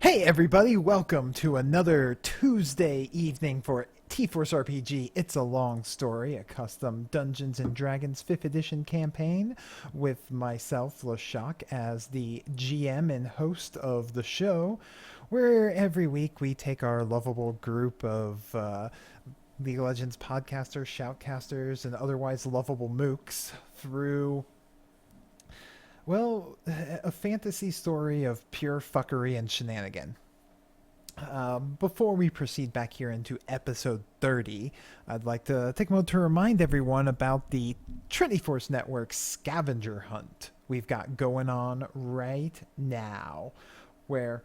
Hey everybody, welcome to another Tuesday evening for TForce RPG. It's a long story, a custom Dungeons and Dragons 5th edition campaign with myself, LaShock, as the GM and host of the show, where every week we take our lovable group of League of Legends podcasters, shoutcasters, and otherwise lovable mooks through a fantasy story of pure fuckery and shenanigan. Before we proceed back here into episode 30, I'd like to take a moment to remind everyone about the TForce Network scavenger hunt we've got going on right now, where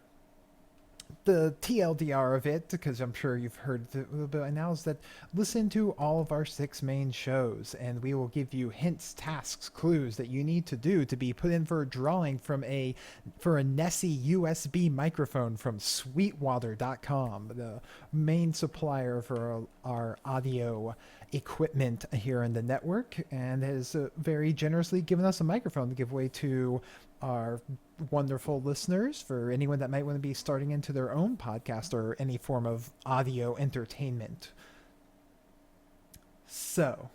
the TLDR of it, because I'm sure you've heard it by now, is that listen to all of our 6 main shows, and we will give you hints, tasks, clues that you need to do to be put in for a drawing for a Nessie USB microphone from Sweetwater.com, the main supplier for our audio equipment here in the network, and has very generously given us a microphone to give away to our wonderful listeners, for anyone that might want to be starting into their own podcast or any form of audio entertainment. So,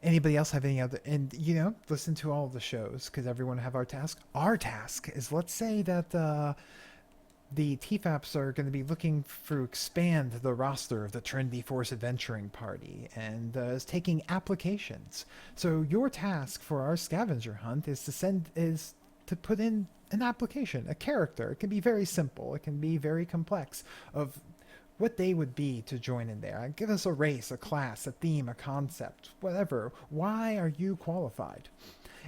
anybody else have any other, and listen to all of the shows, because everyone have our task. Our task is, let's say that the TFAPs are going to be looking to expand the roster of the Trinity Force Adventuring Party, and is taking applications. So your task for our scavenger hunt is to put in an application, a character. It can be very simple, it can be very complex, of what they would be to join in there. Give us a race, a class, a theme, a concept, whatever. Why are you qualified?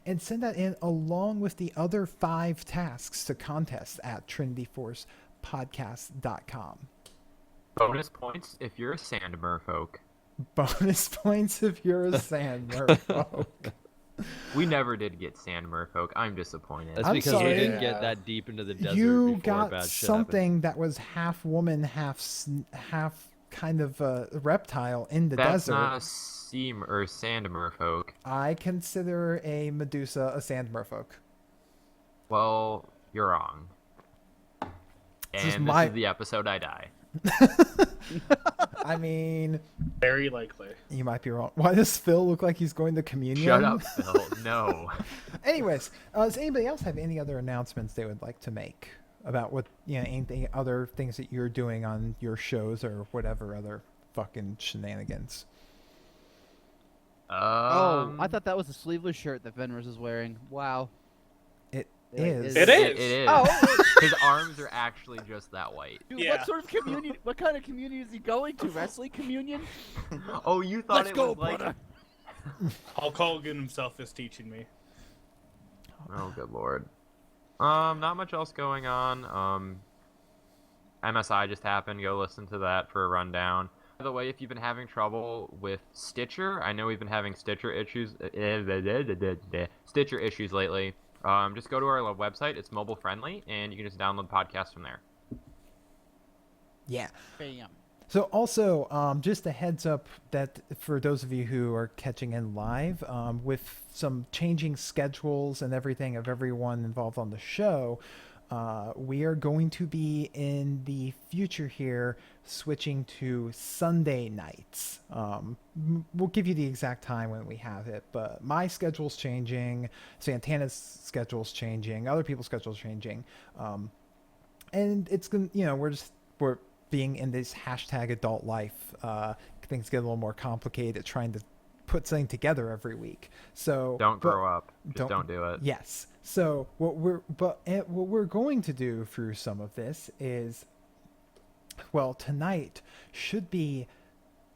And send that in along with the other 5 tasks to contest at trinityforcepodcast.com. Bonus points if you're a sand merfolk. Bonus points if you're a sand merfolk. We never did get sand merfolk. I'm disappointed. That's because we didn't get that deep into the desert you before got bad shit something that was half woman, half kind of reptile in the desert. That's not a sand merfolk. I consider a Medusa a sand merfolk. Well, you're wrong. And this is the episode I die. I mean, very likely. You might be wrong. Why does Phil look like he's going to communion? Shut up, Phil. No. Anyways, does anybody else have any other announcements they would like to make about what, anything, other things that you're doing on your shows or whatever other fucking shenanigans? I thought that was the sleeveless shirt that Venrus is wearing. Wow. It is. It is. It is. Oh. His arms are actually just that white. Dude, Yeah. what sort of communion? What kind of communion is he going to? Wrestling communion? Oh, you thought Let's it go, was like... brother. Hulk Hogan himself is teaching me. Oh, good lord. Not much else going on. MSI just happened. Go listen to that for a rundown. By the way, if you've been having trouble with Stitcher, I know we've been having Stitcher issues lately. Just go to our website. It's mobile friendly, and you can just download podcasts from there. Yeah. Bam. So also, just a heads up that for those of you who are catching in live, with some changing schedules and everything of everyone involved on the show, we are going to be in the future here switching to Sunday nights. We'll give you the exact time when we have it, but my schedule's changing, Santana's schedule's changing, other people's schedule's changing, and it's gonna, we're being in this hashtag adult life, things get a little more complicated trying to put something together every week. So don't grow up. Just don't do it. Yes. So what we're going to do through some of this is, tonight should be,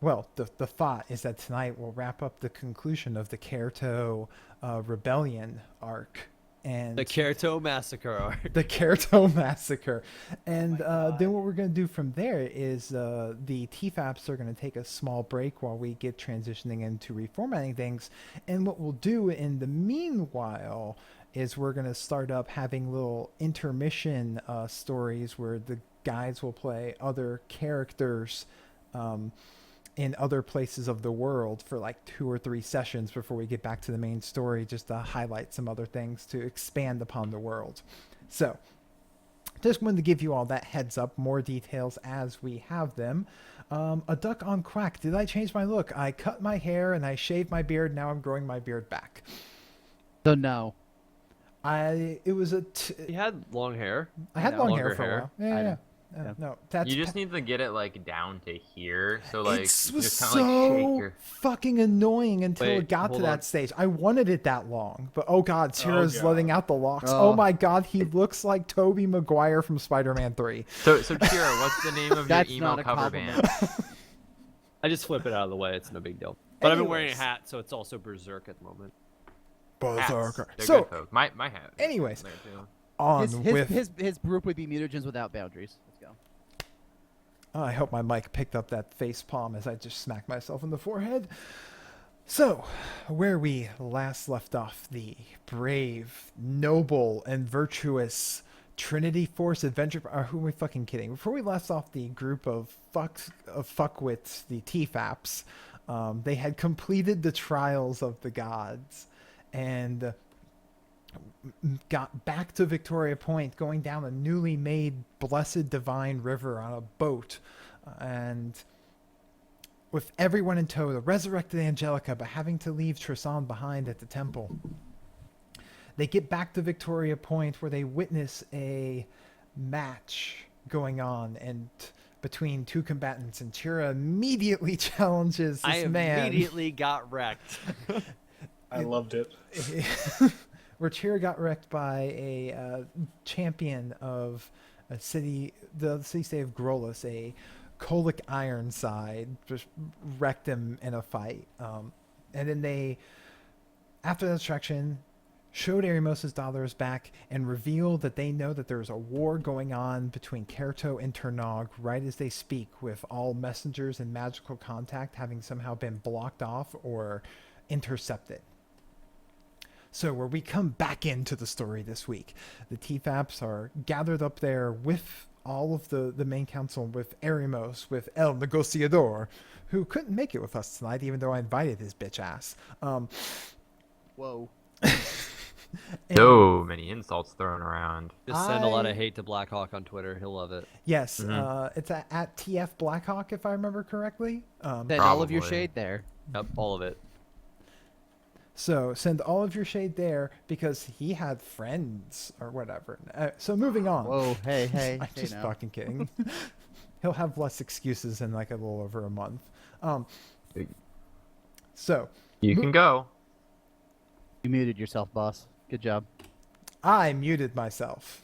the thought is that tonight we'll wrap up the conclusion of the Kerto rebellion arc. And The Kerto Massacre arc. The Kerto Massacre. And then what we're going to do from there is the TFAPs are going to take a small break while we get transitioning into reformatting things. And what we'll do in the meanwhile is we're going to start up having little intermission stories where the guys will play other characters in other places of the world for like 2 or 3 sessions before we get back to the main story, just to highlight some other things to expand upon the world. So, just wanted to give you all that heads up. More details as we have them. A duck on crack. Did I change my look? I cut my hair and I shaved my beard. Now I'm growing my beard back. So no. It was He had long hair. I had know. long Longer hair for a hair. while. Yeah, I yeah. know. Yeah. No, that's You just need to get it like down to here, so like it you was just kind so of like shake your. fucking annoying until Wait, it got to hold that on. stage. I wanted it that long, but oh god, Tira's God. letting out the locks. Oh. Oh. My god, he looks like Tobey Maguire from Spider-Man 3. So Tira, what's the name of your That's emo not a cover compliment. band? I just flip it out of the way. It's no big deal. But I've been wearing a Anyways. hat, so it's also berserk at the moment. Hats. Berserker. They're So, good folk. My hat. is anyways. there, too. on His, with. his group would be mutagens without boundaries. Let's go. I hope my mic picked up that face palm as I just smacked myself in the forehead. So, where we last left off, the brave, noble, and virtuous Trinity Force adventure. Who are we fucking kidding? Before we left off, the group of fuckwits, the TFAPs, they had completed the trials of the gods, and got back to Victoria Point, going down a newly made blessed divine river on a boat, and with everyone in tow, the resurrected Angelica, but having to leave Tristan behind at the temple. They get back to Victoria Point, where they witness a match going on and between two combatants, and Tira immediately challenges this I man. immediately got wrecked. I loved it. Where Tira got wrecked by a champion of a city, the city-state of Grolus, a Kolic Ironside, just wrecked him in a fight. And then they, after the distraction, showed Erimos' daughters back and revealed that they know that there's a war going on between Kerto and Ternog right as they speak, with all messengers and magical contact having somehow been blocked off or intercepted. So where we come back into the story this week, the TFAPs are gathered up there with all of the main council, with Erimos, with El Negociador, who couldn't make it with us tonight, even though I invited his bitch ass. Whoa. And- So many insults thrown around. Just send a lot I- of hate to Blackhawk on Twitter. He'll love it. Yes, Mhm. it's at TF Blackhawk, if I remember correctly. Send all of your Probably. shade there. Yep, all of it. So send all of your shade there because he had friends or whatever. So moving on. Whoa, hey, hey. I'm hey just now. fucking kidding. He'll have less excuses in like a little over a month. So You can go. You muted yourself, boss. Good job. I muted myself.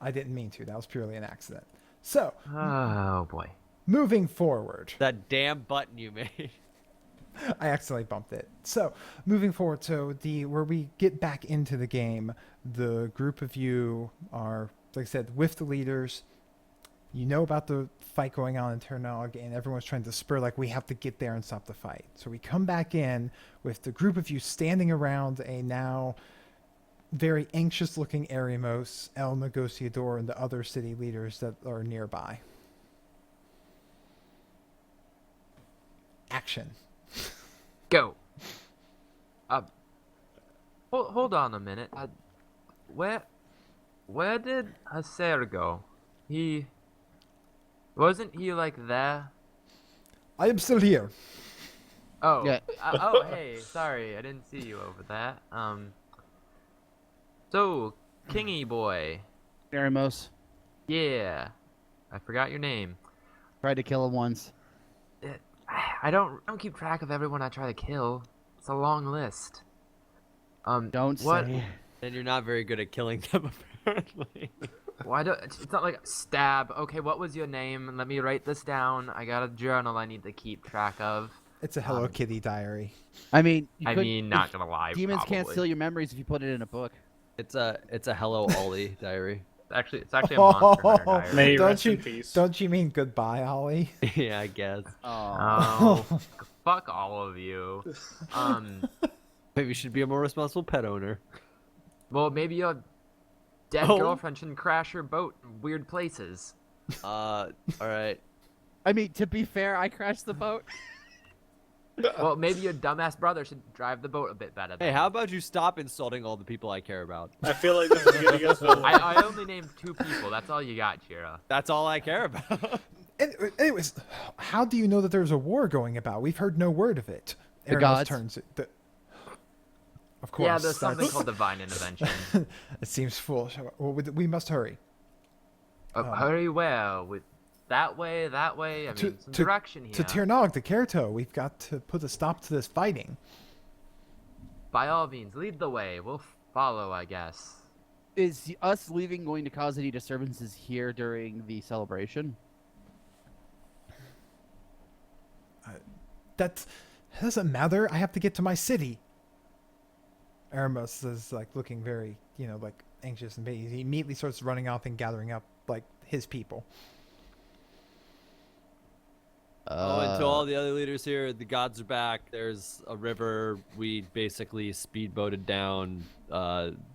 I didn't mean to. That was purely an accident. So Oh boy. moving forward. That damn button you made. I accidentally bumped it. So, moving forward, so where we get back into the game, the group of you are, like I said, with the leaders. You know about the fight going on in Ternog, and everyone's trying to spur, like, we have to get there and stop the fight. So we come back in with the group of you standing around a now very anxious-looking Erimos, El Negociador, and the other city leaders that are nearby. Action. Go. Hold on a minute. Where did Hacer go? Wasn't he like there? I am still here. Oh. Yeah. Oh, hey. Sorry, I didn't see you over there. So, Kingy boy. Erimos. Yeah. I forgot your name. Tried to kill him once. I don't keep track of everyone I try to kill. It's a long list. Don't what? say. And you're not very good at killing them, apparently. Why don't? It's not like stab. Okay, what was your name? Let me write this down. I got a journal I need to keep track of. It's a Hello Kitty diary. I mean, you I could- mean, not gonna lie. demons can't probably. steal your memories if you put it in a book. It's a Hello Ollie diary. It's actually a Monster Hunter diary. May he Don't rest you- in peace. Don't you mean goodbye, Ollie? Yeah, I guess. Oh, fuck all of you. Maybe you should be a more responsible pet owner. Well, maybe your dead Oh. girlfriend shouldn't crash your boat in weird places. All right. I mean, to be fair, I crashed the boat. Well, maybe your dumbass brother should drive the boat a bit better. Hey, then. how about you stop insulting all the people I care about? I feel like this is getting against the wall. I only named 2 people. That's all you got, Chira. That's all I care about. Anyways, how do you know that there's a war going about? We've heard no word of it. The Eremos gods. turns. Of course. Yeah, there's something that's- called divine intervention. It seems foolish. Well, we must hurry. Hurry where? With that way, that way? I mean, some direction here. To Tirnog, to Kerto, we've got to put a stop to this fighting. By all means, lead the way. We'll follow, I guess. Is us leaving going to cause any disturbances here during the celebration? That doesn't matter. I have to get to my city. Eremos is like looking very, like anxious, and he immediately starts running off and gathering up like his people. To all the other leaders here, the gods are back. There's a river. We basically speedboated down.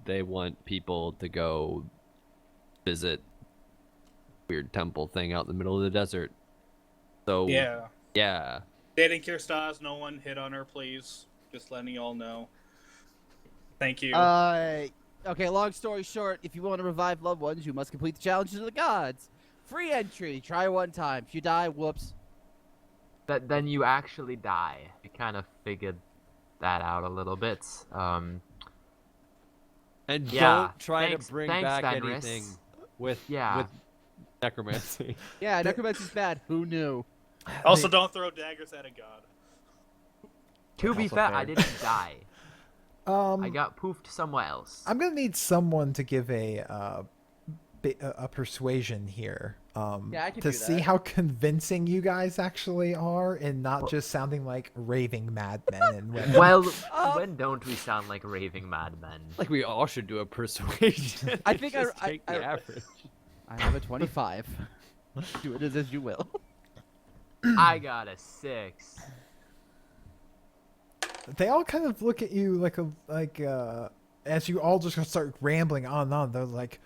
They want people to go visit weird temple thing out in the middle of the desert. So Yeah. yeah. Dating Kirstas, no one hit on her, please. Just letting y'all know. Thank you. Okay, long story short, if you want to revive loved ones, you must complete the challenges of the gods. Free entry. Try one time. If you die, whoops. Then you actually die. We kind of figured that out a little bit. And Yeah, don't try thanks- to bring thanks, back Fenris. anything with Yeah. with necromancy. Yeah, necromancy's bad. Who knew? Also, don't throw daggers at a god. To be Also fair, fair. I didn't die. I Um, got poofed somewhere else. I'm gonna need someone to give a persuasion here. Yeah, I can to do see that. how convincing you guys actually are, and not just sounding like raving madmen. And women. Well, when don't we sound like raving madmen? Like we all should do a persuasion. I think Just I- take I- the average. I have a 25. Do it as you will. I got a 6. They all kind of look at you like as you all just start rambling on and on. They're like,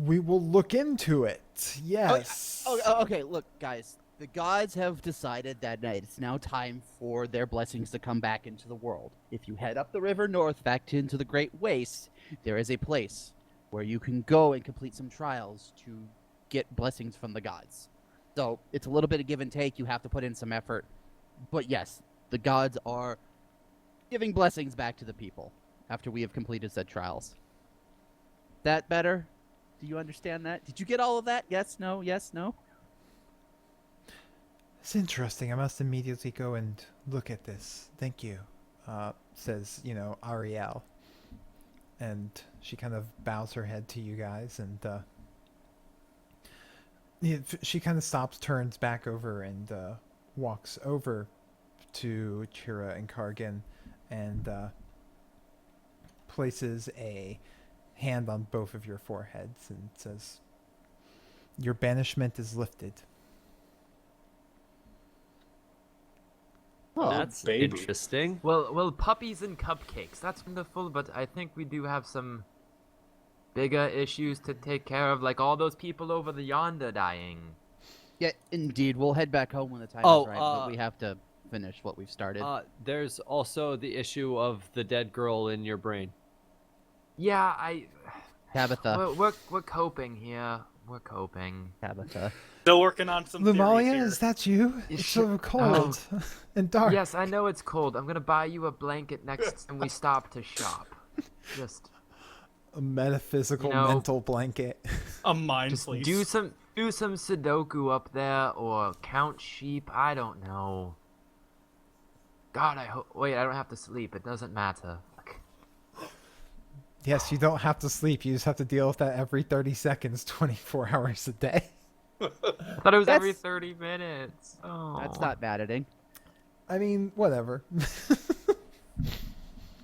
"We will look into it." Yes. Okay, look, guys. The gods have decided that it's now time for their blessings to come back into the world. If you head up the river north back into the Great Waste, there is a place where you can go and complete some trials to get blessings from the gods. So it's a little bit of give and take. You have to put in some effort. But yes, the gods are giving blessings back to the people after we have completed said trials. That better? Do you understand that? Did you get all of that? Yes, no, yes, no? It's interesting. I must immediately go and look at this. Thank you, says, Ariel. And she kind of bows her head to you guys, and she kind of stops, turns back over, and walks over to Chira and Kargan, and places a hand on both of your foreheads and says, "Your banishment is lifted." Oh, That's baby. interesting. Well, puppies and cupcakes. That's wonderful, but I think we do have some bigger issues to take care of, like all those people over the yonder dying. yeah, indeed. We'll head back home when the time Oh, is right, but we have to finish what we've started. There's also the issue of the dead girl in your brain. Yeah, Tabitha. we're coping here. We're coping. Tabitha. Still working on some theories Lumalia, here. is that you? It's so Oh. cold and dark. Yes, I know it's cold. I'm gonna buy you a blanket next time we stop to shop. Just A metaphysical You know, mental blanket. A mind Just fleece. do some Sudoku up there or count sheep. I don't know. God, I hope. Wait, I don't have to sleep. It doesn't matter. Yes, you don't have to sleep. You just have to deal with that every 30 seconds, 24 hours a day. I thought it was every That's- 30 minutes. Oh, That's not maddening. I mean, whatever.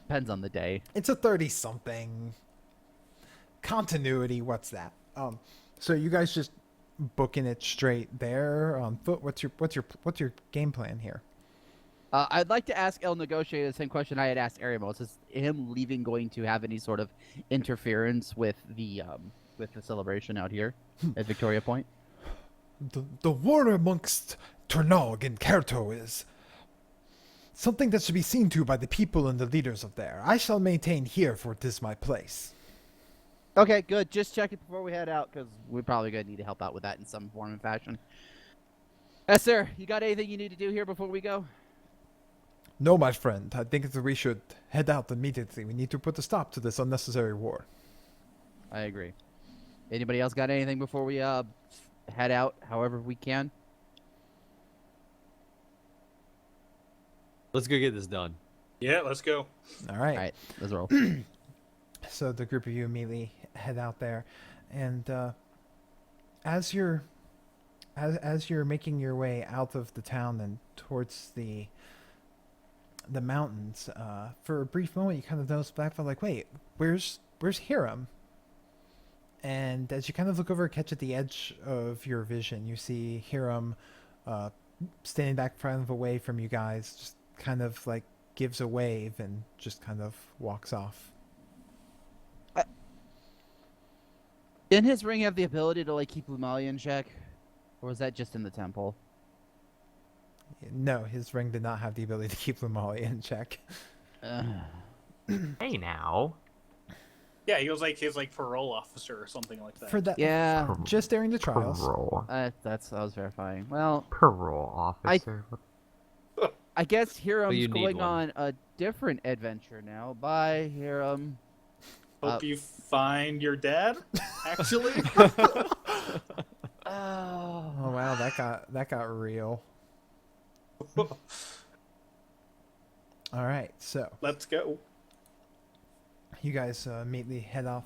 Depends on the day. It's a 30-something. Continuity, what's that? So you guys just booking it straight there on foot? What's your game plan here? I'd like to ask El Negotiator the same question I had asked Ariamos. Is him leaving going to have any sort of interference with the celebration out here at Victoria Point? The war amongst Turnog and Kerto is something that should be seen to by the people and the leaders of there. I shall maintain here, for 'tis my place. Okay, good. Just check it before we head out, because we're probably going to need to help out with that in some form and fashion. Yes, sir. You got anything you need to do here before we go? No, my friend, I think that we should head out immediately. We need to put a stop to this unnecessary war. I agree. Anybody else got anything before we head out, however we can? Let's go get this done. Yeah, let's go. All right. All right, let's roll. So the group of you immediately head out there, and as you're making your way out of the town and towards the mountains, for a brief moment you kind of notice back, like, wait, where's Hiram? And as you kind of look over, catch at the edge of your vision, you see Hiram standing back kind of away from you guys, just kind of like gives a wave and just kind of walks off. Didn't his ring have the ability to like keep Lumalia in check, or was that just in the temple? No, his ring did not have the ability to keep Lumalia in check. Hey now. Yeah, he was like his parole officer or something like that. For that, Yeah, just during the trials. Parole. that's I was verifying. Well, Parole officer. I guess Hiram's you need going one. on a different adventure now. Bye, Hiram. Hope you find your dad. Actually, Oh wow, that got real. All right, so let's go. you guys immediately head off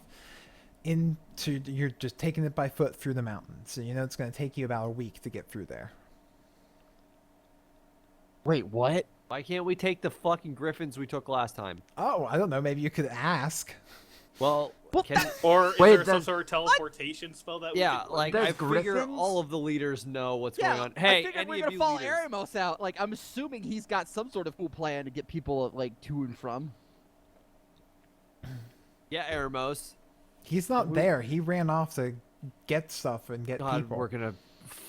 into. You're just taking it by foot through the mountains, so you know it's going to take you about a week to get through there. Wait, what? Why can't we take the fucking griffins we took last time? Oh, I don't know. Maybe you could ask. Well, What can, Or is Wait, there some there's- sort of teleportation spell that we yeah, could like There's I figure griffins? all of the leaders know what's Yeah, going on. Hey, I figured any we're of gonna you follow leaders, Eremos out. Like, I'm assuming he's got some sort of cool plan to get people like to and from. yeah, Eremos. He's not there. He ran off to get stuff and get God, people. we're gonna.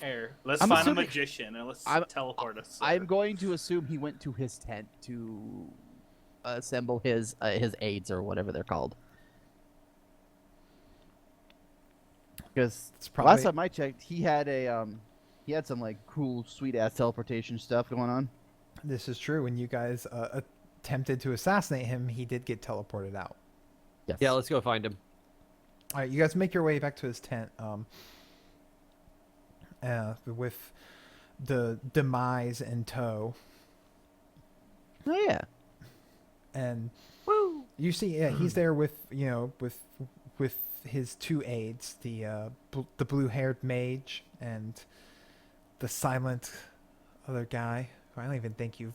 Here, let's I'm find assuming- a magician and let's I'm- teleport us. I'm going to assume he went to his tent to assemble his aides or whatever they're called. Because It's probably last time I checked, he had he had some like cool, sweet ass teleportation stuff going on. this is true. When you guys attempted to assassinate him, he did get teleported out. Yes. Yeah, let's go find him. All right, you guys make your way back to his tent. With the demise in tow, Oh yeah. and you see, yeah, he's there with with his two aides, the blue-haired mage and the silent other guy. I don't even think you've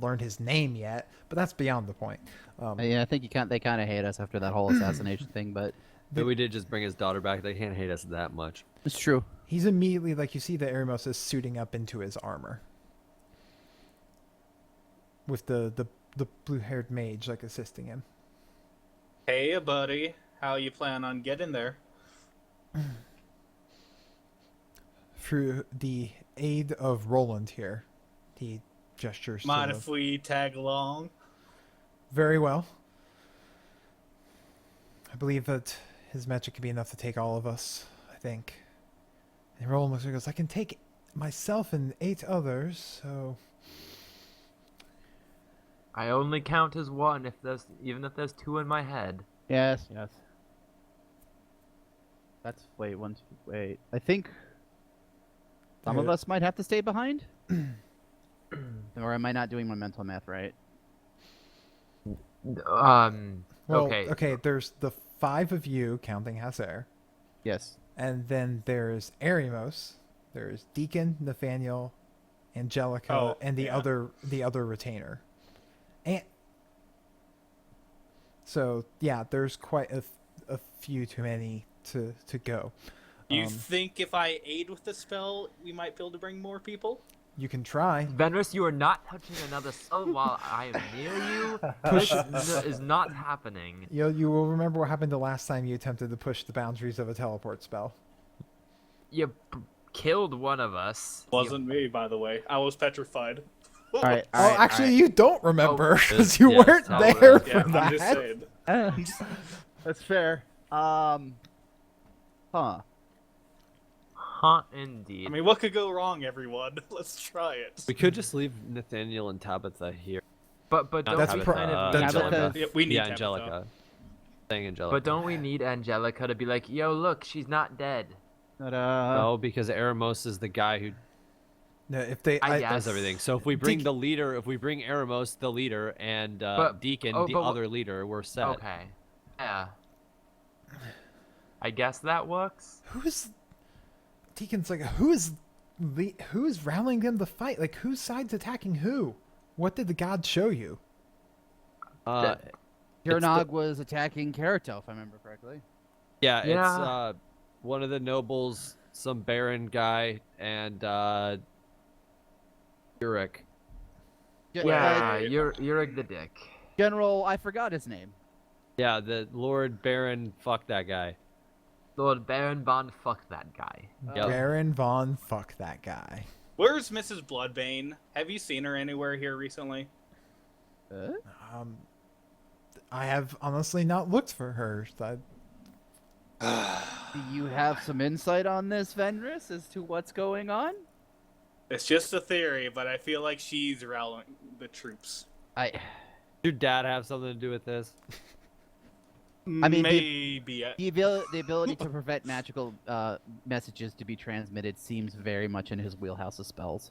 learned his name yet, but that's beyond the point. Yeah, I think they kind of hate us after that whole assassination thing, but But we did just bring his daughter back. They can't hate us that much. it's true. He's immediately, like, you see that Eremos is suiting up into his armor with the blue-haired mage like assisting him. Hey, buddy, how you plan on getting there? Through the aid of Roland here, he gestures. to Mind the- if we tag along? Very well. I believe that his magic could be enough to take all of us, I think. And Roland looks and goes, I can take myself and 8 others, so... I only count as one even if there's 2 in my head. Yes. That's wait. I think some of us might have to stay behind. Or am I not doing my mental math right? Well, Okay. okay, there's the 5 of you, counting Hazer. Yes. And then there's Eremos, there's Deacon, Nathaniel, Angelica, and the yeah. other retainer. And so yeah, there's quite a few too many to go. You think if I aid with the spell, we might be able to bring more people? You can try. Venris, you are not touching another soul while I am near you. Push. This is not happening. You will remember what happened the last time you attempted to push the boundaries of a teleport spell. You killed one of us. Wasn't me, by the way. I was petrified. All right. Oh, actually, you don't remember because you yes, weren't tell us. there Yeah, for I'm just that. saying. That's fair. Huh. Huh, indeed. I mean, what could go wrong, everyone? Let's try it. We could just leave Nathaniel and Tabitha here. but Not don't That's we pro- kind of that's need Tabitha- them? Yeah, we need yeah, Tabitha. Angelica. Saying Angelica. But don't we need Angelica to be like, yo, look, she's not dead? No, because Eremos is the guy who No, if they, I I, guess. does everything. So if we bring Deacon- the leader, if we bring Eremos, the leader, and Deacon, oh, the but other leader, we're set. Okay. Yeah. I guess that works. who's Deacon's like who's rallying them to fight? Like whose side's attacking who? What did the gods show you? Uh, Kiranog was attacking Karato, if I remember correctly. yeah, it's Yeah. one of the nobles, some baron guy, and Uruk. Yeah, you're the dick. General, I forgot his name. Yeah, the Lord Baron. Fuck that guy. Lord Baron Von fuck that guy. Yep. Baron Von fuck that guy. Where's Mrs. Bloodbane? Have you seen her anywhere here recently? I have honestly not looked for her. Do you have some insight on this, Vendris, as to what's going on? It's just a theory, but I feel like she's rallying the troops. Your dad have something to do with this? I mean, maybe. the ability to prevent magical messages to be transmitted seems very much in his wheelhouse of spells.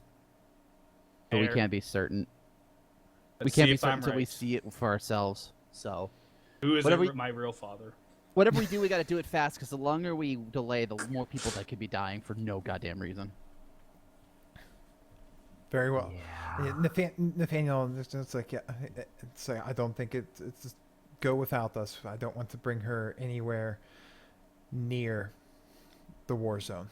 But we Fair. can't be certain. We Let's can't see be if certain I'm until we right. see it for ourselves. So, Who is whatever- my real father? whatever we do, we got to do it fast, because the longer we delay, the more people that could be dying for no goddamn reason. Very well. Yeah. Nathaniel, it's like, yeah, it's like, I don't think it's just go without us. I don't want to bring her anywhere near the war zone.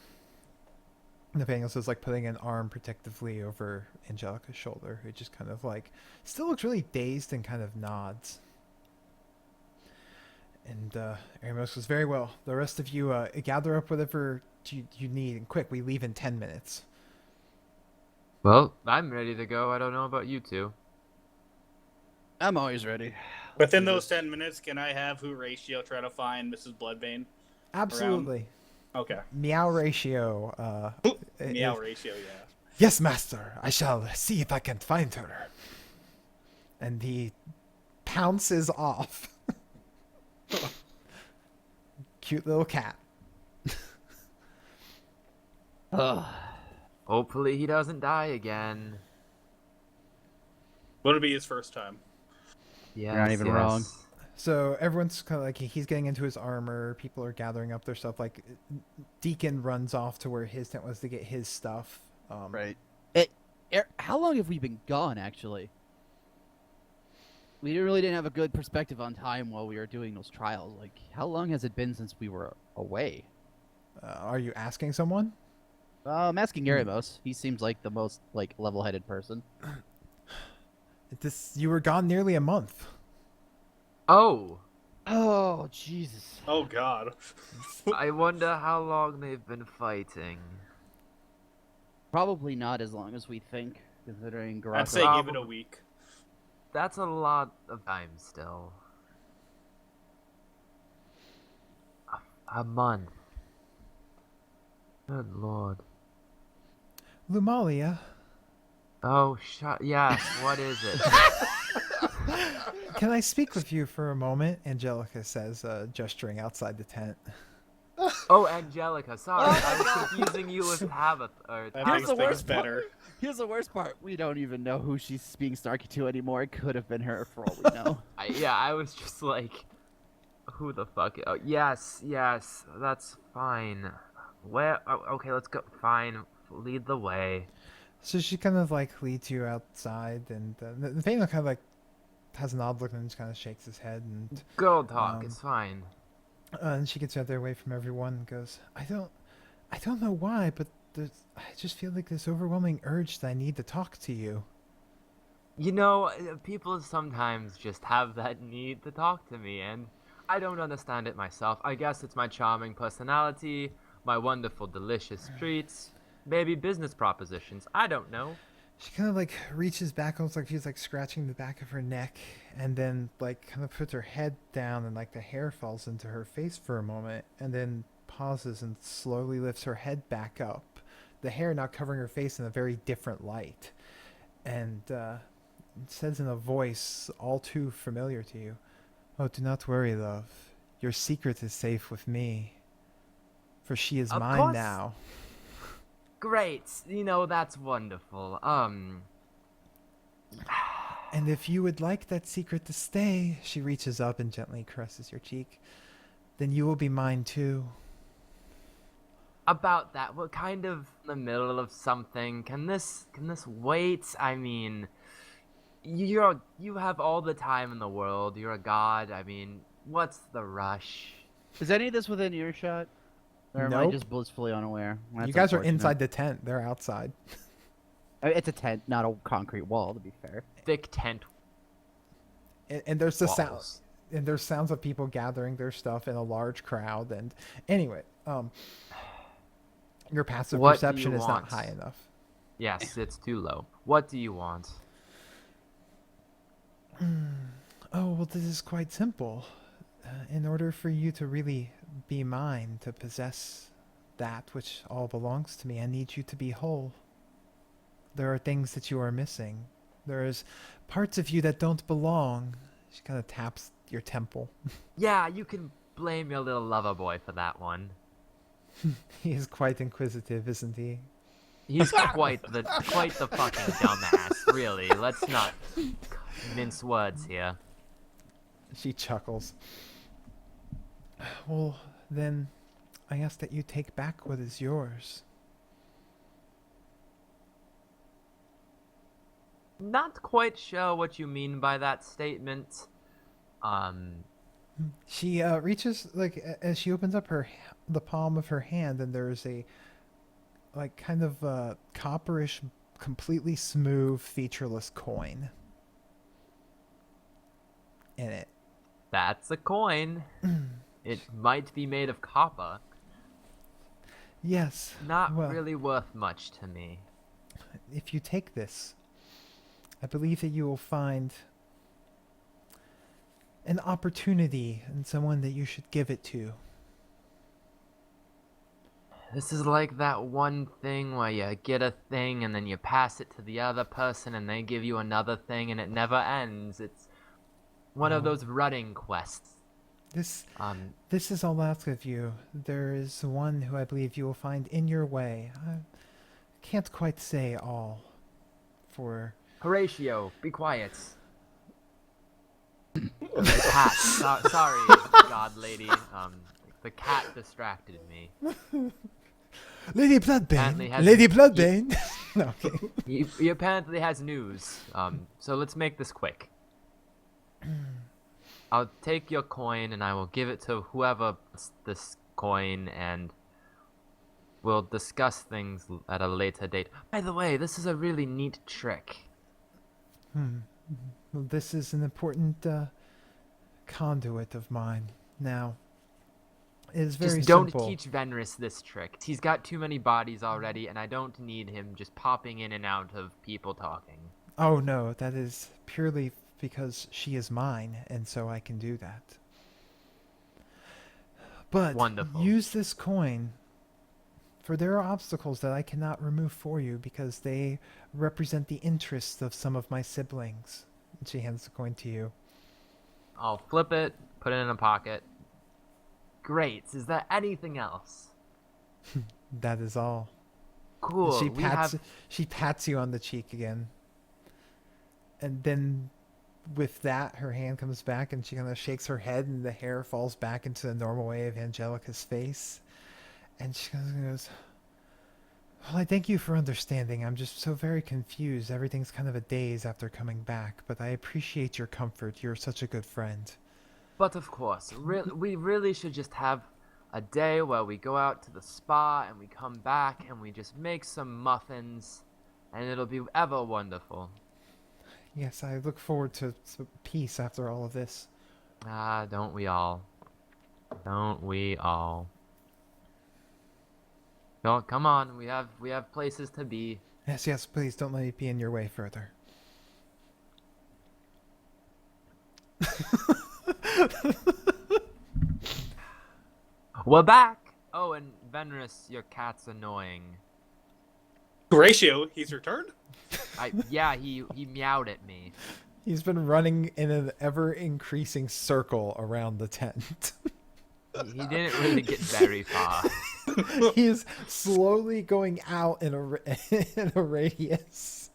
Nathaniel says, like, putting an arm protectively over Angelica's shoulder, who just kind of like still looks really dazed and kind of nods. And Eremos says, very well. The rest of you gather up whatever you need, and quick, we leave in 10 minutes. Well, I'm ready to go. I don't know about you two. I'm always ready. Within those 10 minutes, can I have Horatio try to find Mrs. Bloodbane? Absolutely. Okay. Meow ratio. Meow ratio, yeah. Yes, master. I shall see if I can find her. And he pounces off. Cute little cat. Hopefully he doesn't die again. What'll be his first time? Yes, not even wrong. So everyone's kind of like he's getting into his armor. People are gathering up their stuff. Like Deacon runs off to where his tent was to get his stuff. Right. How long have we been gone, actually? We really didn't have a good perspective on time while we were doing those trials. Like, how long has it been since we were away? Are you asking someone? I'm asking Eremos. He seems like the most, like, level-headed person. You were gone nearly a month. Oh, Oh, Jesus. Oh, God. I wonder how long they've been fighting. Probably not as long as we think, considering I'd Garako. say give it a week. That's a lot of time still. A month. Good lord. Lumalia, Oh, yes, what is it? can I speak with you for a moment? Angelica says, gesturing outside the tent. Oh, Angelica, sorry, I was confusing you with Tabitha. That Here's makes the things worst part. better. Here's the worst part. We don't even know who she's being snarky to anymore. It could have been her for all we know. I was just like, who the fuck? Oh, yes, that's fine. Where? Oh, okay, let's go. Fine, lead the way. So she kind of like leads you outside, and Nathaniel kind of like has an odd look and just kind of shakes his head, and Girl talk, it's fine. and she gets out there away from everyone and goes, I don't know why, but I just feel like this overwhelming urge that I need to talk to you. You know, people sometimes just have that need to talk to me, and I don't understand it myself. I guess it's my charming personality, my wonderful, delicious treats, maybe business propositions. I don't know. She kind of like reaches back, almost like she's like scratching the back of her neck, and then like kind of puts her head down, and like the hair falls into her face for a moment, and then pauses and slowly lifts her head back up, the hair now covering her face in a very different light, and it says in a voice all too familiar to you, "Oh, do not worry, love. Your secret is safe with me, for she is Of mine course. now." Great. That's wonderful. And if you would like that secret to stay, she reaches up and gently caresses your cheek, then you will be mine too. About that, we're kind of in the middle of something. Can this wait? I mean, you have all the time in the world. You're a god. I mean, what's the rush? Is any of this within earshot? Or am I Nope. just blissfully unaware? You guys are inside the tent. They're outside. It's a tent, not a concrete wall, to be fair. Thick tent And there's the sound, walls. and there's sounds of people gathering their stuff in a large crowd. And anyway, your passive What do perception you is not want? high enough. Yes, it's too low. What do you want? Oh, well, this is quite simple. In order for you to really be mine, to possess that which all belongs to me, I need you to be whole. There are things that you are missing. There is parts of you that don't belong. She kind of taps your temple. Yeah, you can blame your little lover boy for that one. He is quite inquisitive, isn't he? He's quite the fucking dumbass, really. Let's not mince words here. She chuckles. Well, then, I ask that you take back what is yours. Not quite sure what you mean by that statement. She reaches, like, as she opens up the palm of her hand, and there's a, like, kind of copperish, completely smooth, featureless coin in it. That's a coin. It might be made of copper. Yes. Not well, really worth much to me. If you take this, I believe that you will find an opportunity and someone that you should give it to. This is like that one thing where you get a thing and then you pass it to the other person and they give you another thing and it never ends. It's one of those running quests. This is all I ask of you. There is one who I believe you will find in your way. I can't quite say all. For Horatio, be quiet. The cat. Sorry, god lady. The cat distracted me. Lady Apparently Bloodbane. has- Lady Bloodbane. No, okay. He apparently has news. So let's make this quick. I'll take your coin and I will give it to whoever wants this coin and we'll discuss things at a later date. By the way, this is a really neat trick. Well, this is an important conduit of mine. Now, it is very Just don't simple. teach Venris this trick. He's got too many bodies already and I don't need him just popping in and out of people talking. Oh no, that is purely because she is mine, and so I can do that. But Wonderful. use this coin, for there are obstacles that I cannot remove for you because they represent the interests of some of my siblings. And she hands the coin to you. I'll flip it, put it in a pocket. Great. Is there anything else? That is all. Cool. She pats you on the cheek again. And then with that, her hand comes back and she kind of shakes her head and the hair falls back into the normal way of Angelica's face. And she kind of goes, well, I thank you for understanding. I'm just so very confused. Everything's kind of a daze after coming back, but I appreciate your comfort. You're such a good friend. But of course, we really should just have a day where we go out to the spa and we come back and we just make some muffins and it'll be ever wonderful. Yes, I look forward to peace after all of this. Ah, don't we all? Don't we all? No, come on, we have places to be. Yes, yes, please don't let me be in your way further. We're back. Oh, and Venrus, your cat's annoying. Horatio, he's returned. Yeah, he meowed at me. He's been running in an ever-increasing circle around the tent. He didn't really get very far. He's slowly going out in in a radius.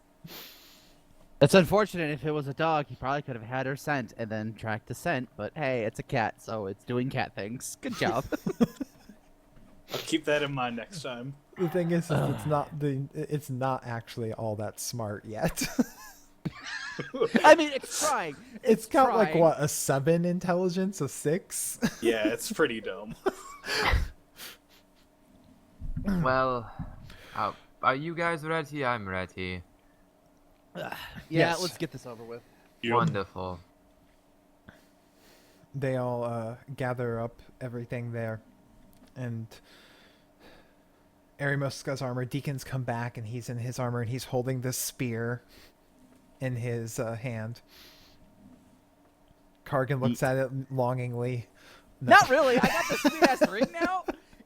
It's unfortunate. If it was a dog, he probably could have had her scent and then tracked the scent. But hey, it's a cat, so it's doing cat things. Good job. I'll keep that in mind next time. The thing is it's not actually all that smart yet. I mean, it's trying. It's got like trying. what, a 7 intelligence, a 6? Yeah, it's pretty dumb. Well, are you guys ready? I'm ready. Yeah, Yes. let's get this over with. Wonderful. They all gather up everything there, and Arimuska's armor. Deacon's come back, and he's in his armor, and he's holding this spear in his hand. Kargan looks at it longingly. No. Not really. I got the sweet-ass ring now,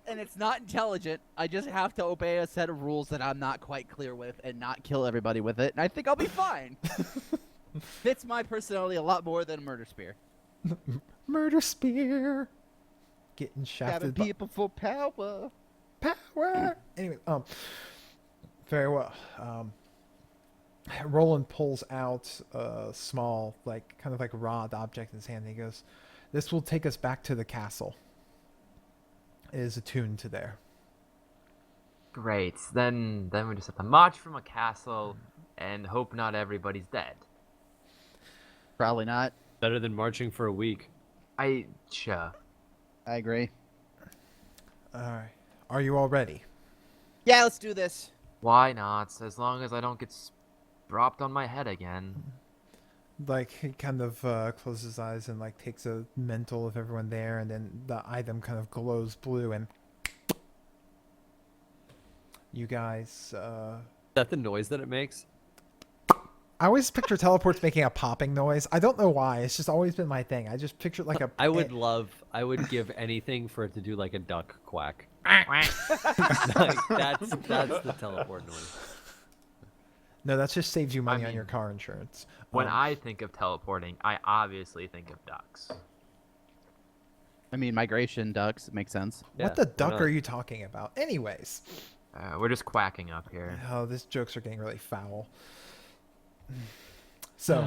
and it's not intelligent. I just have to obey a set of rules that I'm not quite clear with and not kill everybody with it, and I think I'll be fine. Fits my personality a lot more than a murder spear. Murder spear. Getting Having shafted. people for power. Power. Anyway, very well. Roland pulls out a small, like, kind of like rod object in his hand, and he goes, "This will take us back to the castle. It is attuned to there." Great. Then we just have to march from a castle and hope not everybody's dead. Probably not. Better than marching for a week. Sure. I agree. All right. Are you all ready? Yeah, let's do this. Why not? As long as I don't get dropped on my head again. Like, he kind of closes his eyes and, like, takes a mental of everyone there, and then the item kind of glows blue, and you guys, Is that the noise that it makes? I always picture teleports making a popping noise. I don't know why. It's just always been my thing. I just picture like a... I would give anything for it to do like a duck quack. Like, that's the teleport noise. No, that just saves you money on mean, your car insurance. When I think of teleporting, I obviously think of ducks. I mean, migration ducks makes sense. Yeah, what the why duck not? are you talking about? Anyways. We're just quacking up here. Oh, these jokes are getting really foul. So,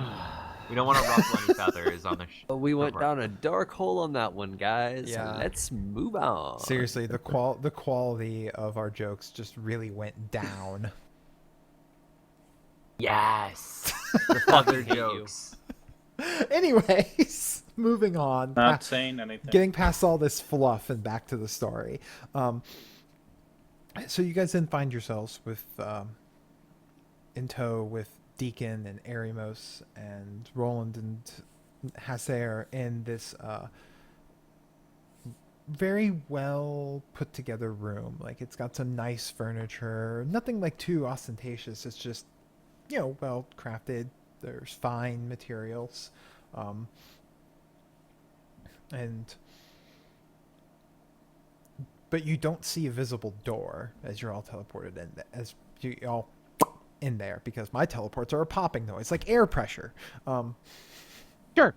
We don't want to ruffle any feathers on the We went down a dark hole on that one, guys. Yeah. Let's move on. seriously, the quality of our jokes just really went down. Yes! The feather hate you. jokes. Anyways, moving on. Not saying anything. Getting past all this fluff and back to the story. So you guys then find yourselves with in tow with Deacon and Arimos and Roland and Haser in this very well put together room. Like, it's got some nice furniture, nothing like too ostentatious. It's just, you know, well crafted. There's fine materials, but you don't see a visible door as you're all teleported in. As you all in there, because my teleports are a popping noise, like air pressure. Sure.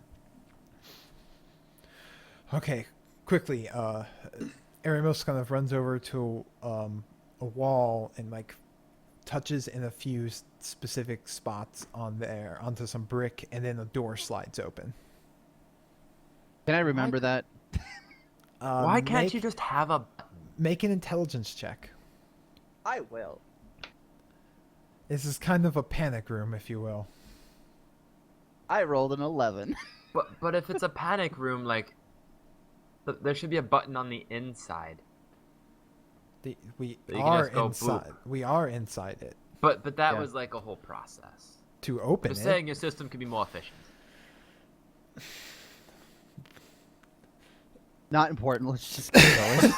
Okay, quickly. Arimos kind of runs over to a wall and like touches in a few specific spots on there onto some brick, and then the door slides open. Can I remember that? Why can't you just have a... Make an intelligence check. I will. This is kind of a panic room, if you will. I rolled an 11. But if it's a panic room, like... There should be a button on the inside. We So you can are just go inside. boop. We are inside it. But that Yeah. was like a whole process. To open Just it. saying your system could be more efficient. Not important. Let's just keep going.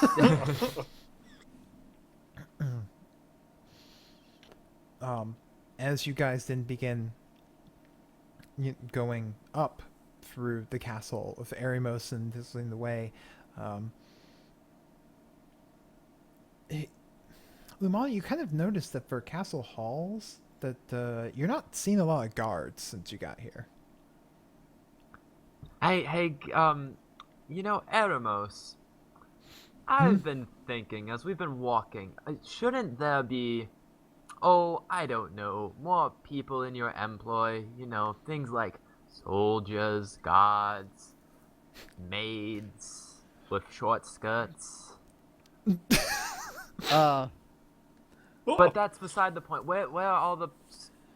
as you guys then begin going up through the castle of Eremos and visiting the way, Lumali, you kind of noticed that for castle halls that you're not seeing a lot of guards since you got here. Hey, Eremos, I've been thinking as we've been walking, shouldn't there be, I don't know, more people in your employ? Things like soldiers, guards, maids with short skirts. But that's beside the point. Where are all the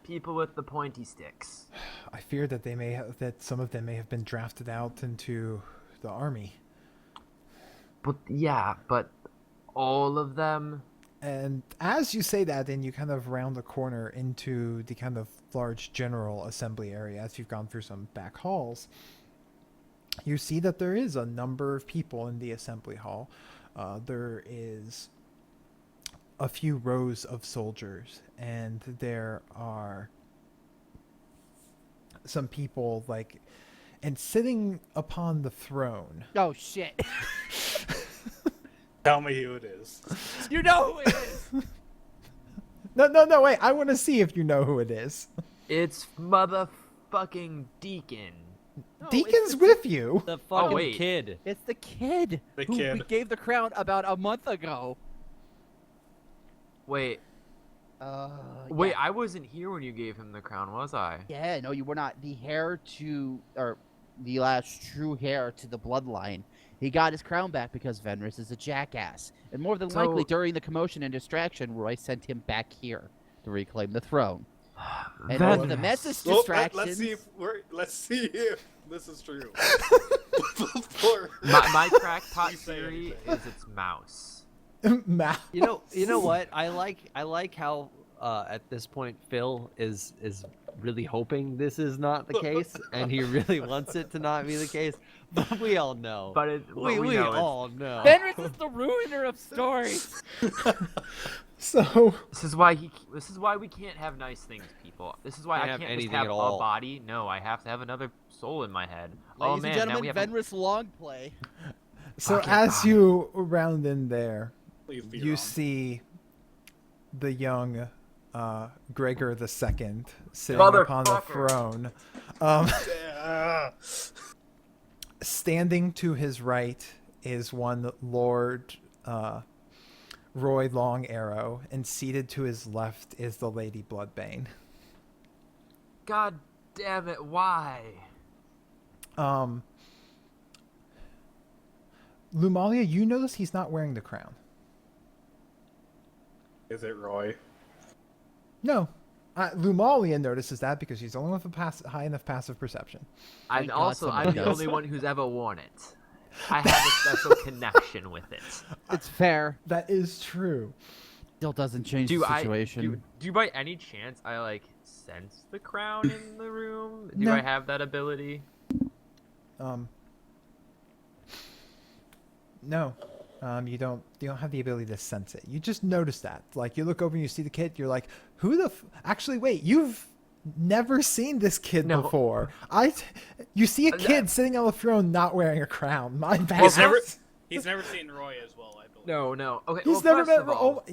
people with the pointy sticks? I fear that that some of them may have been drafted out into the army. But all of them? And as you say that, then you kind of round the corner into the kind of large general assembly area as you've gone through some back halls. You see that there is a number of people in the assembly hall. There is a few rows of soldiers, and there are some people and sitting upon the throne. Oh shit! Tell me who it is. You know who it is. No, wait. I want to see if you know who it is. It's motherfucking Deacon. No, Deacon's with you. The fucking wait. kid. It's the kid The who we kid. gave the crown about a month ago. Wait, Yeah. I wasn't here when you gave him the crown, was I? Yeah, no, you were not. The last true heir to the bloodline. He got his crown back because Venris is a jackass. And more than likely, during the commotion and distraction, Roy sent him back here to reclaim the throne. And over the message Well, distractions... let's see if this is true. Before My crackpot you say theory anything. is it's mouse. Mouse. You know what? I like how at this point Phil is really hoping this is not the case, and he really wants it to not be the case. But we all know. We know it's- all know. Venris is the ruiner of stories! So This is why we can't have nice things, people. This is why Can't I have can't just anything have at a all. body. No, I have to have another soul in my head. Ladies man, and now we gentlemen, have Venris long play. as you round in there, Please be you wrong. see the young Gregor II sitting upon the Motherfucker. throne. Yeah. Standing to his right is one Lord Roy Long Arrow, and seated to his left is the Lady Bloodbane. God damn it! Why? Lumalia, you notice he's not wearing the crown. Is it Roy? No. Lumalia notices that because she's the only one with a high enough passive perception. Thank God I'm somebody the does. only one who's ever worn it. I have a special connection with it. It's fair. That is true. Still doesn't change Do the I situation. do by any chance I sense the crown in the room? Do No. I have that ability? No. You don't have the ability to sense it. You just notice that. You look over and you see the kid, you're like, who the actually wait, you've never seen this kid No. before. You see a kid sitting on the throne not wearing a crown. My bad. He's never seen Roy as well, I believe. No. Okay. He's well, never first met. of all,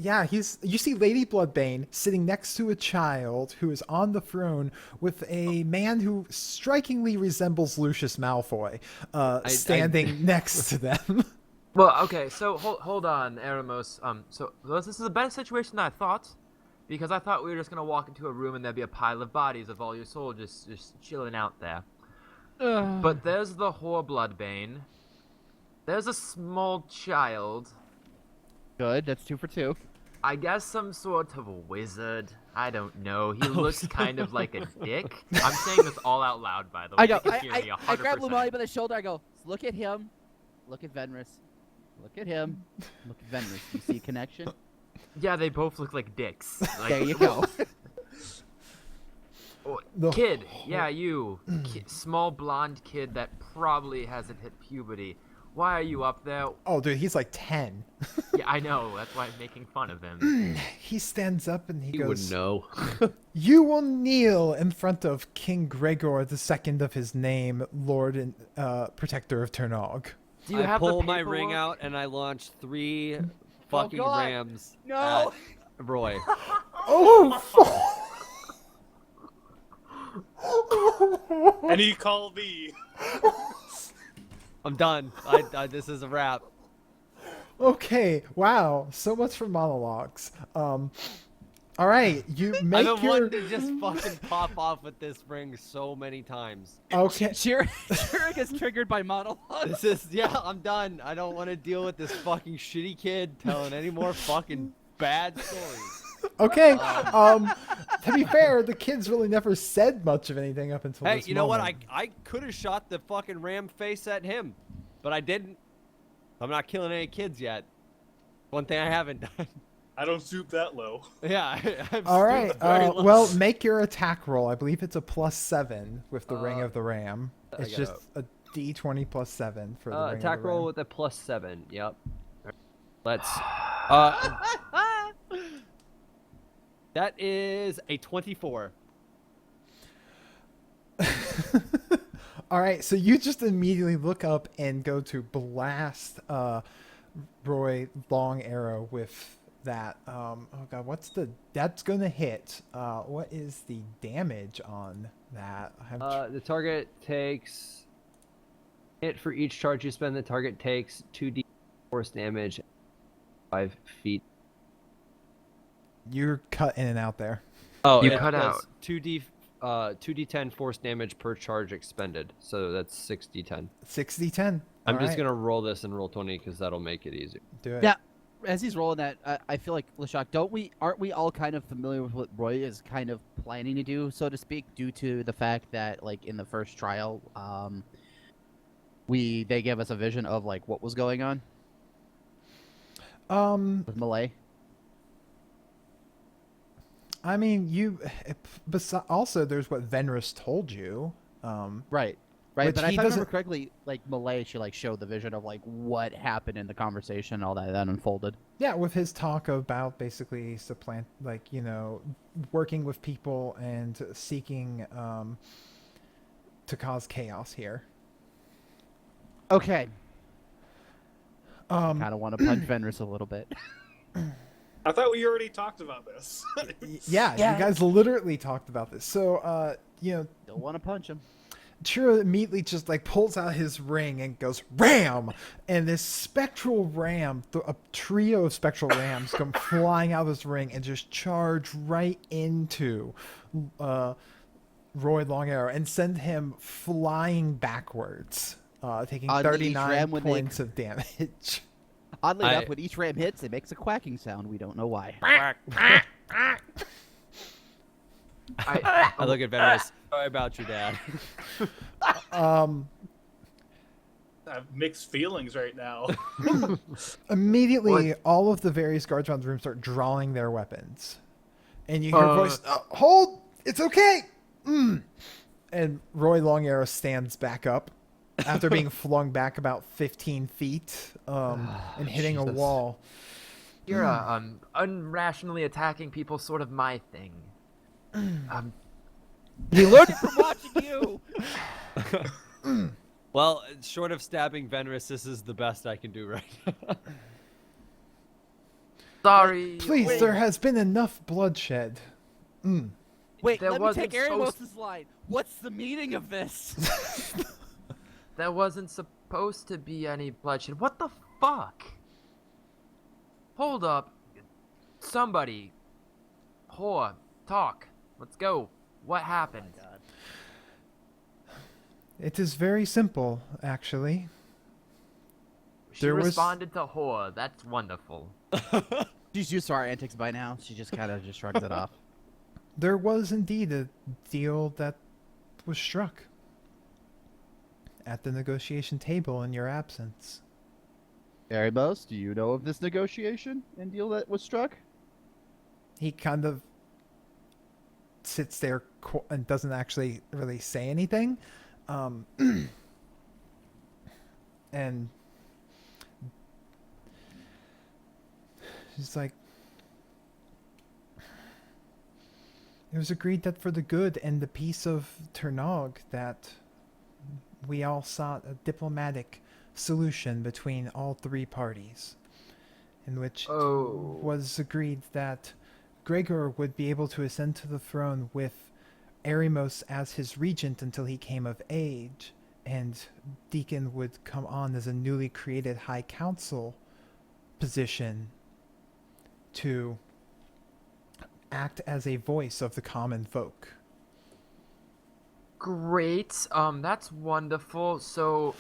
You see Lady Bloodbane sitting next to a child who is on the throne with a man who strikingly resembles Lucius Malfoy, standing next to them. Well, okay, so hold on, Eremos. So this is a better situation than I thought, because I thought we were just gonna walk into a room and there'd be a pile of bodies of all your soldiers just chilling out there. But there's the whore Bloodbane. There's a small child. Good, that's 2 for 2. I guess some sort of wizard. I don't know. He looks kind of like a dick. I'm saying this all out loud, by the way. I go. You can hear me I grab 100%. Lumali by the shoulder. I go, look at him. Look at Venris. Look at him. Look at Venris. You see a connection? Yeah, they both look like dicks. There you go. The Kid, yeah, you. Small blonde kid that probably hasn't hit puberty. Why are you up there? Oh, dude, he's like 10. Yeah, I know. That's why I'm making fun of him. He stands up and he You would goes, know. "You will kneel in front of King Gregor II of his name, Lord and Protector of Turnog." Do you I have pull the my ring paperwork? out and I launch 3 fucking God. rams No. at Roy. Oh, And he called me. I'm done. This is a wrap. okay. Wow. So much for monologues. All right. You I've make been your. wanting to just fucking pop off with this ring so many times. Okay. Cheering gets triggered by monologue. I'm done. I don't want to deal with this fucking shitty kid telling any more fucking bad stories. Okay. To be fair, the kids really never said much of anything up until Hey, this you know what? moment. I could have shot the fucking ram face at him, but I didn't. I'm not killing any kids yet. One thing I haven't done. I don't stoop that low. Yeah. I'm All right. stooped very low. Well, make your attack roll. I believe it's a +7 with the Ring of the Ram. I It's gotta- just a D20 +7 for the Ring attack of the roll Ram. with a +7. Yep. Let's. That is a 24. All right, so you just immediately look up and go to blast Roy long arrow with that. Oh god, that's gonna hit. What is the damage on that? The target takes hit for each charge you spend. The target takes 2d force damage, 5 feet. You're cut in and out there. Oh, You it cut does out. 2d10 force damage per charge expended. So that's 6d10. 60-10. I'm All just right, gonna roll this and roll 20 because that'll make it easier. do it. Yeah. As he's rolling that, I feel like Lashak, aren't we all kind of familiar with what Roy is kind of planning to do, so to speak, due to the fact that like in the first trial, they gave us a vision of like what was going on with Malay. I mean, also there's what Venrus told you. Right. Right, Which but if I he remember doesn't- correctly, like Malay, she like showed the vision of like what happened in the conversation, all that unfolded. Yeah, with his talk about basically working with people and seeking to cause chaos here. Okay, Um, kind of want to punch Venrus a little bit. I thought we already talked about this. yeah, you guys literally talked about this. So, Don't want to punch him. Chiro immediately just like pulls out his ring and goes ram, and this spectral ram, a trio of spectral rams come flying out of this ring and just charge right into Roy Longarrow and send him flying backwards, taking Oddly, each 39 ram, when they- points of damage. Oddly I- enough, when each ram hits, it makes a quacking sound. We don't know why. I look at Venus. Sorry about your dad. Um, I have mixed feelings right now. Immediately, What? all of the various guards around the room start drawing their weapons, and you hear a voice, "Hold! It's okay." And Roy Longarrow stands back up after being flung back about 15 feet and hitting a Jesus. wall. You're unrationally attacking people, sort of my thing. He learned it from watching you. Well, short of stabbing Venrus, this is the best I can do right now. Sorry. Please, Wait. there has been enough bloodshed. Wait, There let me wasn't take Aramos's line. What's the meaning of this? There wasn't supposed to be any bloodshed. What the fuck? Hold up. Somebody. Whore. Talk. Let's go. What happened? It is very simple, actually. She There was- responded to whore. That's wonderful. She's used to our antics by now. She just kind of just shrugs it off. There was indeed a deal that was struck at the negotiation table in your absence. Aramos, do you know of this negotiation and deal that was struck? He kind of sits there and doesn't actually really say anything. And He's like, it was agreed that for the good and the peace of Ternog that we all sought a diplomatic solution between all three parties, in which it Oh. was agreed that Gregor would be able to ascend to the throne with Erimos as his regent until he came of age, and Deacon would come on as a newly created High Council position to act as a voice of the common folk. Great. That's wonderful. So,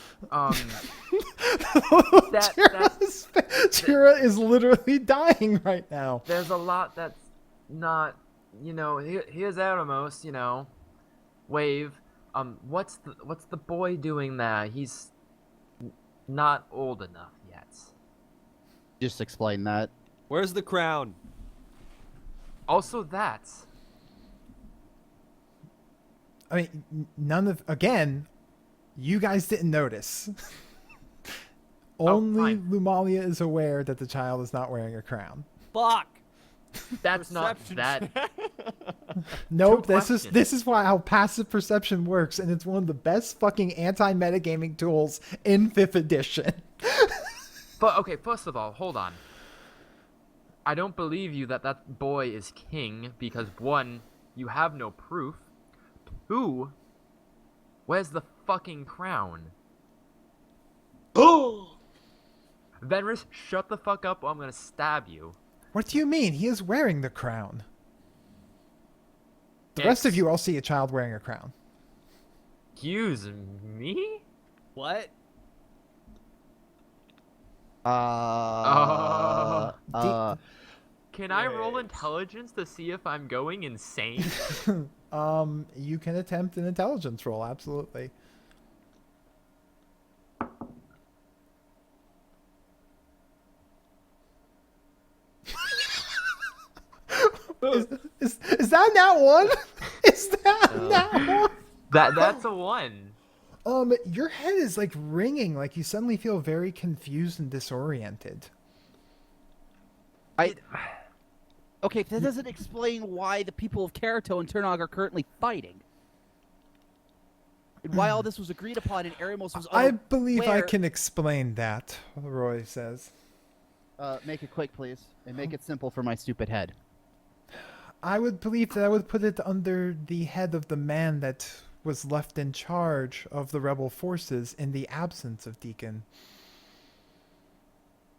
Tira is literally dying right now. there's a lot that's not, here's Aramos, wave. What's the boy doing there? He's not old enough yet. Just explain that. Where's the crown? Also that. I mean, again, you guys didn't notice. Only fine. Lumalia is aware that the child is not wearing a crown. Fuck. That's not Perception that. check. Nope, True this question. is why how passive perception works, and it's one of the best fucking anti-metagaming tools in 5th edition. But okay, first of all, hold on. I don't believe you that boy is king because 1, you have no proof. 2, where's the fucking crown? Oh! Venris, shut the fuck up or I'm gonna stab you. What do you mean? He is wearing the crown. The rest of you all see a child wearing a crown. Excuse me? What? Can I roll Wait. intelligence to see if I'm going insane? You can attempt an intelligence roll, absolutely. Is that not one? Is that not one? That's a 1. Your head is like ringing, like you suddenly feel very confused and disoriented. Okay, that doesn't explain why the people of Kerato and Turnog are currently fighting. And why all this was agreed upon and Eremos was I believe I unaware- can explain that, Roy says. Make it quick, please, and make it simple for my stupid head. I would believe that I would put it under the head of the man that was left in charge of the rebel forces in the absence of Deacon.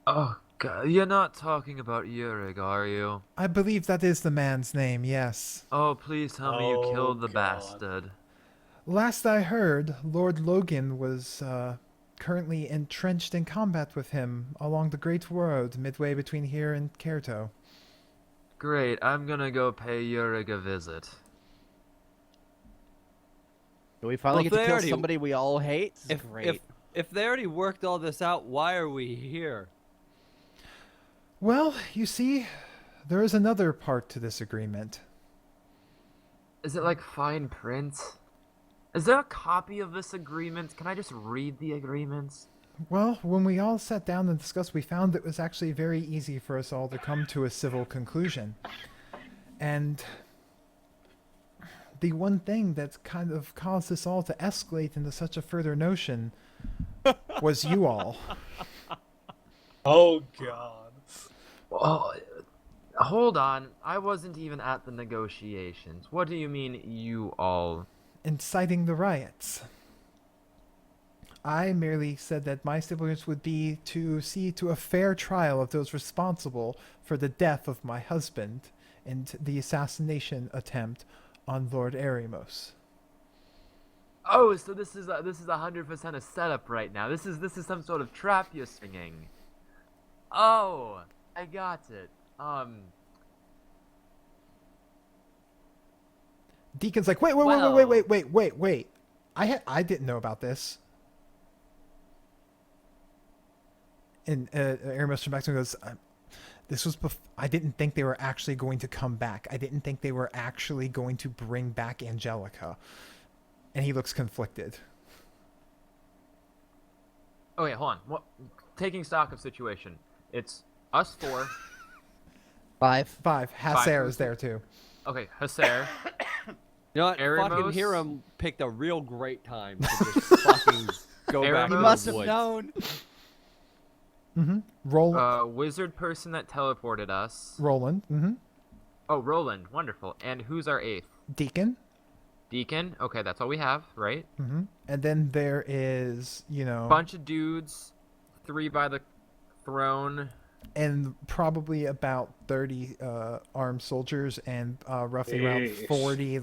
Oh god, you're not talking about Yurig, are you? I believe that is the man's name, yes. Oh, please tell me you Oh, killed the God. bastard. Last I heard, Lord Logan was currently entrenched in combat with him along the Great Road midway between here and Kerto. Great, I'm gonna go pay Yurig a visit. Do we finally Well, get to they kill already- somebody we all hate? This is If, great. if they already worked all this out, why are we here? Well, you see, there is another part to this agreement. Is it like fine print? Is there a copy of this agreement? Can I just read the agreements? Well, when we all sat down and discussed, we found it was actually very easy for us all to come to a civil conclusion. And the one thing that kind of caused us all to escalate into such a further notion was you all. Oh god. Oh, hold on. I wasn't even at the negotiations. What do you mean, you all? Inciting the riots. I merely said that my stipulations would be to see to a fair trial of those responsible for the death of my husband and the assassination attempt on Lord Eremos. Oh, so this is 100% a setup right now. This is some sort of trap you're swinging. Oh, I got it. Deacon's like, wait. I didn't know about this. And Eremos turns back to him and goes, this was I didn't think they were actually going to come back. I didn't think they were actually going to bring back Angelica. And he looks conflicted. Okay, hold on. Taking stock of situation. It's us 4, 5. 5. Hasser is there too. Okay, Hasser. You know what? Fucking Eremos? Hiram picked a real great time to just fucking go back He to must the have woods. known. Wizard person that teleported us. Roland. Oh, Roland. Wonderful. And who's our 8th? Deacon. Deacon. Okay, that's all we have, right? And then there is, Bunch of dudes. 3 by the throne. and probably about 30 armed soldiers and roughly around Yeesh. 40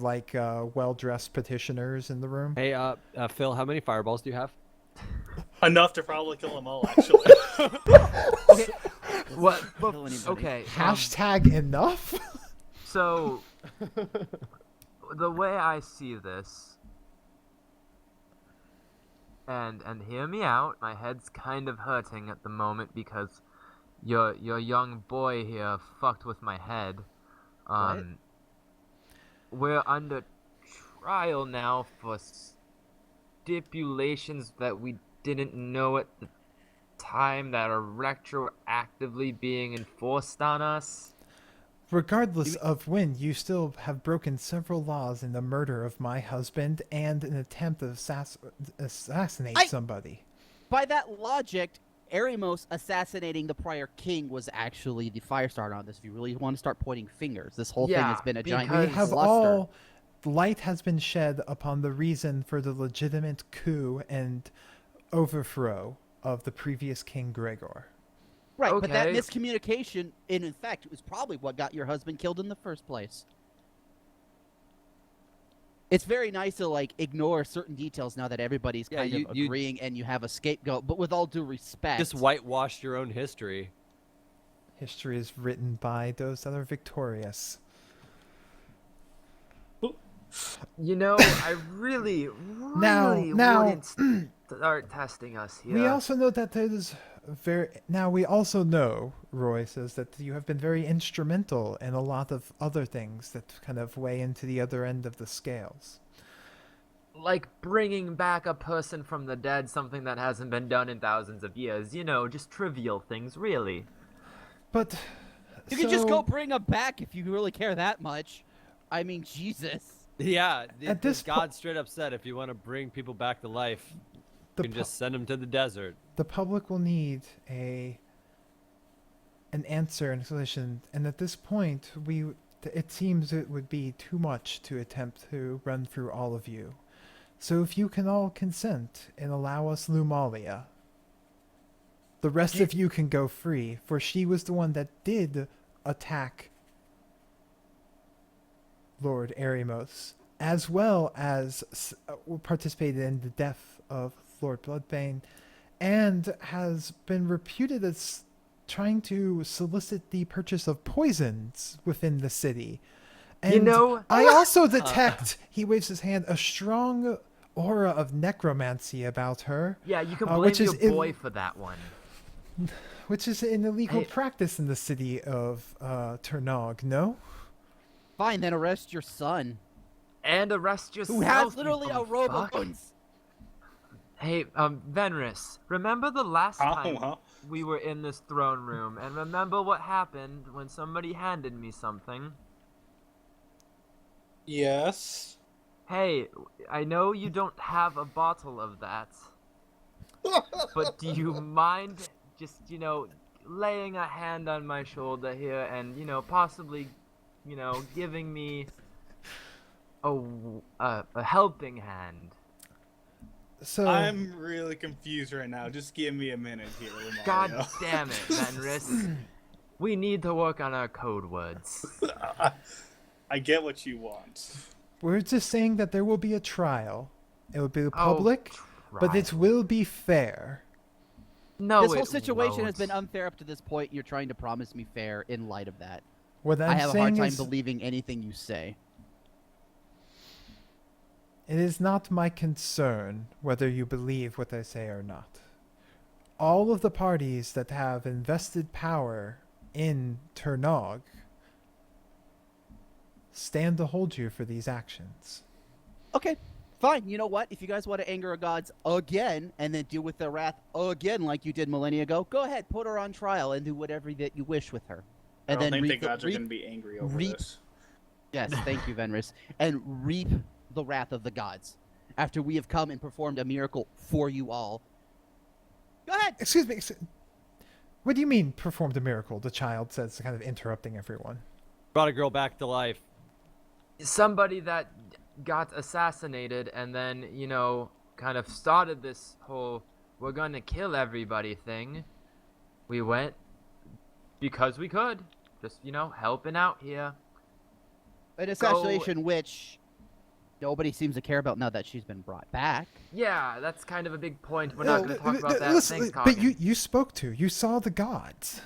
well-dressed petitioners in the room. Hey, Phil, how many fireballs do you have? Enough to probably kill them all, actually. What? Kill anybody. Okay. Hashtag enough? So, the way I see this, and hear me out, my head's kind of hurting at the moment because your young boy here fucked with my head. We're under trial now for stipulations that we didn't know at the time that are retroactively being enforced on us. Regardless of when, you still have broken several laws in the murder of my husband and an attempt to assassinate somebody. By that logic, Eremos assassinating the prior king was actually the fire starter on this. If you really want to start pointing fingers, this whole thing Yeah, has been a giant because- We have cluster. all... Light has been shed upon the reason for the legitimate coup and overthrow of the previous King Gregor. Right, but that Okay. miscommunication, in effect, was probably what got your husband killed in the first place. It's very nice to ignore certain details now that everybody's Yeah, kind you- of you- agreeing and you have a scapegoat. But with all due respect, Just whitewashed your own history. History is written by those that are victorious. You know, I really Now- wouldn't start testing us here. We also know that there's we also know, Roy says, that you have been very instrumental in a lot of other things that kind of weigh into the other end of the scales. Like bringing back a person from the dead, something that hasn't been done in thousands of years. You know, just trivial things, really. But you can just go bring him back if you really care that much. I mean, Jesus. Yeah, At this po- God straight up said if you want to bring people back to life, The you can pu- just send them to the desert. the public will need an answer and explanation, and at this point, it seems it would be too much to attempt to run through all of you. So if you can all consent and allow us Lumalia, the rest of you can go free, for she was the one that did attack Lord Eremos, as well as participated in the death of Lord Bloodbane, and has been reputed as trying to solicit the purchase of poisons within the city. And You know- I also detect, he waves his hand, a strong aura of necromancy about her, Yeah, you can which blame is your in- boy for that one. which is an illegal Hey. practice in the city of Ternog, no? Fine, then arrest your son, And arrest yourself. who has you literally a dumb robe fuck. of bones. Hey, Venris, remember the last time Huh? we were in this throne room, and remember what happened when somebody handed me something? Yes. Hey, I know you don't have a bottle of that, but do you mind just, laying a hand on my shoulder here and, possibly, giving me a helping hand? So I'm really confused right now. Just give me a minute here, Romario. God damn it, Venris. We need to work on our code words. I get what you want. we're just saying that there will be a trial. It will be public, but it trial. will be fair. No, This whole it situation has won't. been unfair up to this point. You're trying to promise me fair in light of that. What I'm I have a saying hard time is, believing anything you say. it is not my concern whether you believe what I say or not. All of the parties that have invested power in Ternog stand to hold you for these actions. Okay, fine. You know what? If you guys want to anger our gods again and then deal with their wrath again like you did millennia ago, go ahead, put her on trial and do whatever that you wish with her. I and don't then think the reap the, gods are reap, going to be angry over reap- this. yes, thank you, Venris, and reap the wrath of the gods after we have come and performed a miracle for you all. Go ahead. Excuse me. What do you mean performed a miracle? The child says, kind of interrupting everyone. Brought a girl back to life. Somebody that got assassinated and then, kind of started this whole we're gonna kill everybody thing. We went because we could. Just, helping out here. An assassination which nobody seems to care about now that she's been brought back. Yeah, that's kind of a big point. We're not going to talk about that. Listen, Thanks, but Coggin. you saw the gods.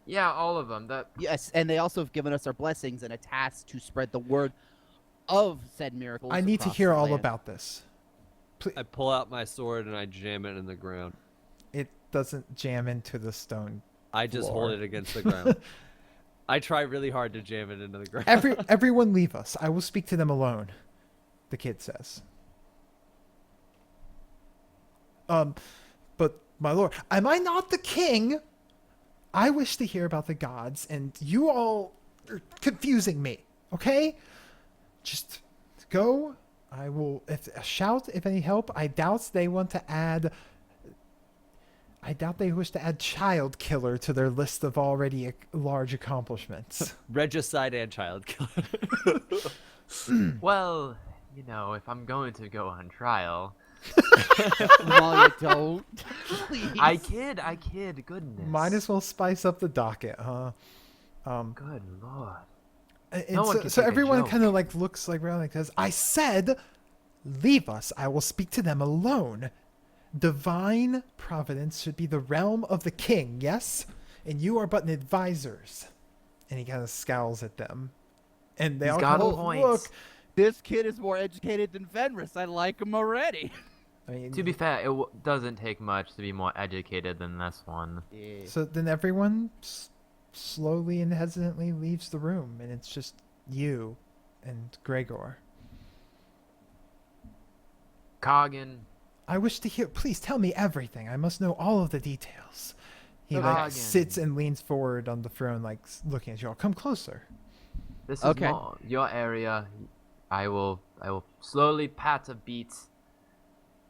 Yeah, all of them. Yes, and they also have given us our blessings and a task to spread the word of said miracles. I need to across hear the all land. about this. I pull out my sword and I jam it in the ground. It doesn't jam into the stone. I just Floor. hold it against the ground. I try really hard to jam it into the ground. Everyone leave us. I will speak to them alone, the kid says. But my lord, am I not the king? I wish to hear about the gods, and you all are confusing me, okay? Just go. I will shout if any help. I doubt they wish to add child killer to their list of already large accomplishments. Regicide and child killer. Well, if I'm going to go on trial. Amalia, don't. Please. I kid. Goodness. Might as well spice up the docket, huh? Good lord. And No one so, can so take a everyone joke. kind of looks around and says, I said, leave us. I will speak to them alone. Divine providence should be the realm of the king, yes? And you are but an advisors. And he kind of scowls at them. And they He's all got kind of points. look. This kid is more educated than Venris. I like him already. I mean, To be fair, it doesn't take much to be more educated than this one. so then everyone slowly and hesitantly leaves the room. And it's just you and Gregor. Coggin. I wish to hear. Please tell me everything. I must know all of the details. He Coggin. sits and leans forward on the throne, looking at you all. Come closer. This is Okay. more your area. I will slowly pat a beat,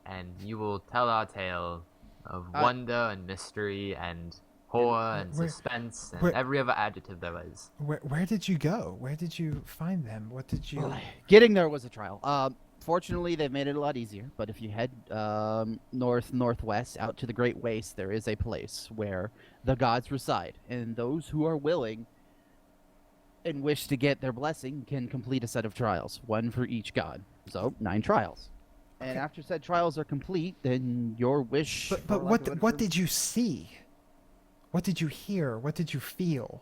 and you will tell our tale of wonder and mystery and horror and where- suspense and where- every other adjective there is. Where did you go? Where did you find them? What did you? Getting there was a trial. Fortunately, they've made it a lot easier. But if you head northwest out to the Great Waste, there is a place where the gods reside, and those who are willing and wish to get their blessing can complete a set of trials, one for each god. So 9 trials. And Okay. after said trials are complete, then your wish. But for lack of a what better what term- did you see? What did you hear? What did you feel?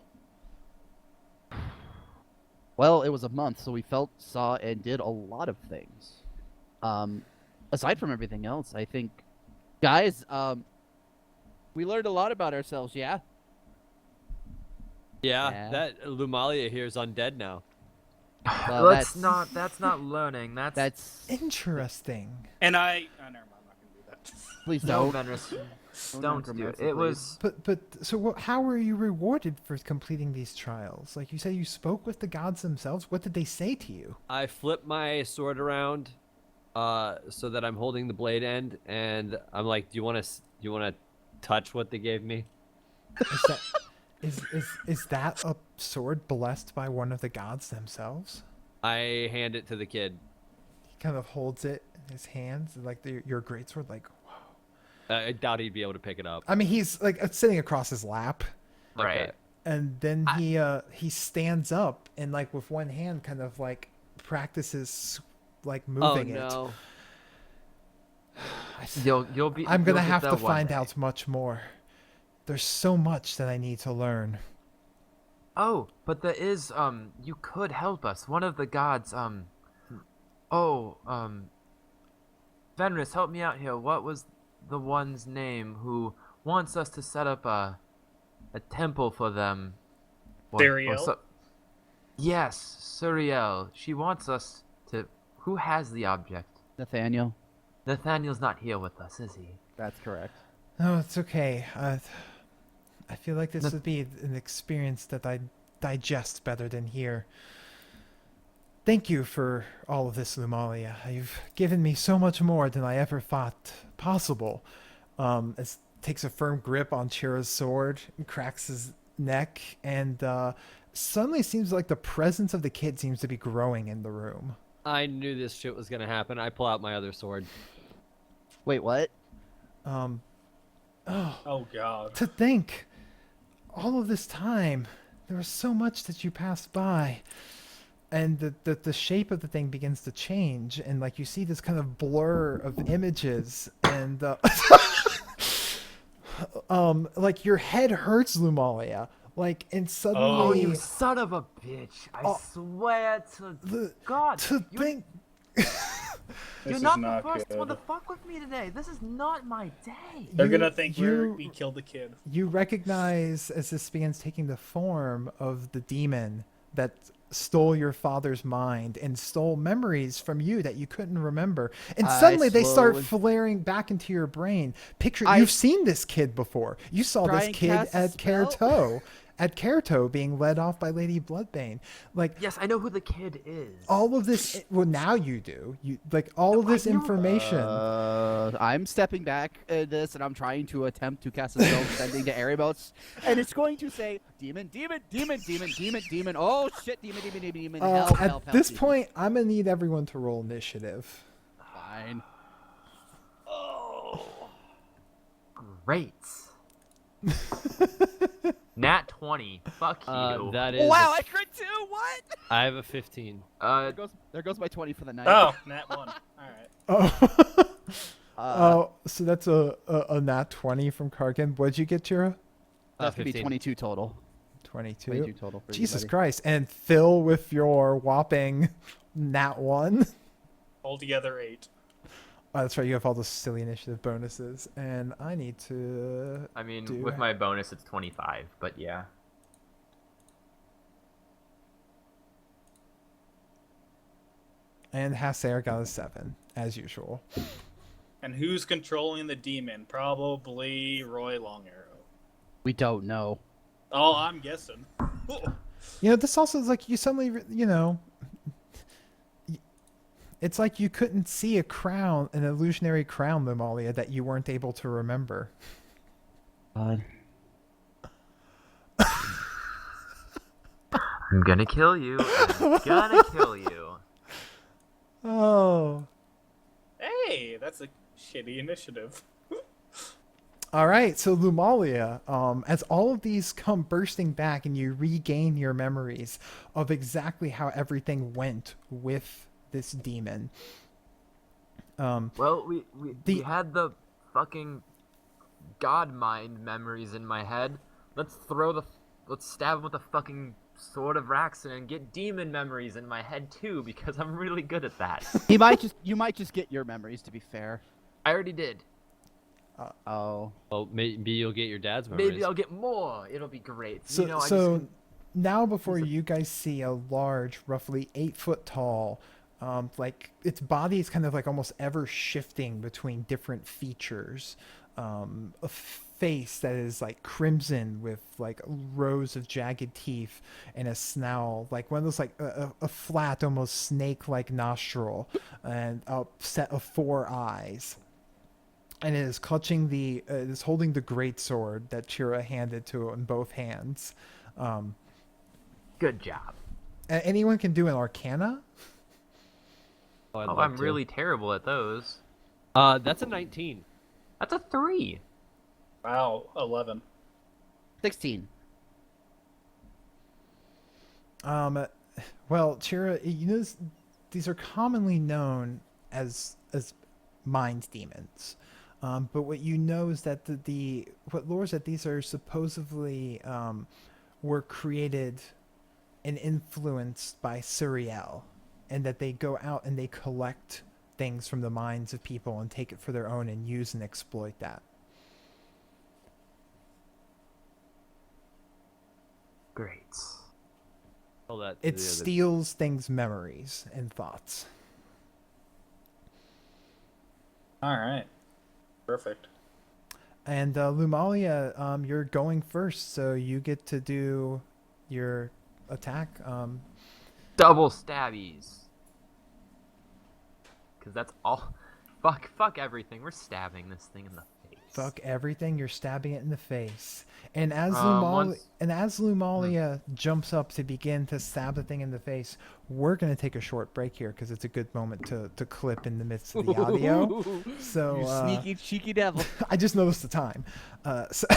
Well, it was a month, so we felt, saw, and did a lot of things. Aside from everything else, I think, guys, we learned a lot about ourselves. Yeah. Yeah, Yeah. that Lumalia here is undead now. Well, That's not learning. That's Interesting. And I. Oh, never mind. I'm not going to do that. please no, don't. Venris. Don't Don't do necromancy, it. It please. was. But so how were you rewarded for completing these trials? Like you said, you spoke with the gods themselves. What did they say to you? I flip my sword around, so that I'm holding the blade end, and I'm like, "Do you want to touch what they gave me?" Is that is that a sword blessed by one of the gods themselves? I hand it to the kid. He kind of holds it in his hands, like your greatsword. Like, whoa. I doubt he'd be able to pick it up. I mean, he's Sitting across his lap. Right. Okay. and then he stands up and with one hand kind of practices moving it. Oh no. You'll be. I'm you'll gonna get have there to one find day. out much more. There's so much that I need to learn. Oh, but there is you could help us. One of the gods Venris, help me out here. What was the one's name who wants us to set up a temple for them? Suriel? Yes, Suriel. She wants us to. Who has the object? Nathaniel. Nathaniel's not here with us, is he? That's correct. No, it's okay. I feel like this would be an experience that I'd digest better than here. Thank you for all of this, Lumalia. You've given me so much more than I ever thought possible. As takes a firm grip on Chira's sword and cracks his neck, and suddenly seems like the presence of the kid seems to be growing in the room. I knew this shit was gonna happen. I pull out my other sword. Wait, what? Oh, Oh God. to think, all of this time, there was so much that you passed by. And the shape of the thing begins to change, and like you see this kind of blur of images, and like your head hurts, Lumalia. Like, and Oh, suddenly you son of a bitch! I Oh. swear to the, God, to you- think This you're is not not the first good. one to fuck with me today. This is not my day. They're you- gonna think you, we killed the kid. you recognize as this begins taking the form of the demon that stole your father's mind and stole memories from you that you couldn't remember, and I suddenly they start slowly- flaring back into your brain. Picture, I you've seen this kid before. You saw try this and kid cast a at spell? Kerto being led off by Lady Bloodbane. Like, Yes, I know who the kid is. all of this, well, now you do. You like all of this I knew- information. I'm stepping back in this, and I'm trying to attempt to cast a spell sending to area boats, and it's going to say demon, demon, demon, demon, demon, demon. Oh shit, demon, demon, demon, demon. Help, At help, help, this demon. point, I'm gonna need everyone to roll initiative. Fine. Great. Nat 20. Fuck you. That is. Wow, I crit too. What? I have a 15. There goes my 20 for the night. Oh, Nat 1. All right. Oh. Uh, So that's a nat 20 from Kargan. What'd you get, Jira? that's gonna be 15. 22 total. 22. 22 total. For Jesus everybody. Christ. And Phil with your whopping nat 1. Altogether 8. Oh, that's right. You have all those silly initiative bonuses. And I need to... I mean, do with it. my bonus, it's 25. But yeah. And Hasser got a 7, as usual. And who's controlling the demon? Probably Roy Longarrow. We don't know. Oh, I'm guessing. You know, this also is like you suddenly, you know... It's like you couldn't see a crown, an illusionary crown, Lumalia, that you weren't able to remember. God. I'm gonna kill you. I'm gonna kill you. Oh... Hey, that's a shitty initiative. All right, so Lumalia, as all of these come bursting back and you regain your memories of exactly how everything went with this demon. Well, we The- had the fucking god mind memories in my head. Let's stab him with the fucking sword of Raxon and get demon memories in my head too, because I'm really good at that. You might just get your memories. To be fair. I already did. Oh. Well, maybe you'll get your dad's memories. Maybe I'll get more. It'll be great. So, you know, now before you guys see a large, roughly 8-foot tall, like its body is kind of like almost ever shifting between different features. A face that is like crimson with like rows of jagged teeth and a snout, like one of those like a flat, almost snake-like nostril, and a set of 4 eyes. And it is clutching it is holding the great sword that Chira handed to it in both hands. good job. Anyone can do an Arcana. I'd Oh, love I'm to. really terrible at those. That's a 19. That's a 3. Wow, 11. 16. Well, Chira, you know these are commonly known as mind demons. But what you know is that what lore is that these are supposedly were created and influenced by Suriel, and that they go out and they collect things from the minds of people and take it for their own and use and exploit that. Great. Tell that to It the other- steals things, memories, and thoughts. All right. Perfect. And Lumalia, you're going first, so you get to do your attack. Double stabbies. Because that's all. Fuck everything. We're stabbing this thing in the face. Fuck everything. You're stabbing it in the face. And as Once- Lumalia jumps up to begin to stab the thing in the face, we're gonna take a short break here because it's a good moment to clip in the midst of the audio. So You sneaky, cheeky devil. I just noticed the time. So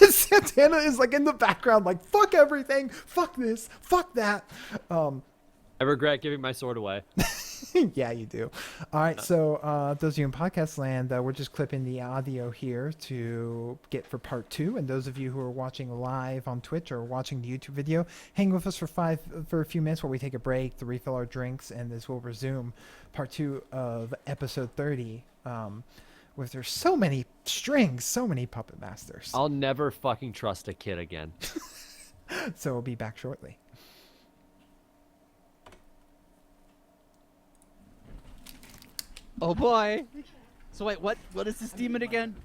Santana is like in the background, like fuck everything, fuck this, fuck that. I regret giving my sword away. Yeah, you do. All right, so those of you in podcast land, we're just clipping the audio here to get for part 2. And those of you who are watching live on Twitch or watching the YouTube video, hang with us for a few minutes while we take a break to refill our drinks, and this will resume part 2 of episode 30. With there's so many strings, so many puppet masters. I'll never fucking trust a kid again. So we'll be back shortly. Oh boy. So wait, what is this demon again?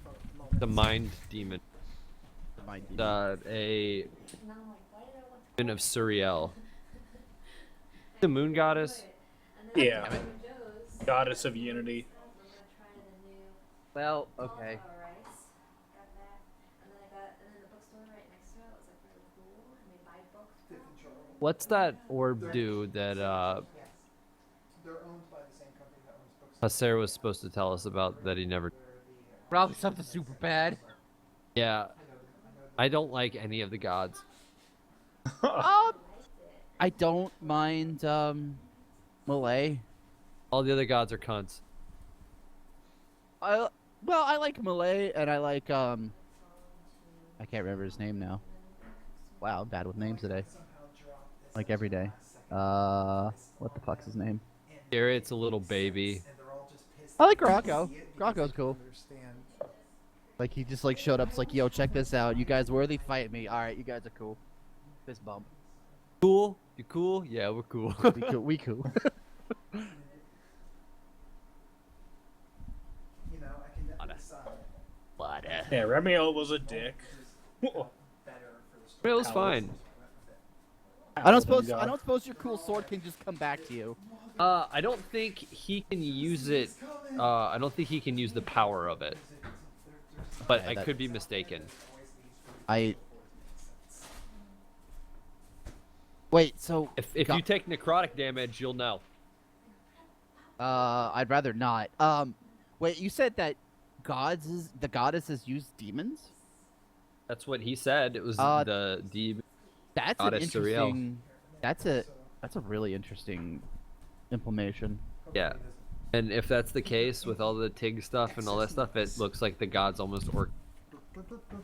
The mind demon. The mind demon. A demon of Suriel. The moon goddess. Yeah. Goddess of Unity. Well, okay. What's that orb do that They're owned by the same company that owns books. Sarah was supposed to tell us about that he never... Probably something super bad. Yeah. I don't like any of the gods. I don't mind Malay. All the other gods are cunts. I like Malay, and I like I can't remember his name now. Wow, I'm bad with names today. Like every day. What the fuck's his name? Garrett's a little baby. I like Rocco. Rocco's cool. Like he just like showed up. It's like, yo, check this out. You guys worthy? Fight me. All right, you guys are cool. Fist bump. Cool? You cool? Yeah, we're cool. We cool. We cool. Yeah, Remiel was a dick. It was fine. I don't suppose your cool sword can just come back to you. I don't think he can use it. I don't think he can use the power of it. But Okay, I that- could be mistaken. Wait. So If you take necrotic damage, you'll know. I'd rather not. Wait. You said that the goddesses use demons? That's what he said. It was Uh, the That's an Goddess Suriel. interesting. That's a really interesting implementation. yeah. And if that's the case with all the Tig stuff and all that stuff, it looks like the gods almost orc.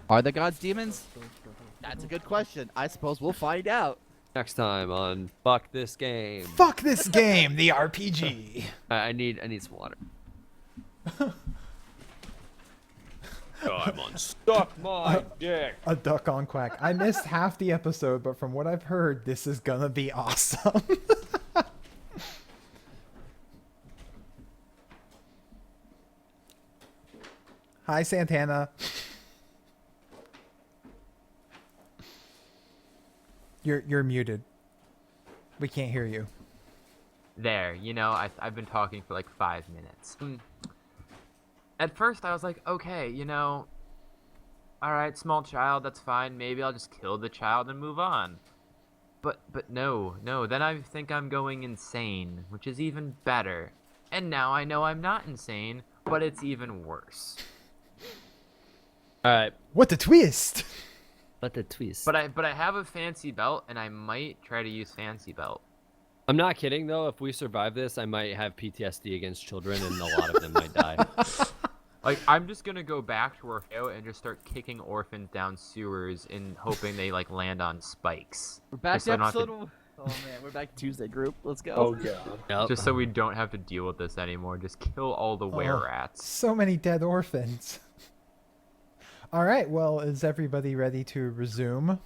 Are the gods demons? That's a good question. I suppose we'll find out. Next time on Fuck This Game. Fuck this game, the RPG. I need some water. I'm unstuck my dick. A duck on quack. I missed half the episode, but from what I've heard, this is gonna be awesome. Hi, Santana. You're muted. We can't hear you. There, I've been talking for like 5 minutes. At first, I was like, okay, alright, small child, that's fine. Maybe I'll just kill the child and move on. But no. Then I think I'm going insane, which is even better. And now I know I'm not insane, but it's even worse. Alright. What the twist? But the twist. But I have a fancy belt, and I might try to use fancy belt. I'm not kidding though. If we survive this, I might have PTSD against children, and a lot of them might die. Like, I'm just gonna go back to Orfeo and just start kicking orphans down sewers and hoping they like land on spikes. We're back Just so to I don't have to- episode. Oh man, we're back to Tuesday group. Let's go. Oh god. Yep. Just so we don't have to deal with this anymore. Just kill all the were rats. So many dead orphans. All right, well, is everybody ready to resume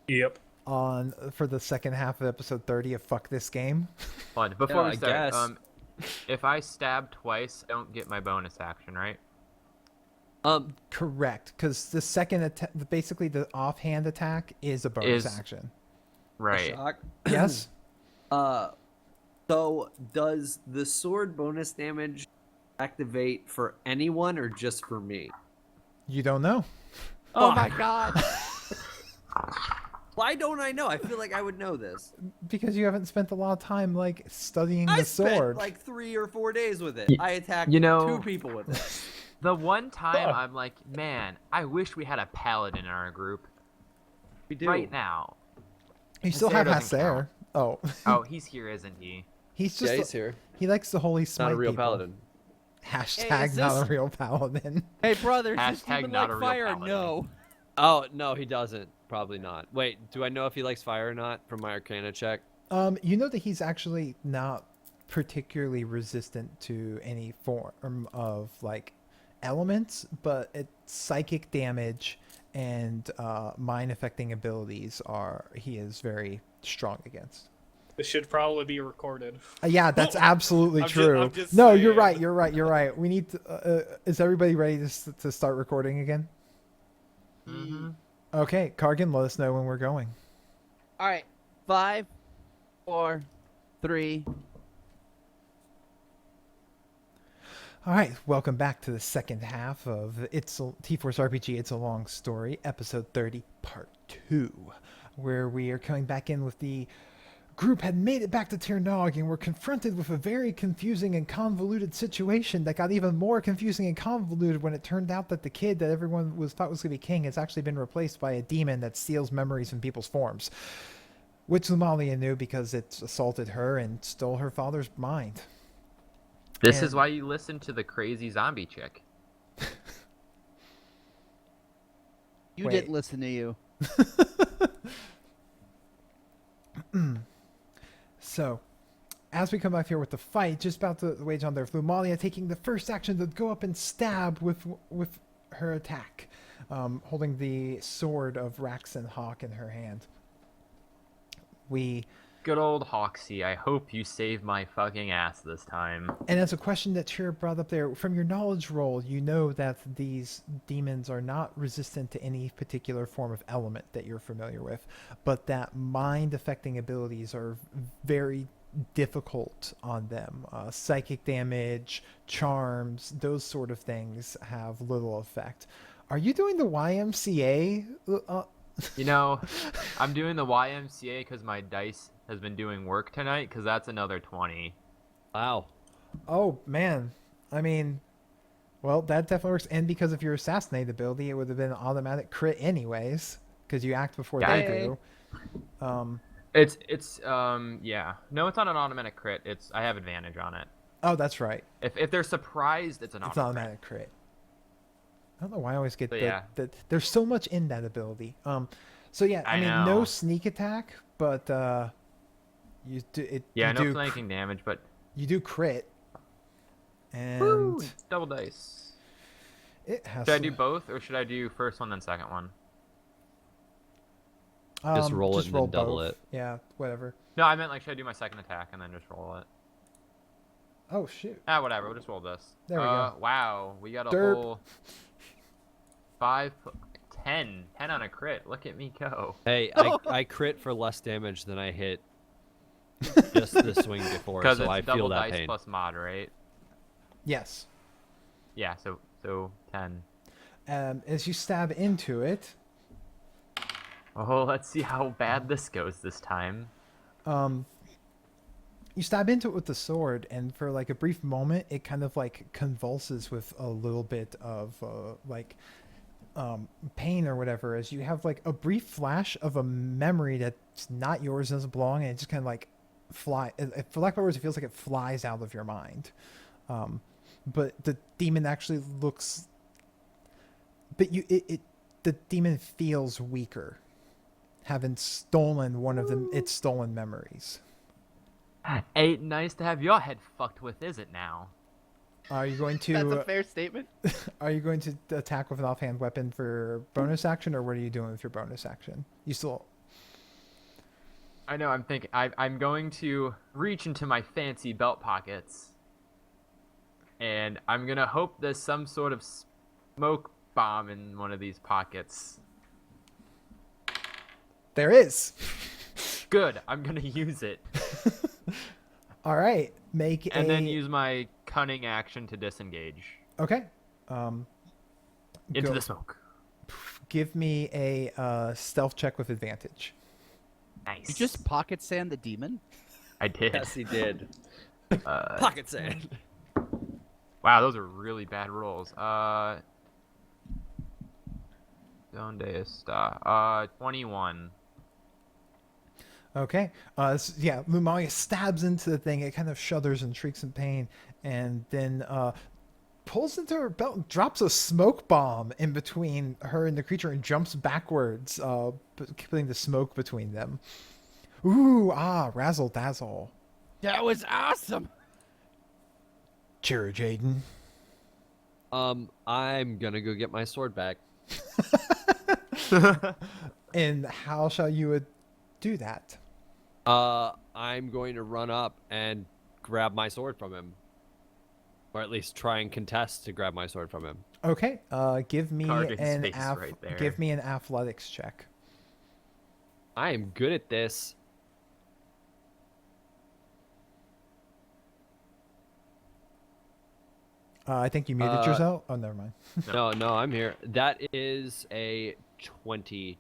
Yep. for the second half of episode 30 of Fuck This Game? Fun. Before Yeah, we I start, guess. if I stab twice, I don't get my bonus action, right? Correct, because the second attack, basically the offhand attack, is a bonus Is- action. Right. Shock. Yes. So does the sword bonus damage activate for anyone or just for me? You don't know. Oh my god! Why don't I know? I feel like I would know this. Because you haven't spent a lot of time like studying I the spent sword. like 3 or 4 days with it. Y- I attacked you know- 2 people with it. The one time I'm like, man, I wish we had a paladin in our group We do. right now. You still Hasair have doesn't Hasair. Oh, Oh, he's here, isn't he? he's just Yeah, he's here. he likes the holy smite. Not a real people. paladin. Hashtag is not a this- real paladin. Hey, brother, does Hashtag demon not like a real fire? paladin. No. Oh no, he doesn't. Probably not. Wait, do I know if he likes fire or not from my Arcana check? You know that he's actually not particularly resistant to any form of like elements, but psychic damage and mind affecting abilities he is very strong against. This should probably be recorded. Yeah, that's absolutely I'm ju- true. I'm just No, you're saying. right. You're right. You're right. We need to. Is everybody ready to start recording again? Mm-hmm. Okay, Kargan, let us know when we're going. All right, 5, 4, 3. All right, welcome back to the second half of TForce RPG. It's a long story, episode 30, part 2, where we are coming back in with the group had made it back to Tirnog and were confronted with a very confusing and convoluted situation that got even more confusing and convoluted when it turned out that the kid that everyone thought was going to be king has actually been replaced by a demon that steals memories in people's forms, which Lumalia knew because it assaulted her and stole her father's mind. This And- is why you listen to the crazy zombie chick. You Wait. didn't listen to you. So, as we come back here with the fight, just about to wage on there, Lumalia taking the first action to go up and stab with her attack, holding the sword of Raxen Hawk in her hand. Good old Hoxie, I hope you save my fucking ass this time. And as a question that Cheer brought up there, from your knowledge roll, you know that these demons are not resistant to any particular form of element that you're familiar with, but that mind-affecting abilities are very difficult on them. Psychic damage, charms, those sort of things have little effect. Are you doing the YMCA? You know, I'm doing the YMCA because my dice has been doing work tonight, because that's another 20. Wow. Oh, man. I mean, well, that definitely works. And because of your assassinate ability, it would have been an automatic crit anyways, because you act before they Yay. do. Yeah. No, it's not an automatic crit. I have advantage on it. Oh, that's right. If they're surprised, it's an It's automatic. automatic crit. I don't know why I always get But that. yeah. There's so much in that ability. So yeah, I I mean, know. no sneak attack, but you do it. Yeah, you no do, flanking damage, but You do crit, and woo, double dice. it has. Should I some- do both, or should I do first one then second one? Just roll it and then double both. it. Yeah, whatever. No, I meant like should I do my second attack and then just roll it? Oh shoot. Whatever. We'll just roll this. There we go. Wow, we got a Derp. whole 10 on a crit. Look at me go. Hey, I crit for less damage than I hit just the swing before, Because so it's I double feel that dice pain. plus mod, right? Yes. Yeah. So 10. As you stab into it, Oh, let's see how bad this goes this time. you stab into it with the sword, and for like a brief moment, it kind of like convulses with a little bit of pain or whatever, as you have like a brief flash of a memory that's not yours, doesn't belong, and it just kind of like for lack of words, it feels like it flies out of your mind. But the demon actually looks, but the demon feels weaker, having stolen one of its stolen memories. Ain't nice to have your head fucked with, is it now? Are you going That's a to fair statement. are you going to attack with an offhand weapon for bonus action, or what are you doing with your bonus action? You still I know. I'm thinking. I'm going to reach into my fancy belt pockets, and I'm gonna hope there's some sort of smoke bomb in one of these pockets. There is. Good. I'm gonna use it, All right. Make and a. then use my cunning action to disengage Okay. into Go. the smoke. Give me a stealth check with advantage. Nice. You just pocket sand the demon? I did. Yes, he did. Uh, Pocket sand. wow, those are really bad rolls. Donde está? 21. Okay. Yeah, Lumalia stabs into the thing. It kind of shudders and shrieks in pain, and then pulls into her belt and drops a smoke bomb in between her and the creature and jumps backwards, putting the smoke between them. Ooh, razzle dazzle. That was awesome. Cheer, Jaden. I'm gonna go get my sword back. And how shall you do that? I'm going to run up and grab my sword from him. Or at least try and contest to grab my sword from him. Okay. Give me Target's an face right there. give me an athletics check. I am good at this. I think you muted yourself. Oh, never mind. No, I'm here. That is a 20.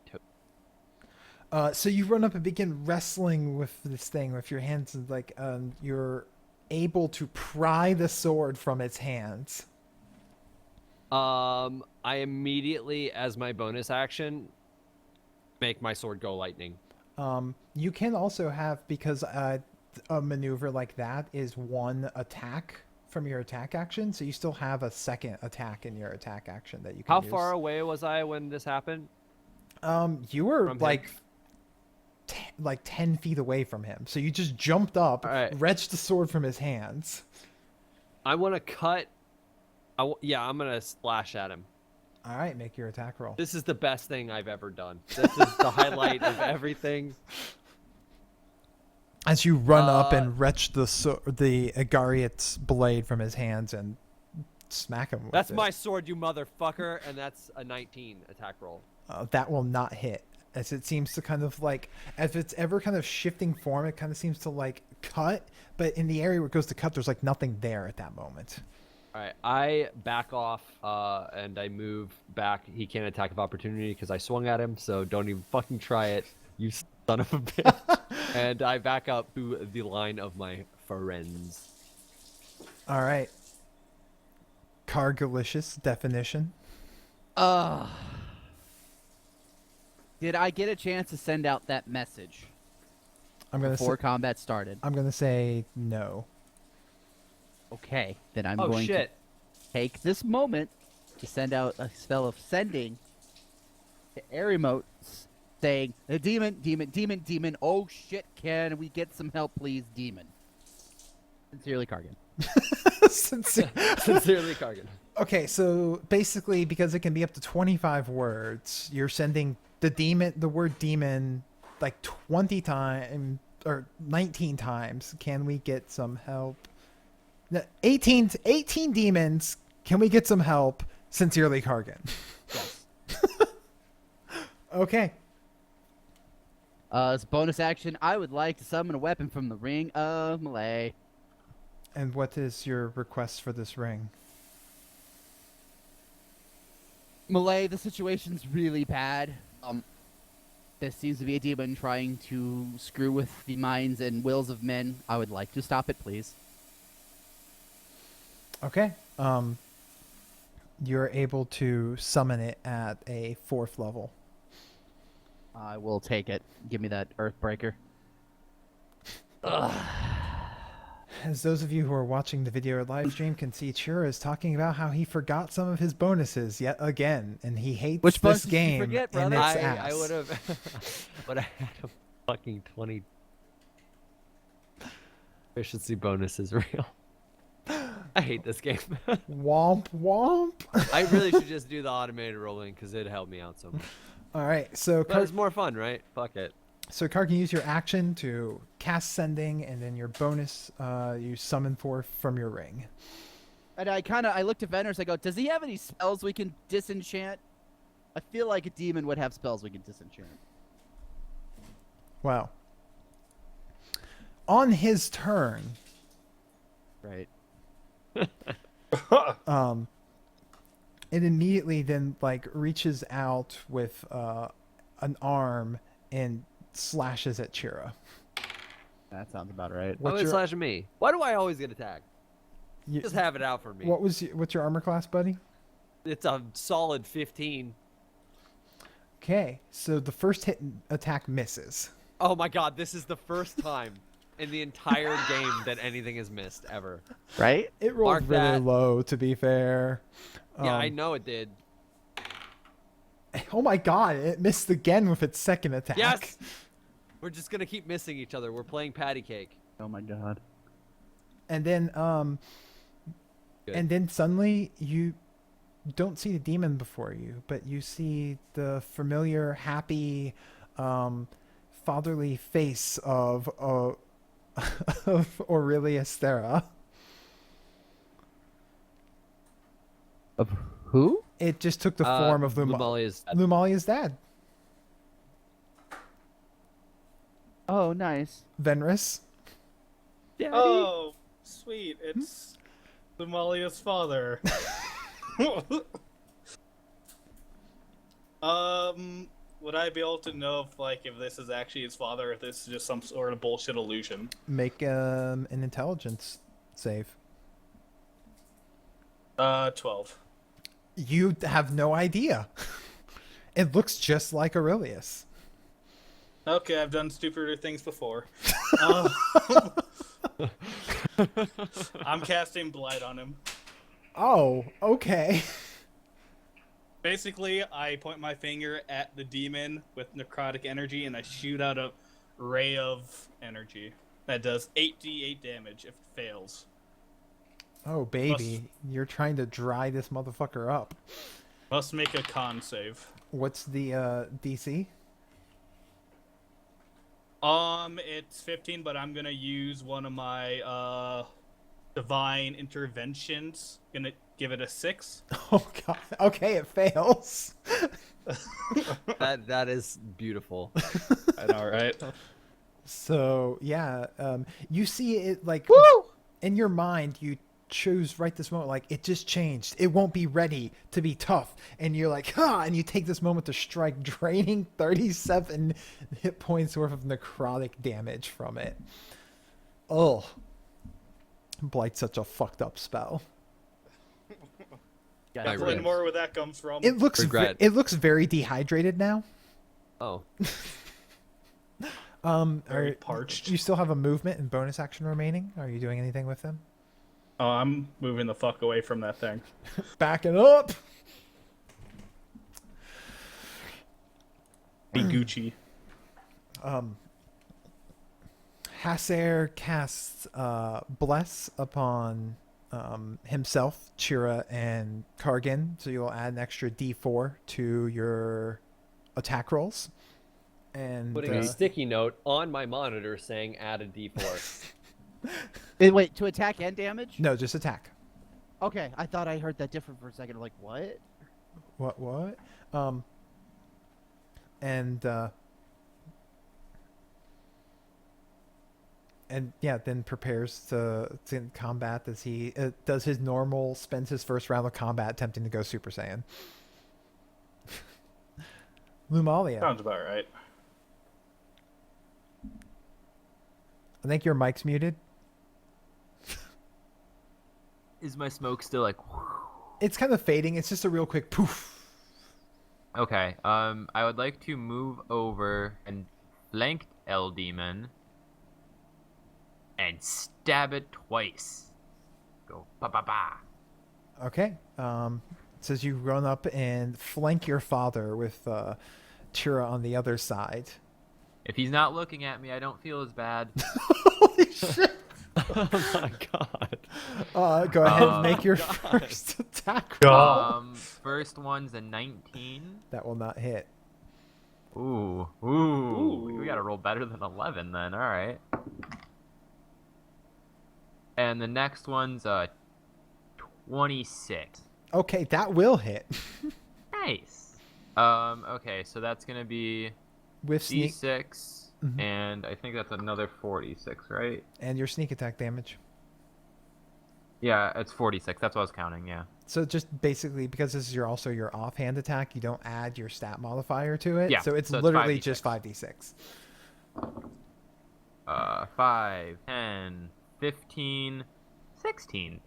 So you run up and begin wrestling with this thing with your hands, and like you're able to pry the sword from its hands. I immediately, as my bonus action, make my sword go lightning. You can also have, because a maneuver like that is one attack from your attack action, so you still have a second attack in your attack action that you can How use. far away was I when this happened? You were From him? like 10 feet away from him, so you just jumped up, All right. wrenched the sword from his hands. I want to cut. Yeah, I'm gonna slash at him. All right, make your attack roll. This is the best thing I've ever done. This is the highlight of everything. As you run up and wrench the Agariot's blade from his hands and smack him with That's it. my sword, you motherfucker, and that's a 19 attack roll. That will not hit, as it seems to kind of like, if it's ever kind of shifting form, it kind of seems to like cut, but in the area where it goes to cut, there's like nothing there at that moment. All right, I back off and I move back. He can't attack of opportunity because I swung at him, so don't even fucking try it, you son of a bitch. And I back up to the line of my friends. All right. Cargalicious definition. Did I get a chance to send out that message I'm gonna before say, combat started? I'm gonna say no. Okay, then I'm Oh going shit! to take this moment to send out a spell of sending to air emotes saying, "The demon, oh shit, can we get some help please, demon?" Sincerely, Kargan. Sincerely, Kargan. Okay, so basically, because it can be up to 25 words, you're sending the word demon like 20 times or 19 times. Can we get some help? No, 18 demons. Can we get some help? Sincerely, Kargan. Yes. Okay. As a bonus action, I would like to summon a weapon from the Ring of Melee. And what is your request for this ring? Melee, the situation's really bad. There seems to be a demon trying to screw with the minds and wills of men. I would like to stop it, please. Okay. You're able to summon it at a 4th level. I will take it. Give me that Earthbreaker. As those of you who are watching the video or live stream can see, Chura is talking about how he forgot some of his bonuses yet again, and he hates Which this bonuses did you game forget, and brother? its ass. I would have, but I had a fucking 20. Efficiency bonus is real. I hate this game. Womp womp. I really should just do the automated rolling because it'd help me out so much. All right, so But it's more fun, right? Fuck it. So Car can use your action to cast sending, and then your bonus you summon forth from your ring. And I looked at Veners. I go, does he have any spells we can disenchant? I feel like a demon would have spells we can disenchant. Wow. On his turn, Right. it immediately then like reaches out with an arm and slashes at Chira. That sounds about right. Why What's is your, slashing me? Why do I always get attacked? you- Just have it out for me. what's your armor class, buddy? It's a solid 15. Okay, so the first hit attack misses. Oh my god, this is the first time in the entire game that anything is missed ever. Right? It rolled Mark really that. low, to be fair. Yeah, I know it did. Oh my god, it missed again with its second attack. Yes! We're just gonna keep missing each other. We're playing patty cake. Oh my god. And then Good. and then suddenly you don't see the demon before you, but you see the familiar, happy, fatherly face of of Aurelius Thera. Of who? It just took the form of Lumalia's dad. Lumalia's dad, Oh, nice. Venris. Daddy. Oh, sweet. It's Lumalia's father. Would I be able to know if this is actually his father, or if this is just some sort of bullshit illusion? Make an intelligence save. 12. You have no idea. It looks just like Aurelius. Okay, I've done stupider things before. I'm casting Blight on him. Oh, okay. Basically, I point my finger at the demon with necrotic energy, and I shoot out a ray of energy that does 8d8 damage if it fails. Oh, baby. You're trying to dry this motherfucker up. Must make a con save. What's the DC? It's 15, but I'm gonna use one of my divine interventions. Gonna give it a 6. Oh, God. Okay, it fails. That is beautiful. I know, right? So, yeah. You see it like... In your mind, you choose right this moment, like, it just changed. It won't be ready to be tough. And you're like, and you take this moment to strike, draining 37 hit points worth of necrotic damage from it. Oh. Blight's such a fucked up spell. I Explain read. more where that comes from. It looks Regret. it looks very dehydrated now. Oh. Very parched. You still have a movement and bonus action remaining? Are you doing anything with them? Oh, I'm moving the fuck away from that thing. Back it up. Be Gucci. Hasser casts Bless upon himself, Chira, and Kargan, so you'll add an extra D4 to your attack rolls. And Putting a sticky note on my monitor saying add a d4. Wait, to attack and damage? no, just attack. Okay, I thought I heard that different for a second. I'm like, what? What? And yeah, then prepares to combat as he does his normal, spends his first round of combat attempting to go Super Saiyan. Lumalia, Sounds about right. I think your mic's muted. Is my smoke still like? It's kind of fading. It's just a real quick poof. Okay. I would like to move over and flank L Demon and stab it twice. Go ba ba ba. Okay. It says you run up and flank your father with Chira on the other side. If he's not looking at me, I don't feel as bad. Holy shit! Oh my god. Go ahead and make your first attack. First one's a 19. That will not hit. Ooh. We gotta roll better than 11 then. All right. And the next one's a 26. Okay, that will hit. Nice. Okay, so that's gonna be With sneak D6, Mhm. and I think that's another 46, right? and your sneak attack damage. Yeah, it's 46. That's what I was counting. Yeah. So just basically, because this is also your offhand attack, you don't add your stat modifier to it. Yeah, So it's so it's literally 5d6. just 5d6. 5, 10, 15, 16.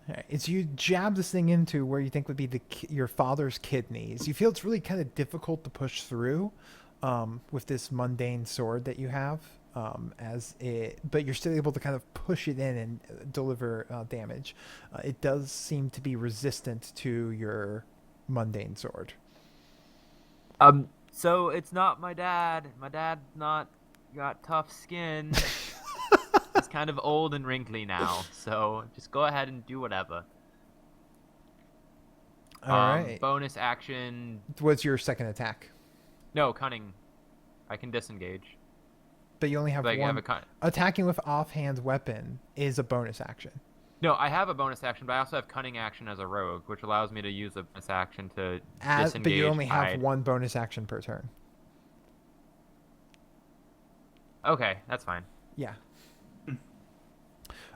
Alright, as you jab this thing into where you think would be your father's kidneys, you feel it's really kind of difficult to push through with this mundane sword that you have. But you're still able to kind of push it in and deliver damage. It does seem to be resistant to your mundane sword. So it's not my dad. My dad's not got tough skin. He's kind of old and wrinkly now, so just go ahead and do whatever. All right. Bonus action. What's your second attack? No, cunning. I can disengage. But you only have Like, I one. have a Attacking with offhand weapon is a bonus action. No, I have a bonus action, but I also have cunning action as a rogue, which allows me to use a bonus action to disengage. But you only have hide. one bonus action per turn. Okay, that's fine. Yeah.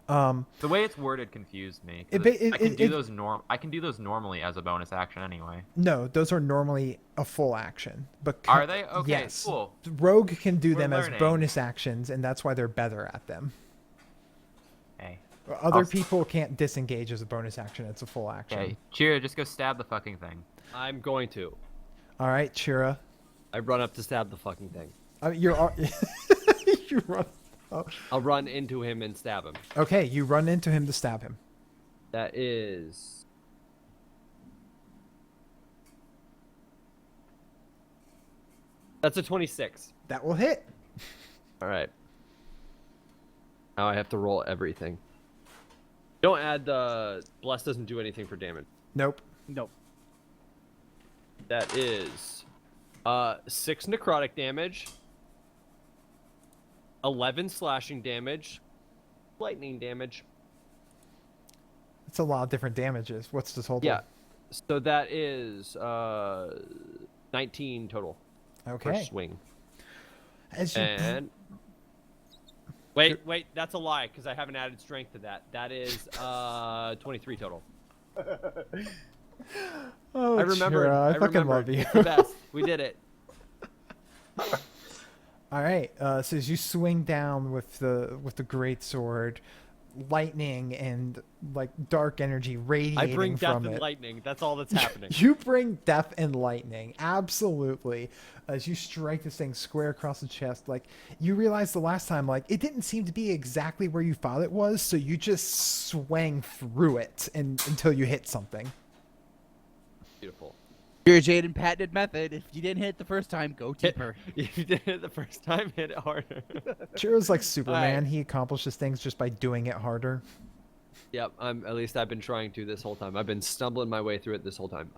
The way it's worded confused me. It 'Cause ba- I can it- do it- those I can do those normally as a bonus action anyway. No, those are normally a full action. But Are they? Okay, yes. cool. Rogue can do We're them as learning. bonus actions, and that's why they're better at them. Hey. Other I'll- people can't disengage as a bonus action. It's a full action. Okay, Cheer, just go stab the fucking thing. I'm going to. All right, Chira. I run up to stab the fucking thing. You're you run. Oh. I'll run into him and stab him. Okay, you run into him to stab him. That is... That's a 26. That will hit. All right. Now I have to roll everything. Don't add the... Bless doesn't do anything for damage. Nope. Nope. That is 6 necrotic damage, 11 slashing damage, lightning damage. It's a lot of different damages. What's the total? Yeah. So that is 19 total per Okay. swing. As you And wait, that's a lie because I haven't added strength to that. That is 23 total. oh, I remember. Chira, I fucking remembered. love you. It's the best. We did it. All right. So as you swing down with the great sword, lightning and like dark energy I radiating bring death from and it. lightning. That's all that's happening. You bring death and lightning, absolutely. As you strike this thing square across the chest, like you realize the last time, like it didn't seem to be exactly where you thought it was, so you just swang through it until you hit something. Beautiful. Your Jaden patented method. If you didn't hit it the first time, go deeper. If you did it the first time, hit it harder. Chira's like Superman. Alright. He accomplishes things just by doing it harder. Yep, at least I've been trying to this whole time. I've been stumbling my way through it this whole time.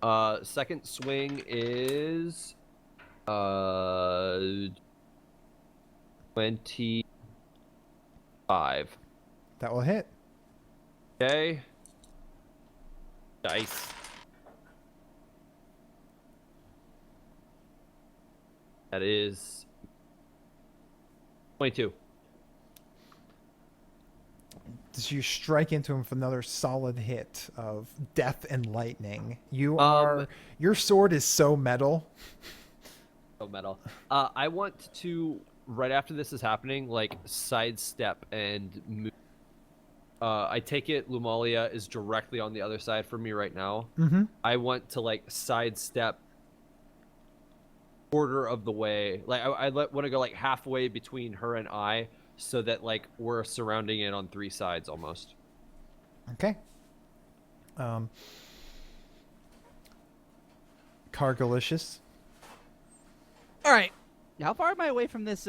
Second swing is 25. That will hit. Okay. Dice. That is 22. As you strike into him for another solid hit of death and lightning. Your sword is so metal. Oh, metal. I want to, right after this is happening, like, sidestep and move. I take it Lumalia is directly on the other side from me right now. Mm-hmm. I want to, like, sidestep quarter of the way. Like, I want to go, like, halfway between her and I so that, like, we're surrounding it on 3 sides almost. Okay. Cargalicious. All right. How far am I away from this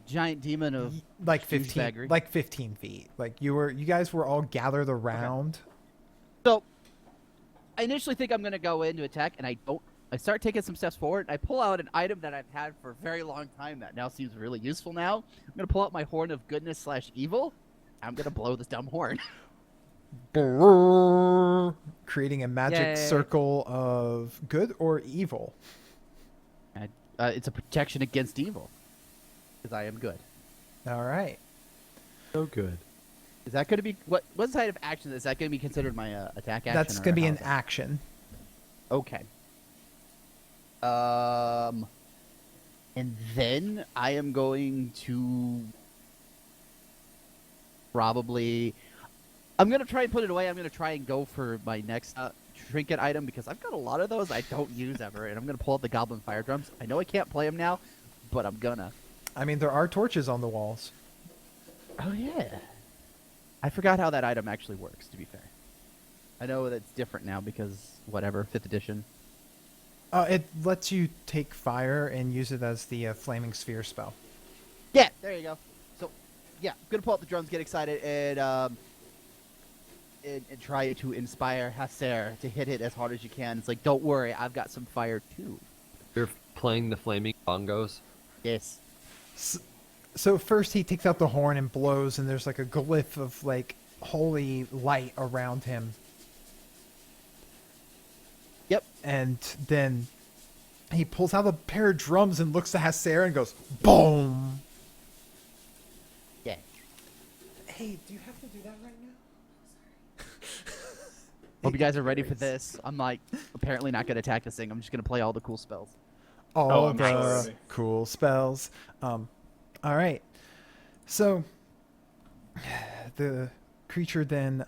giant demon of Like douchebaggery? 15 feet. Like you guys were all gathered around. So, I initially think I'm going to go in to attack, and I don't. I start taking some steps forward, and I pull out an item that I've had for a very long time that now seems really useful now. I'm going to pull out my Horn of Goodness / Evil. I'm going to blow this dumb horn. creating a magic Yay. circle of good or evil. It's a protection against evil. Because I am good. All right. So good. Is that going to be what side of action is that going to be considered my attack action? That's or going to be how an is that? action. Okay. And then I am going to probably. I'm gonna try and put it away. I'm gonna try and go for my next trinket item because I've got a lot of those I don't use ever, and I'm gonna pull out the goblin fire drums. I know I can't play them now, but I'm gonna. I mean, there are torches on the walls. Oh yeah. I forgot how that item actually works. To be fair, I know that's different now because whatever 5th edition. It lets you take fire and use it as the flaming sphere spell. Yeah, there you go. So, yeah, I'm gonna pull out the drums, get excited, and try to inspire Hasser to hit it as hard as you can. It's like, don't worry, I've got some fire too. You're playing the flaming bongos. Yes. So first he takes out the horn and blows, and there's like a glyph of like holy light around him. Yep. And then he pulls out a pair of drums and looks to Hasser and goes, boom! Yeah. Hey, do you have to do that right now? Hope you guys are ready for this. I'm like, apparently not gonna attack this thing. I'm just gonna play all the cool spells. All I'm the so ready. cool spells. All right. So the creature then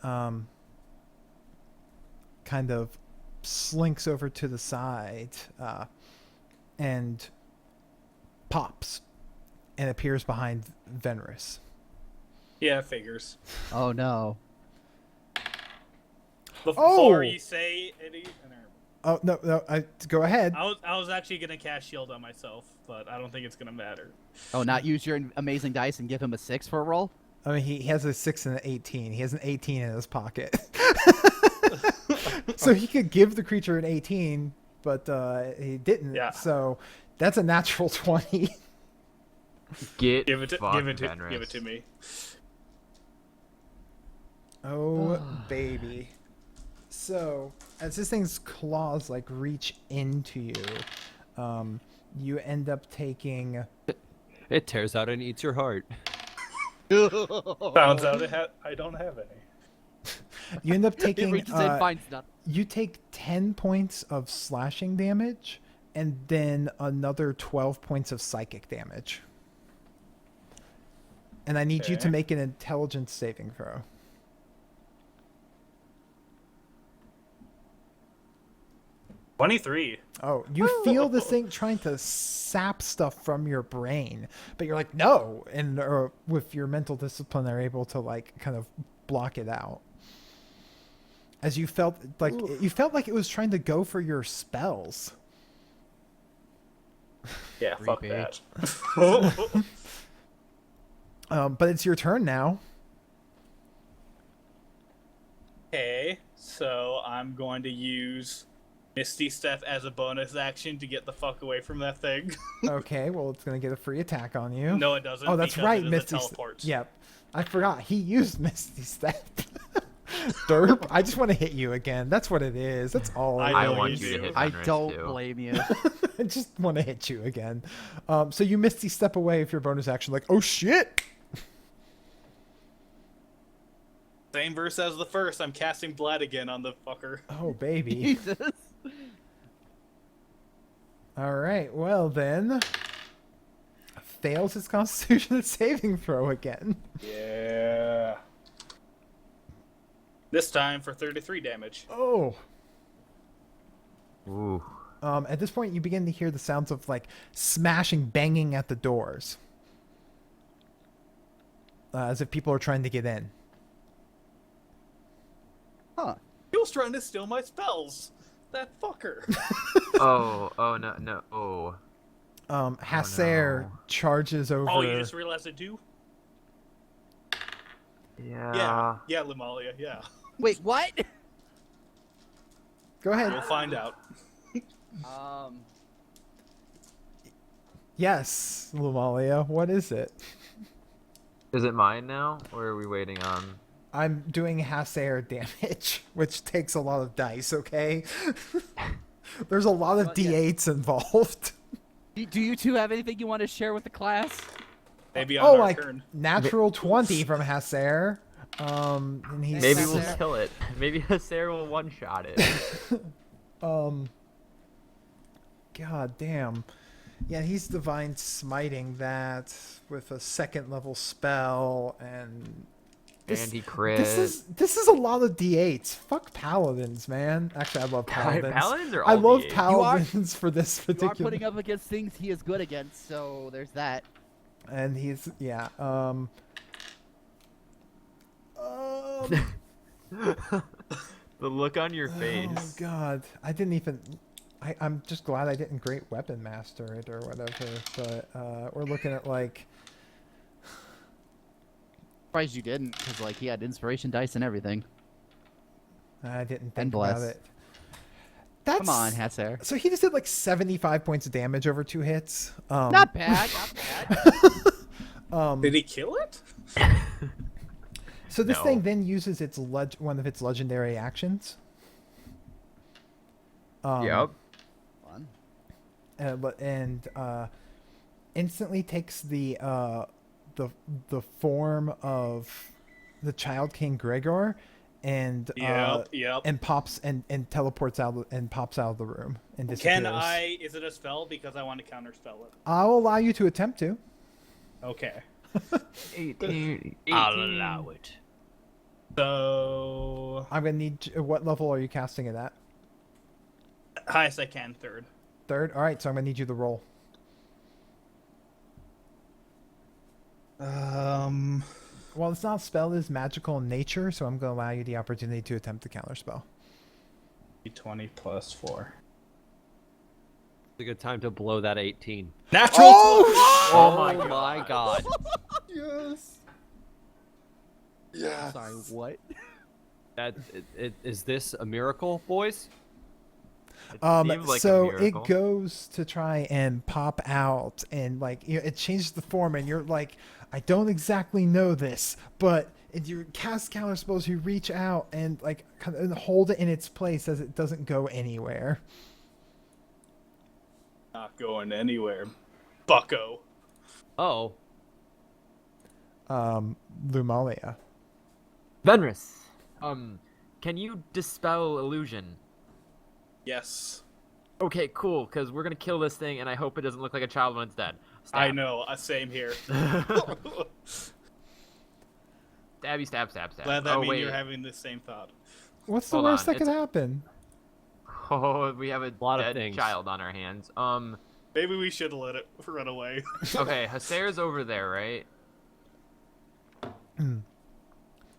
kind of slinks over to the side and pops and appears behind Venris. Yeah, figures. Oh no. Before Oh! you say any, Oh no, go ahead. I was actually gonna cast shield on myself, but I don't think it's gonna matter. Oh, not use your amazing dice and give him a 6 for a roll? I mean, he has a 6 and an 18. He has an 18 in his pocket. So he could give the creature an 18, but he didn't. Yeah. So that's a natural 20. Get Give it to Fenris. give it to me. Oh, baby. So, as this thing's claws like reach into you, you end up taking. It tears out and eats your heart. Found out I don't have any. You end up It taking. reaches in, finds nothing. You take 10 points of slashing damage, and then another 12 points of psychic damage. And I need you to Okay. make an intelligence saving throw. $23. Oh, you feel this thing trying to sap stuff from your brain, but you're like, no, and with your mental discipline, are able to like kind of block it out. As you felt like it was trying to go for your spells. Yeah, fuck Creepy. that. But it's your turn now. Okay, so I'm going to use Misty Step as a bonus action to get the fuck away from that thing. Okay, well, it's gonna get a free attack on you. No, it doesn't. Oh, that's because right, it is a Misty. teleport. Yep, I forgot he used Misty Step. Derp! I just want to hit you again. That's what it is. That's all. I it I know is. want you you to do. hit I Fenris, don't too. blame you. I just want to hit you again. So you Misty Step away with your bonus action, like, oh shit! Same verse as the first. I'm casting Blood again on the fucker. Oh baby. Jesus. All right. Well then, fails his Constitution saving throw again. Yeah. This time for 33 damage. Oh. Ooh. At this point, you begin to hear the sounds of like smashing, banging at the doors, as if people are trying to get in. Huh. He was trying to steal my spells. That fucker. Oh no. Oh. Hasser no. charges over. Oh, you just realized it too? Yeah. Yeah, Limalia, yeah. Wait, what? Go ahead. We'll find out. Yes, Lumalia. What is it? Is it mine now, or are we waiting on? I'm doing Hasair damage, which takes a lot of dice, okay? There's a lot of Well, yeah. D8s involved. Do you two have anything you want to share with the class? Maybe on Oh, our like turn. natural 20 from Hasair. And he's Maybe Thanks, we'll Sarah. kill it. Maybe Sarah will one-shot it. God damn. Yeah, he's divine smiting that with a second level spell, and And he crit. this is a lot of D8s. Fuck paladins, man. Actually, I love paladins. Paladins are I all love D8s. paladins for this You are particular. putting up against things he is good against, so there's that. And he's yeah. The look on your face. Oh god, I didn't even. I'm just glad I didn't great weapon master it or whatever. But we're looking at like. Surprised you didn't, because like he had inspiration dice and everything. I didn't And think about bless. it. That's, Come on, Hasair. So he just did like 75 points of damage over 2 hits. Not bad, not bad. Did he kill it? So this No. thing then uses its one of its legendary actions. Yep. Fun. And instantly takes the form of the Child King Gregor, and Yep. and pops and teleports out and pops out of the room and disappears. Can I? Is it a spell? Because I want to counterspell it. I'll allow you to attempt to. Okay. 18. I'll allow it. So I'm gonna need. What level are you casting it at? highest I can, third. Third. All right. So I'm gonna need you to roll. Well, it's not spell, it is magical in nature, so I'm gonna allow you the opportunity to attempt the counter spell. 20 plus 4. It's a good time to blow that 18. Natural. Oh my god. Yes. Sorry, what? Is this a miracle, boys? Seems like a So it miracle. goes to try and pop out, and like it changes the form, and you're like, I don't exactly know this, but if you cast counter spells, you reach out and like kind of hold it in its place as it doesn't go anywhere. Not going anywhere. Bucko. Oh. Lumalia. Venris, can you dispel illusion? Yes. Okay, cool, because we're gonna kill this thing, and I hope it doesn't look like a child when it's dead. I Stab. know. Same here. Stabby, stab, stab, stab. Glad that oh, means wait. you're having the same thought. What's the Hold worst on, that could it's- happen? Oh, we have a Lot of dead things. child on our hands. Maybe we should let it run away. Okay, Hasair's over there, right?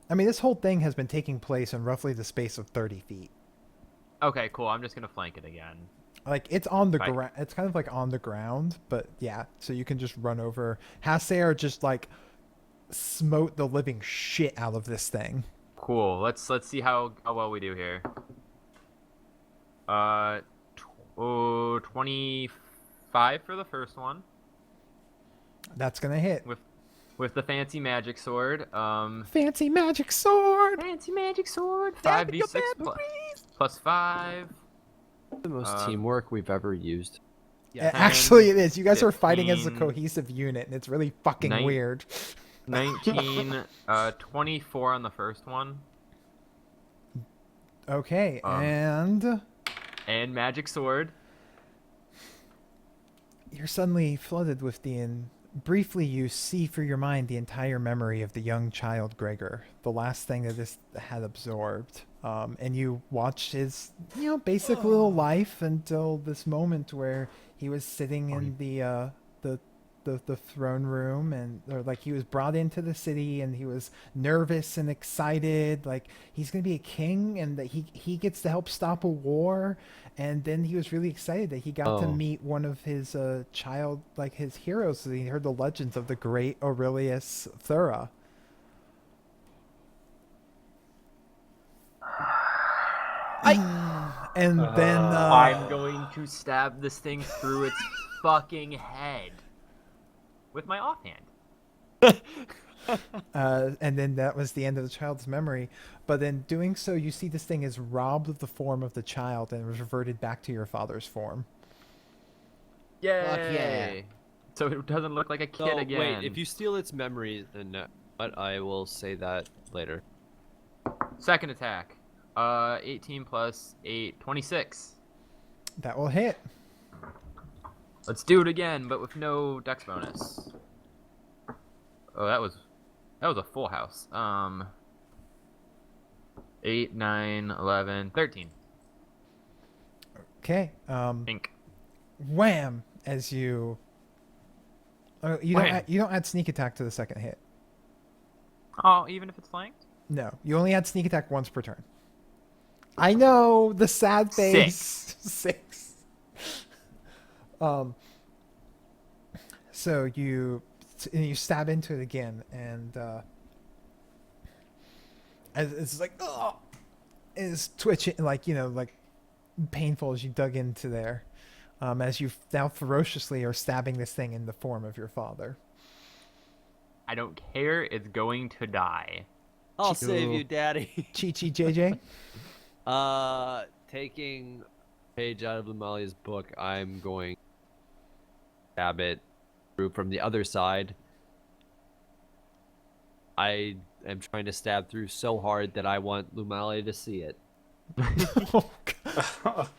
I mean, this whole thing has been taking place in roughly the space of 30 feet. Okay, cool. I'm just gonna flank it again. Like it's on the Right. ground. It's kind of like on the ground, but yeah. So you can just run over. Hasair just like smote the living shit out of this thing. Cool. Let's see how well we do here. 25 for the first one That's gonna hit. with the fancy magic sword. Fancy magic sword. Fancy magic sword. 5d6 plus 5. The most Um, teamwork we've ever used. Yeah. Actually, it is. You guys are fighting as a 15, cohesive unit, and it's really fucking nine- weird. 19, 24 on the first one, Okay, Um, and magic sword. you're suddenly flooded with briefly you see for your mind the entire memory of the young child Gregor, the last thing that this had absorbed. And you watch his, basic little life until this moment where he was sitting in the throne room, or like he was brought into the city, and he was nervous and excited, like he's gonna be a king, and that he gets to help stop a war. And then he was really excited that he got to Oh. meet one of his his heroes. So he heard the legends of the great Aurelius Thura. And then I'm going to stab this thing through its fucking head with my offhand. And then that was the end of the child's memory. But in doing so, you see this thing is robbed of the form of the child and was reverted back to your father's form. Yay! Fuck yeah. So it doesn't look like a kid So again. wait, if you steal its memory, then but I will say that later. Second attack. 18 plus 8, 26. That will hit. Let's do it again, but with no dex bonus. Oh, that was a full house. 8, 9, 11, 13. Okay. Pink. Wham! As you. Wham. You don't add sneak attack to the second hit. Oh, even if it's flanked? No, you only add sneak attack once per turn. I know the sad face. 6. So you stab into it again, and as it's like, oh, is twitching, like painful as you dug into there. As you now ferociously are stabbing this thing in the form of your father. I don't care. It's going to die. I'll save you, Daddy. Chi JJ. Taking a page out of Lumalia's book, I'm going to stab it through from the other side. I am trying to stab through so hard that I want Lumalia to see it. Oh, God.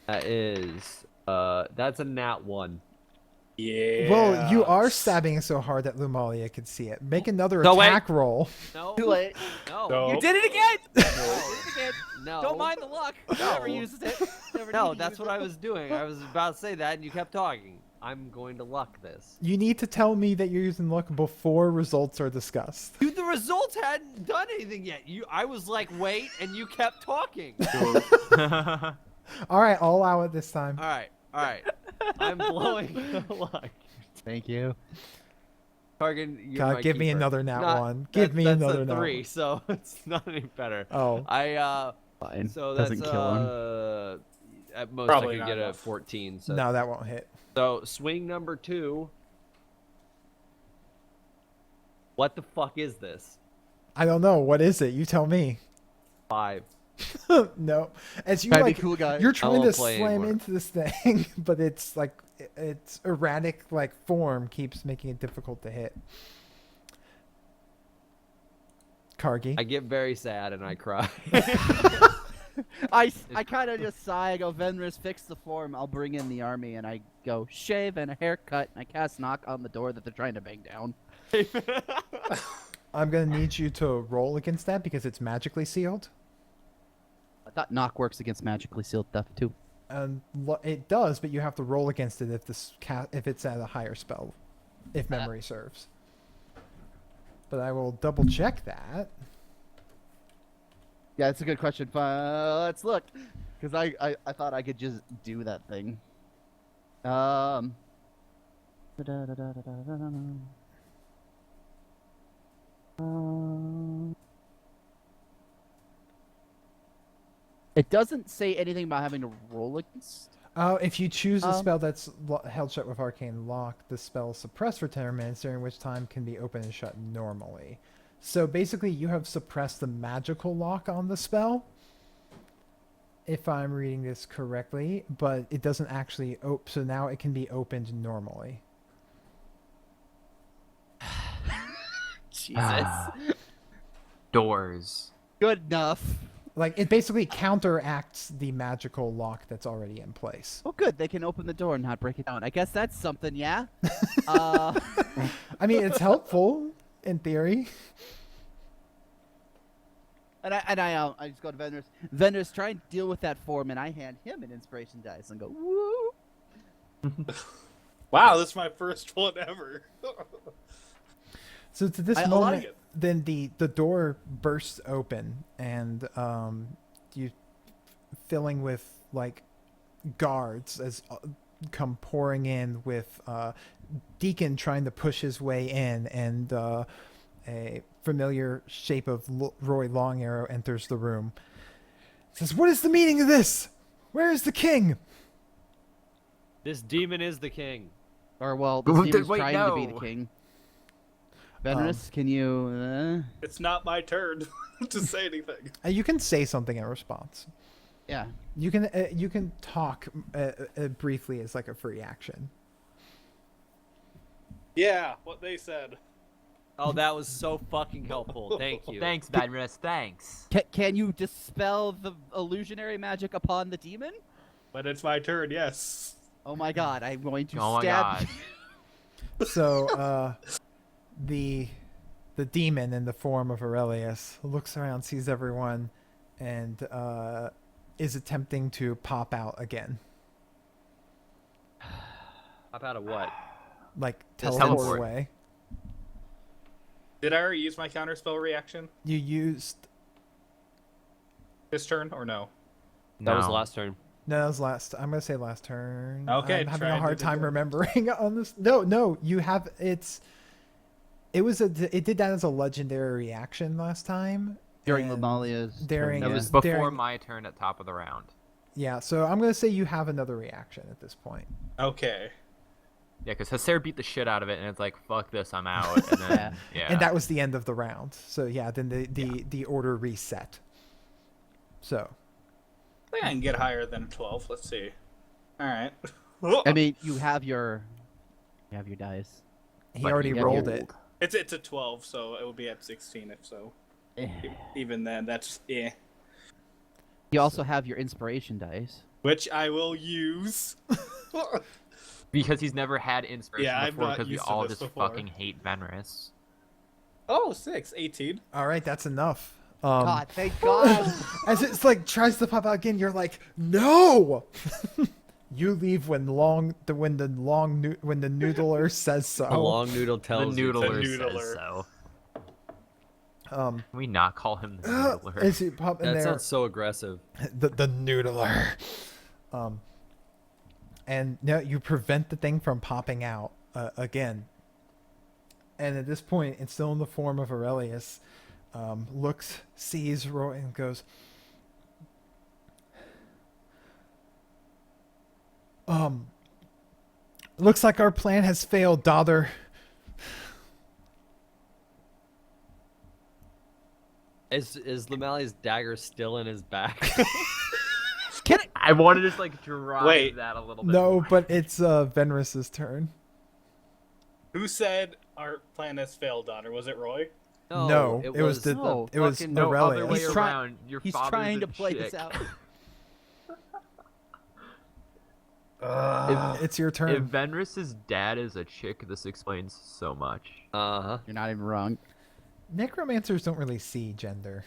That is, that's a nat 1. Yeah. Well, you are stabbing so hard that Lumalia could see it. Make another No, wait. attack roll. No. Too late. No. No. You did it again! You did it again. No. Don't mind the luck. Never uses it. Never No, need to that's use what it. I was doing. I was about to say that, and you kept talking. I'm going to luck this. You need to tell me that you're using luck before results are discussed. Dude, the results hadn't done anything yet. I was like, wait, and you kept talking. All right, I'll allow it this time. All right. I'm blowing the luck. Thank you. Targan, you're God, my give me keeper. another nat Not- one. Give me that's another a nat 3, one. so it's not any better. Oh, Fine. So that's Doesn't kill him. At most Probably I not could get a enough. 14. So no, that won't hit. So swing number 2. What the fuck is this? I don't know. What is it? You tell me. 5. No. As you Try to be like, cool, guy. you're trying to won't play slam anymore. into this thing, but it's like its erratic like form keeps making it difficult to hit. Kargi. I get very sad and I cry. I kind of just sigh. I go, Venris, fix the form. I'll bring in the army. And I go, shave and a haircut. And I cast knock on the door that they're trying to bang down. I'm gonna need you to roll against that because it's magically sealed. I thought knock works against magically sealed stuff, too. And it does, but you have to roll against it if it's at a higher spell, if memory serves. But I will double check that. Yeah, that's a good question. Let's look. Because I thought I could just do that thing. It doesn't say anything about having to roll against. If you choose a spell that's held shut with arcane lock, the spell is suppressed for 10 minutes, during which time can be open and shut normally. So basically, you have suppressed the magical lock on the spell, if I'm reading this correctly, but it doesn't actually open, so now it can be opened normally. Jesus. Doors. Good enough. Like, it basically counteracts the magical lock that's already in place. Well, good. They can open the door and not break it down. I guess that's something, yeah? I mean, it's helpful, in theory. And I just go to Vendors. Vendors, try and deal with that form, and I hand him an inspiration dice and go, woo! Wow, this is my first one ever. So to this I moment, like it. then the door bursts open, and you filling with like guards as come pouring in with Deacon trying to push his way in, and a familiar shape of Roy Longarrow enters the room. Says, "What is the meaning of this? Where is the king?" This demon is the king. Or, well, this demon's Wait, trying to be no. the king. Venris, can you? It's not my turn to say anything. You can say something in response. Yeah. You can talk briefly as like a free action. Yeah, what they said. Oh, that was so fucking helpful. Thank you. Thanks, Venris. Thanks. Can you dispel the illusionary magic upon the demon? But it's my turn, yes. Oh my god, I'm going to Oh my stab. god. So the demon in the form of Aurelius looks around, sees everyone, and is attempting to pop out again. Pop out of what? Like Just teleport teleport. away. Did I already use my counterspell reaction You used this turn, or no? That was No. last turn. no, that was last. I'm gonna say last turn. Okay, I'm having try a and hard do time the- remembering on this. No, you have it did that as a legendary reaction last time During and Lamalia's during- turn, That yeah. was before Daring- my turn at top of the round. Yeah, so I'm gonna say you have another reaction at this point. Okay. Yeah, because Hacer beat the shit out of it, and it's like, fuck this, I'm out. And then, yeah. And that was the end of the round. So yeah, then the order reset. So I think I can get higher than 12. Let's see. All right. I mean, you have your dice. he But already you get rolled your- it. it's a 12, so it will be at 16 if so. Even then, that's You also have your inspiration dice. which I will use. Because he's never had inspiration Yeah, I'm before, not because we used to all this just before. fucking hate Venris. Oh, 6, 18. All right, that's enough. God, thank God. As it's like tries to pop out again, you're like, no. You leave when the noodler says so. A long noodle The tells you. noodler, noodler. says so. Um, Can we not call him the noodler? as you pop in That there, sounds so aggressive. the noodler. And now you prevent the thing from popping out again. And at this point, it's still in the form of Aurelius. Looks, sees Roy, and goes, looks like our plan has failed, daughter. Is Lamalia's dagger still in his back? I wanted to just like drive Wait. that a little bit. No, more. but it's Venris's turn. Who said our plan has failed, Donner? Was it Roy? No, it was the- no, it was fucking- No other Aurelius. way He's try- around. Your He's father's trying a to play chick. this out. It's your If turn. Venris's dad is a chick, this explains so much. Uh-huh. You're not even wrong. Necromancers don't really see gender.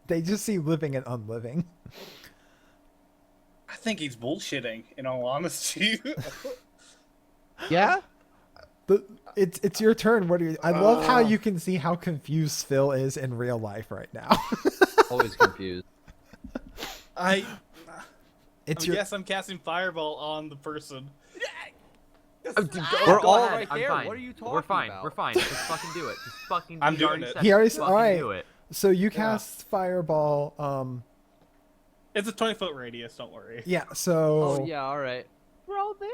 They just see living and unliving. I think he's bullshitting, in all honesty. Yeah? It's your turn. What do you? I love how you can see how confused Phil is in real life right now. Always confused. I It's your. guess I'm casting Fireball on the person. We're Go all ahead, right I'm there. fine. What are you talking We're fine. about? We're fine. Just fucking do it. Just fucking. I'm he doing already it. said He already just said- fucking alright. do it. So you cast fireball. It's a 20-foot radius, don't worry. Yeah. So. Oh yeah, all right. We're all there.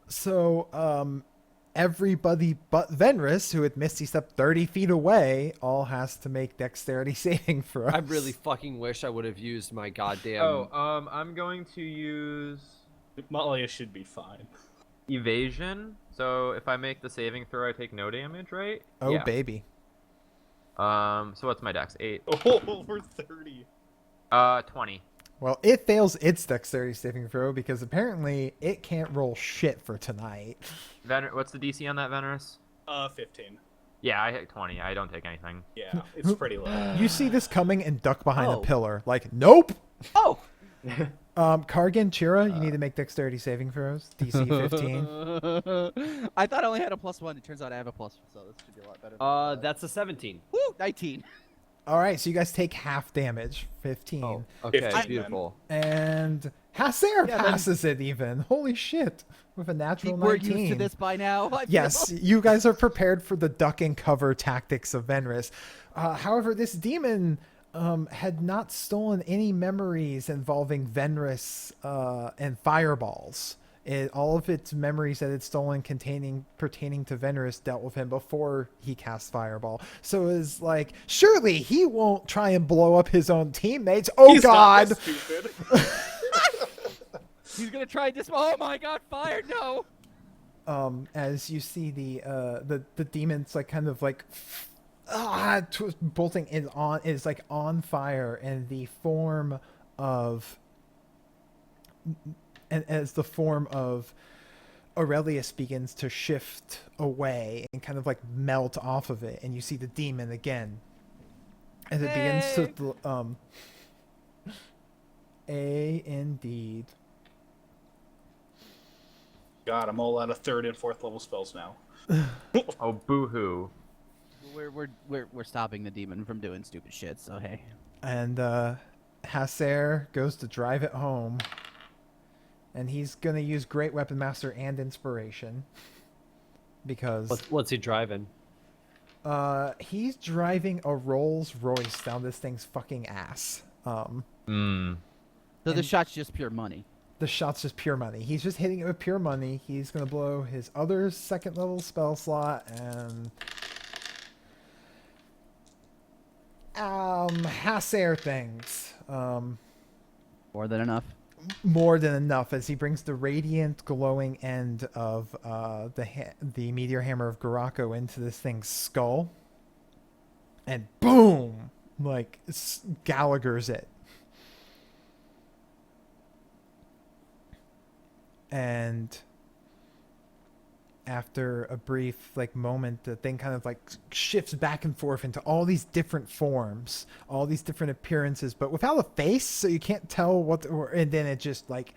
So everybody but Venris, who had Misty stepped 30 feet away, all has to make dexterity saving throws. I really fucking wish I would have used my goddamn. I'm going to use Malia should be fine. evasion. So if I make the saving throw, I take no damage, right? Oh Yeah. baby. So what's my dex? 8. Oh, we're 30. 20. Well, it fails its dexterity saving throw because apparently it can't roll shit for tonight. What's the DC on that, Venris? 15. Yeah, I hit 20. I don't take anything. Yeah, it's pretty low. You see this coming and duck behind a Oh. pillar. Like, nope. Oh! Kargan, Chira, you need to make dexterity saving throws. DC 15. I thought I only had a +1. It turns out I have a +1, so this should be a lot better. Than That's a 17. Woo! 19. All right, so you guys take half damage, 15. Oh, okay, 15 beautiful. And Hacer Yeah, then- passes it even. Holy shit. With a natural We're 19. used to this by now. I feel. Yes, you guys are prepared for the duck and cover tactics of Venris. However, this demon had not stolen any memories involving Venris and fireballs. All of its memories that it's stolen pertaining to Venrus dealt with him before he cast Fireball. So it's like, surely he won't try and blow up his own teammates. Oh He's God! not that stupid. He's gonna try this. Oh my God! Fire! No. As you see the demons like kind of like bolting is like on fire, and the form of and as the form of Aurelius begins to shift away and kind of like melt off of it, and you see the demon again as it begins to indeed. God, I'm all out of 3rd and 4th level spells now. Oh, boo-hoo. We're stopping the demon from doing stupid shit. So hey. And Hasser goes to drive it home, and he's gonna use Great Weapon Master and Inspiration because What's he driving? he's driving a Rolls Royce down this thing's fucking ass. So the shot's just pure money. The shot's just pure money. He's just hitting it with pure money. He's gonna blow his other 2nd level spell slot and Hasser things. More than enough. More than enough, as he brings the radiant glowing end of the meteor hammer of Garako into this thing's skull, and boom, like Gallagher's it. And after a brief like moment, the thing kind of like shifts back and forth into all these different forms, all these different appearances, but without a face, so you can't tell and then it just like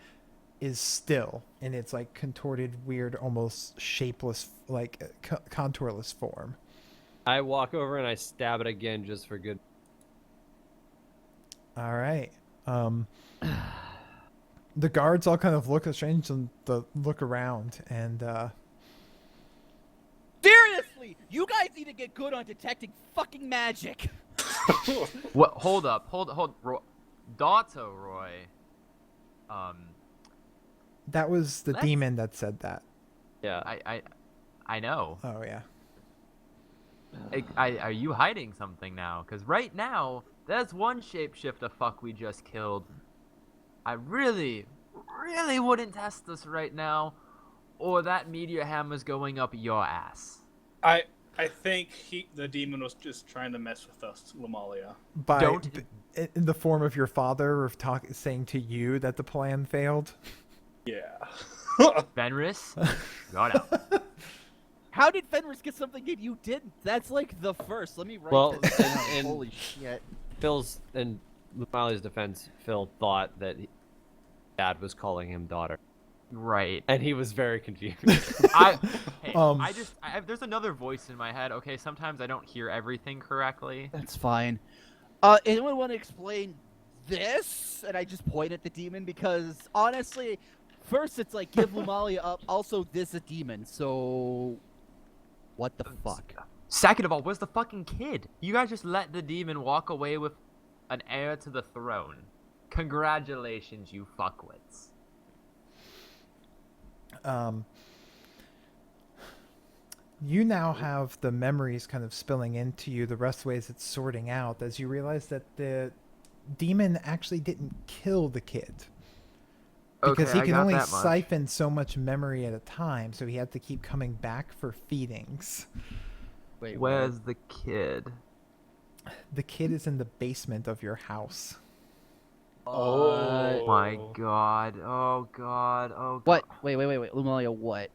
is still in its like contorted, weird, almost shapeless, like contourless form. I walk over and I stab it again just for good. All right. The guards all kind of look strange and look around, and Seriously, you guys need to get good on detecting fucking magic. What? Hold up. Dato Roy. that was the Let's- demon that said that. Yeah. I know. Oh yeah. Are you hiding something now? Because right now, there's one shapeshifter fuck we just killed. I really wouldn't test this right now, or that meteor hammer's going up your ass. I think the demon was just trying to mess with us, Lamalia. In the form of your father, of saying to you that the plan failed. Yeah. Fenris, got out. How did Fenris get something that you didn't? That's like the first. Let me write Well, this down. and- Holy shit. Phil's in Lumali's defense, Phil thought that Dad was calling him daughter, Right. and he was very confused. There's another voice in my head. Okay, sometimes I don't hear everything correctly. That's fine. Anyone want to explain this? And I just point at the demon because honestly, first it's like give Lumalia up. Also, this a demon. So, what the fuck? Second of all, where's the fucking kid? You guys just let the demon walk away with an heir to the throne. Congratulations, you fuckwits. You now have the memories kind of spilling into you the rest of the ways it's sorting out, as you realize that the demon actually didn't kill the kid. Because he can only siphon so much memory at a time, so he had to keep coming back for feedings. Wait, Where's the kid? The kid is in the basement of your house. Oh My god. Oh god. Oh god. what? Wait. Lumalia, what?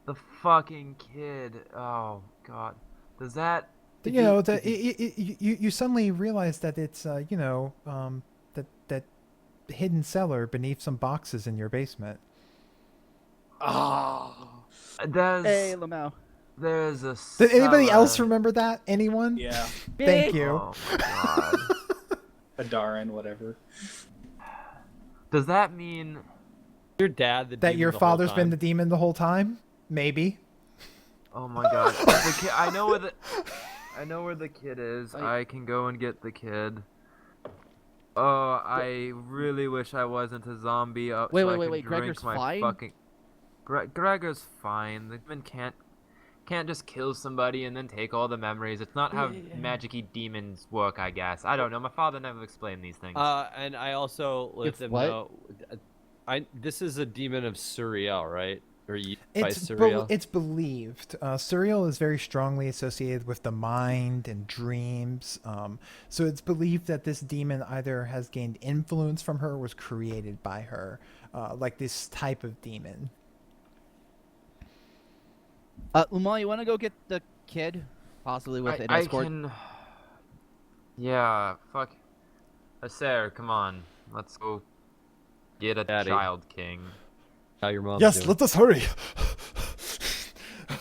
The fucking kid. Oh god. Does that... You know, you suddenly realize that it's, that hidden cellar beneath some boxes in your basement. Ah. Hey, Lamau. There's a Did anybody cellar. else remember that? Anyone? Yeah. Thank you. Oh my god. Adarin, whatever. Does that mean... Your dad, the That demon your the whole father's been time. the demon the whole time? Maybe. Oh my god. The kid, I know where the kid is. Like- I can go and get the kid. Oh, I really wish I wasn't a zombie. Wait, so wait, I wait, could wait, drink Gregor's my fine? fucking... Gregor's fine. The demon can't just kill somebody and then take all the memories. It's not how magic-y demons work, I guess. I don't know. My father never explained these things. And I also let It's them what? know. This is a demon of Suriel, right? Or used by Suriel? It's believed. Suriel is very strongly associated with the mind and dreams. So it's believed that this demon either has gained influence from her or was created by her, like this type of demon. Umal, you want to go get the kid? Possibly with an I escort? can. Yeah, fuck. Acer, come on. Let's go get a Daddy. child king. How your mom? Yes, let us hurry.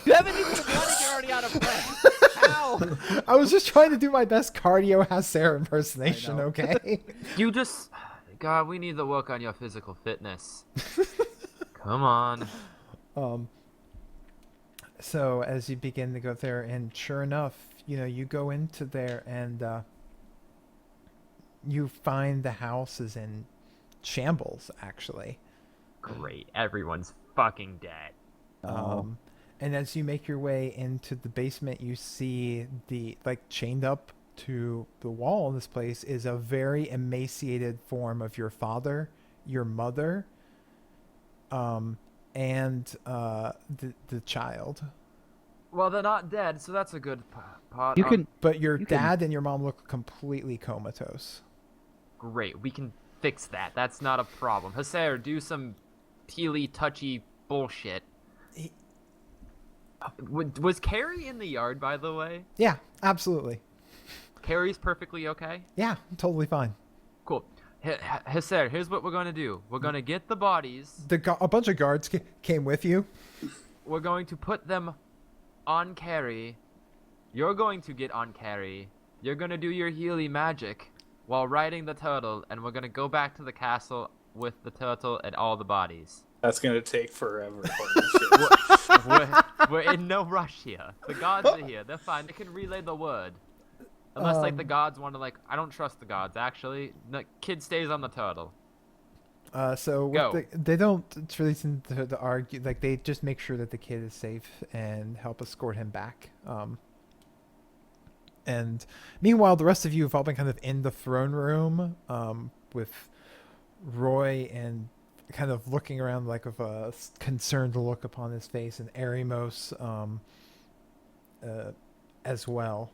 You haven't even begun, you're already out of breath. How? I was just trying to do my best cardio Hacer impersonation, I know. okay? You just. God, we need to work on your physical fitness. Come on. So as you begin to go there, and sure enough, you go into there and you find the house is in shambles, actually. Great. Everyone's fucking dead. And as you make your way into the basement, you see chained up to the wall in this place is a very emaciated form of your father, your mother, and the child. Well, they're not dead, so that's a good part. You can. But your You can- dad and your mom look completely comatose. Great. We can fix that. That's not a problem. Hacer, do some peely, touchy bullshit. Was Carrie in the yard, by the way? Yeah, absolutely. Carrie's perfectly okay? Yeah, totally fine. Cool. Hacer, here's what we're going to do. We're going to get the bodies. A bunch of guards came with you. We're going to put them on Carrie. You're going to get on Carrie. You're going to do your Healy magic while riding the turtle, and we're going to go back to the castle with the turtle and all the bodies. That's gonna take forever. Holy shit. We're in no rush here. The gods are here. They're fine. They can relay the word. Unless, the gods want to, I don't trust the gods, actually. The kid stays on the turtle. So Go. they don't reason to argue. They just make sure that the kid is safe and help escort him back. And meanwhile, the rest of you have all been kind of in the throne room, with Roy and kind of looking around with a concerned look upon his face, and Arimos as well.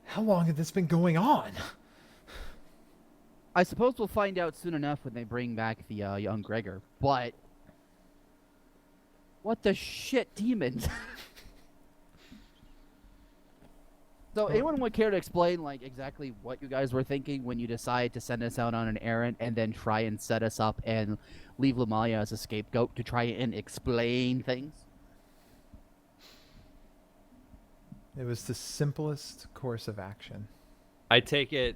How long had this been going on? I suppose we'll find out soon enough when they bring back the young Gregor. But what the shit, demons? So, anyone would care to explain exactly what you guys were thinking when you decided to send us out on an errand and then try and set us up and leave Lamaya as a scapegoat to try and explain things? It was the simplest course of action. I take it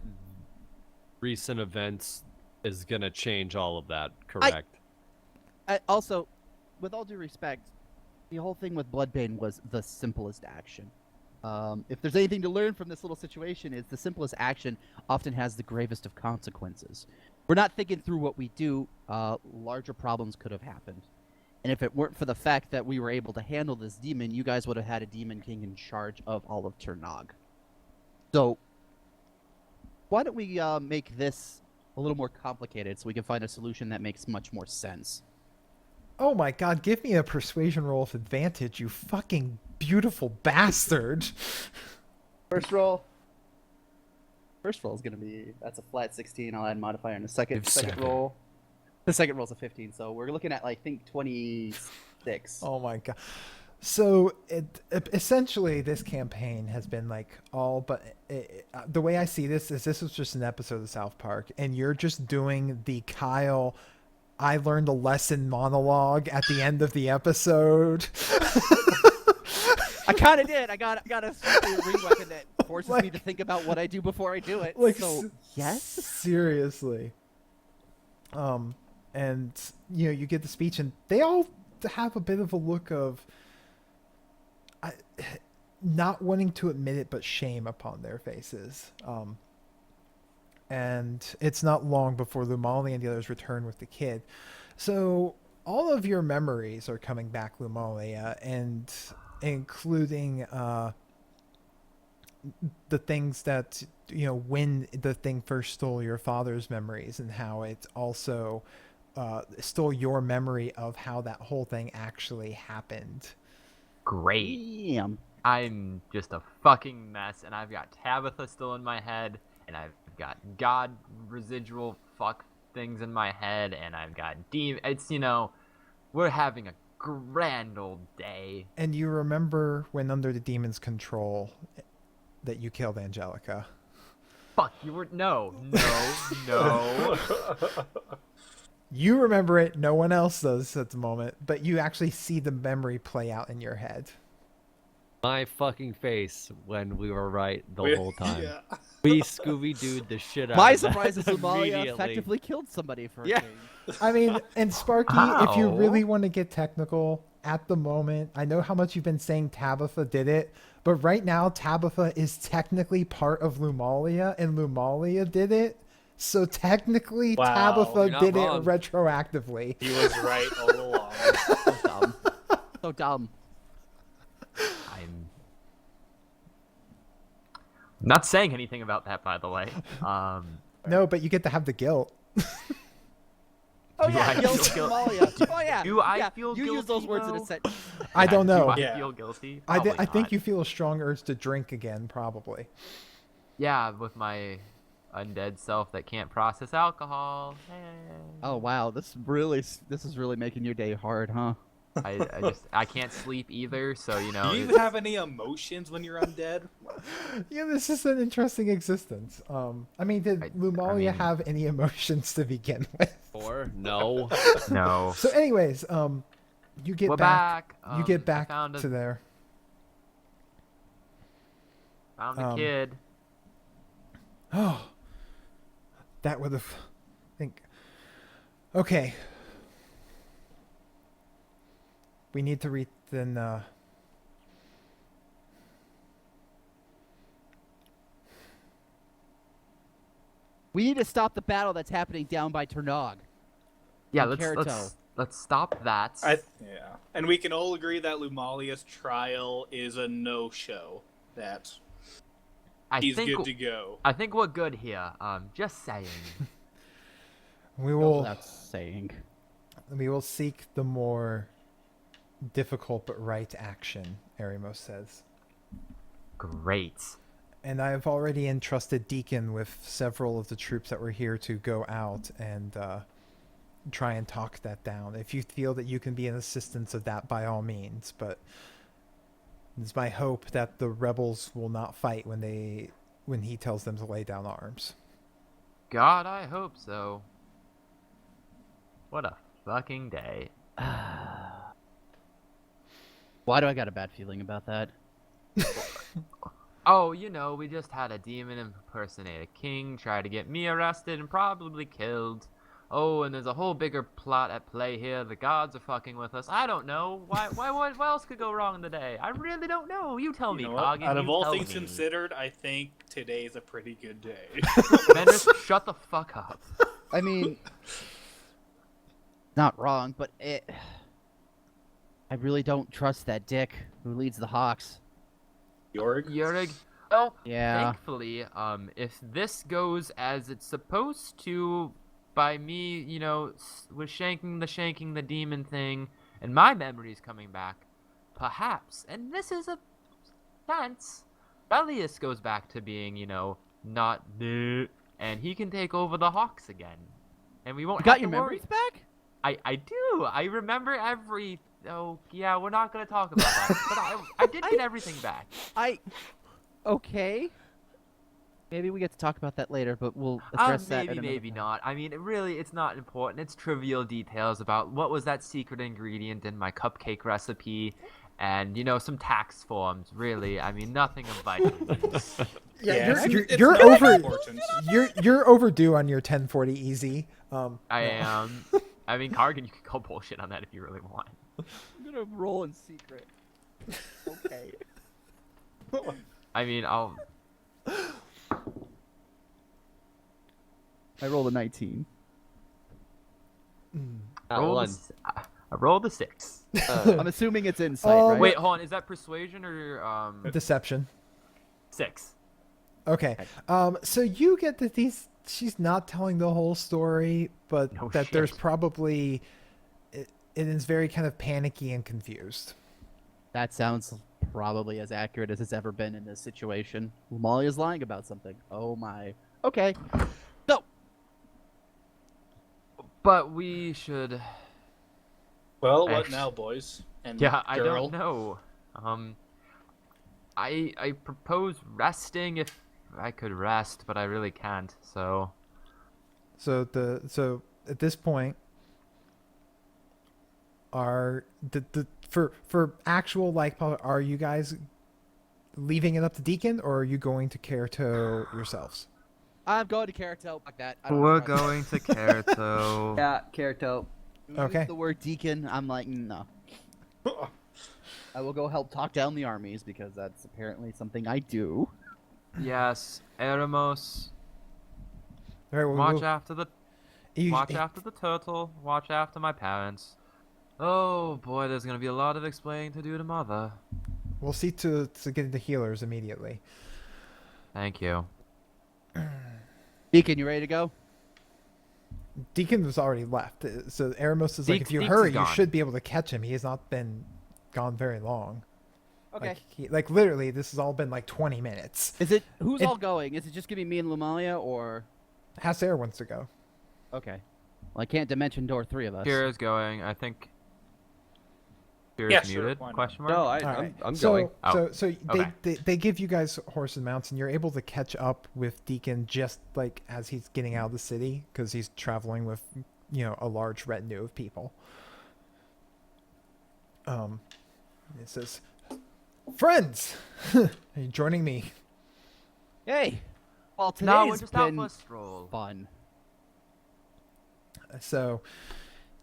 recent events is gonna change all of that, correct? Also, with all due respect, the whole thing with Bloodbane was the simplest action. If there's anything to learn from this little situation, is the simplest action often has the gravest of consequences. We're not thinking through what we do, larger problems could have happened. And if it weren't for the fact that we were able to handle this demon, you guys would have had a demon king in charge of all of Turnog. So, why don't we make this a little more complicated so we can find a solution that makes much more sense? Oh my god, give me a persuasion roll with advantage, you fucking beautiful bastard. First roll. First roll is going to be, that's a flat 16. I'll add modifier in a second. Second roll. The second roll's a 15, so we're looking at, I think, 26. Oh my god. So, essentially, this campaign has been the way I see this is this was just an episode of South Park, and you're just doing the Kyle, I learned a lesson monologue at the end of the episode. I kind of did. I got a ring weapon that forces me to think about what I do before I do it. So, yes? Seriously. And, you get the speech, and they all have a bit of a look of not wanting to admit it, but shame upon their faces. And it's not long before Lumali and the others return with the kid. So all of your memories are coming back, Lumalia, and including the things that, when the thing first stole your father's memories, and how it also stole your memory of how that whole thing actually happened. Great. Damn. I'm just a fucking mess, and I've got Tabitha still in my head, and I've got God residual fuck things in my head, and I've got It's, we're having a grand old day. And you remember when under the demon's control that you killed Angelica. Fuck, you were. No. No. You remember it, no one else does at the moment, but you actually see the memory play out in your head. My fucking face when we were right the whole time. Yeah. We Scooby-Dooed the shit out My of that surprise is Lumalia immediately. effectively killed somebody for Yeah. a change. I mean, and Sparky, if you Ow. really want to get technical, at the moment, I know how much you've been saying Tabitha did it, but right now Tabitha is technically part of Lumalia, and Lumalia did it. So technically, Wow, Tabitha you're not did wrong. it retroactively. He was right all along. So dumb. So dumb. I'm not saying anything about that, by the way. No, but you get to have the guilt. Oh Do yeah, I guilt feel Lumalia. Oh yeah. Do I yeah. feel You use those guilty, words in a though? sentence. I don't know. Do I Yeah. feel guilty? I Probably think not. you feel a strong urge to drink again, probably. Yeah, with my undead self that can't process alcohol. Hey. Oh wow, this is really making your day hard, huh? I can't sleep either, so Do you it's- even have any emotions when you're undead? Yeah, this is an interesting existence. I mean, did Lumalia mean- have any emotions to begin with? Or no. no. So, anyways, you get We're back. back. You get I back found to there. a kid. Oh, that would have. Think. Okay. We need to read then. We need to stop the battle that's happening down by Ternog. Yeah, in let's Kirito. let's stop that. Yeah. And we can all agree that Lumalia's trial is a no-show. That I he's think good to go. I think we're good here. Just saying. We Goes will. without saying. We will seek the more difficult but right action. Aremos says. Great. And I have already entrusted Deacon with several of the troops that were here to go out and try and talk that down. If you feel that you can be an assistance of that, by all means. But it's my hope that the rebels will not fight when he tells them to lay down arms. God, I hope so. What a fucking day. Why do I got a bad feeling about that? Oh, we just had a demon impersonate a king, try to get me arrested and probably killed. Oh, and there's a whole bigger plot at play here. The gods are fucking with us. I don't know. What else could go wrong in the day? I really don't know. You tell me, You know what? Coggin. Out of you all tell things me. considered, I think today's a pretty good day. Menace, shut the fuck up. I mean, not wrong, but I really don't trust that dick who leads the Hawks. Yurig. Oh, Yeah. thankfully, if this goes as it's supposed to, by me, with shanking the demon thing, and my memories coming back, perhaps, and this is a chance, Elias goes back to being, not the, and he can take over the Hawks again, and we won't You got have your to worry. memories back? I do. I remember every. Oh yeah, we're not gonna talk about that, but I did get everything back. Okay. Maybe we get to talk about that later, but we'll address that. Maybe, at another maybe time. not. I mean, it's not important. It's trivial details about what was that secret ingredient in my cupcake recipe, and some tax forms. Really, I mean, nothing of vital use. Yeah, it's you're not over. important. You're overdue on your 1040 easy. I No. am. I mean, Kargan, you can call bullshit on that if you really want. I'm gonna roll in secret. Okay. I mean, I'll. I rolled a 19. That roll one. this- I rolled a 6. I'm assuming it's insight, Oh, right? Wait, hold on. Is that persuasion or Deception. 6? Okay. So you get that she's not telling the whole story, but No that there's shit. probably it is very kind of panicky and confused. That sounds probably as accurate as it's ever been in this situation. Molly is lying about something. Oh my. Okay. So, But we should. Well, what Actually- now, boys? And Yeah, I girl? don't know. I propose resting if I could rest, but I really can't. So So at this point, are the for actual like are you guys leaving it up to Deacon, or are you going to Kerato yourselves? I'm going to Kerato. Fuck that. I don't wanna trust going to Kerato. Yeah, Kerato. you. Okay. Use the word deacon. I'm like, no. I will go help talk down the armies because that's apparently something I do. Yes, Eremos. All right, well, Watch we'll- after the you- watch after the turtle. Watch after my parents. Oh boy, there's gonna be a lot of explaining to do to mother. We'll see to get the healers immediately. Thank you. Deacon, you ready to go? Deacon was already left, so Eremos is like, if you Deeks is hurry, you gone. should be able to catch him. He has not been gone very long. Okay. Like literally, this has all been like 20 minutes. Is it who's It- all going? Is it just gonna be me and Lumalia, or Hasair wants to go. okay? Well, I can't dimension door 3 of us. Kira's going. I think. Kira's Yeah, sure, muted? why not? Question mark. No, All right. I'm so, going. Oh, So okay. they give you guys horse and mounts, and you're able to catch up with Deacon just like as he's getting out of the city because he's traveling with, a large retinue of people. It says, "Friends, are you joining me?" Hey. Well, No, we're today's just out been for a stroll. fun. So,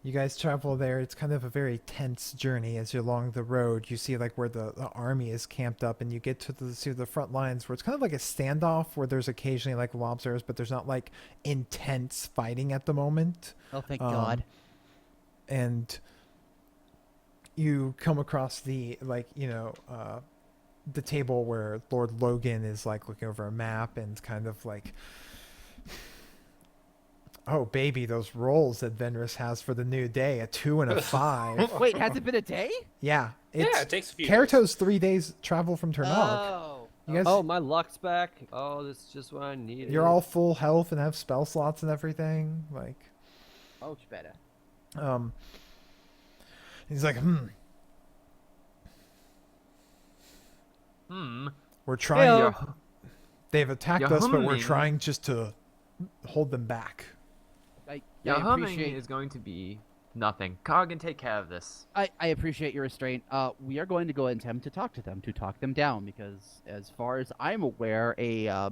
you guys travel there. It's kind of a very tense journey as you're along the road. You see like where the army is camped up, and you get to the front lines where it's kind of like a standoff where there's occasionally like lobsters, but there's not like intense fighting at the moment. Oh, thank Um, God. And you come across the the table where Lord Logan is like looking over a map and kind of like, oh baby, those rolls that Venris has for the new day, a 2 and a 5. Wait, has it been a day? Yeah, Yeah, it's it takes a few. Kerato's 3 days travel from Ternog. Oh. You guys, Oh, my luck's back. Oh, this is just what I needed. you're all full health and have spell slots and everything. Like, Much better. he's like, we're trying. You're- They've attacked You're us, but we're humming. trying just to hold them back. Your I humming appreciate. is going to be nothing. Cog can take care of this. I appreciate your restraint. We are going to go and attempt to talk to them, to talk them down, because as far as I'm aware, a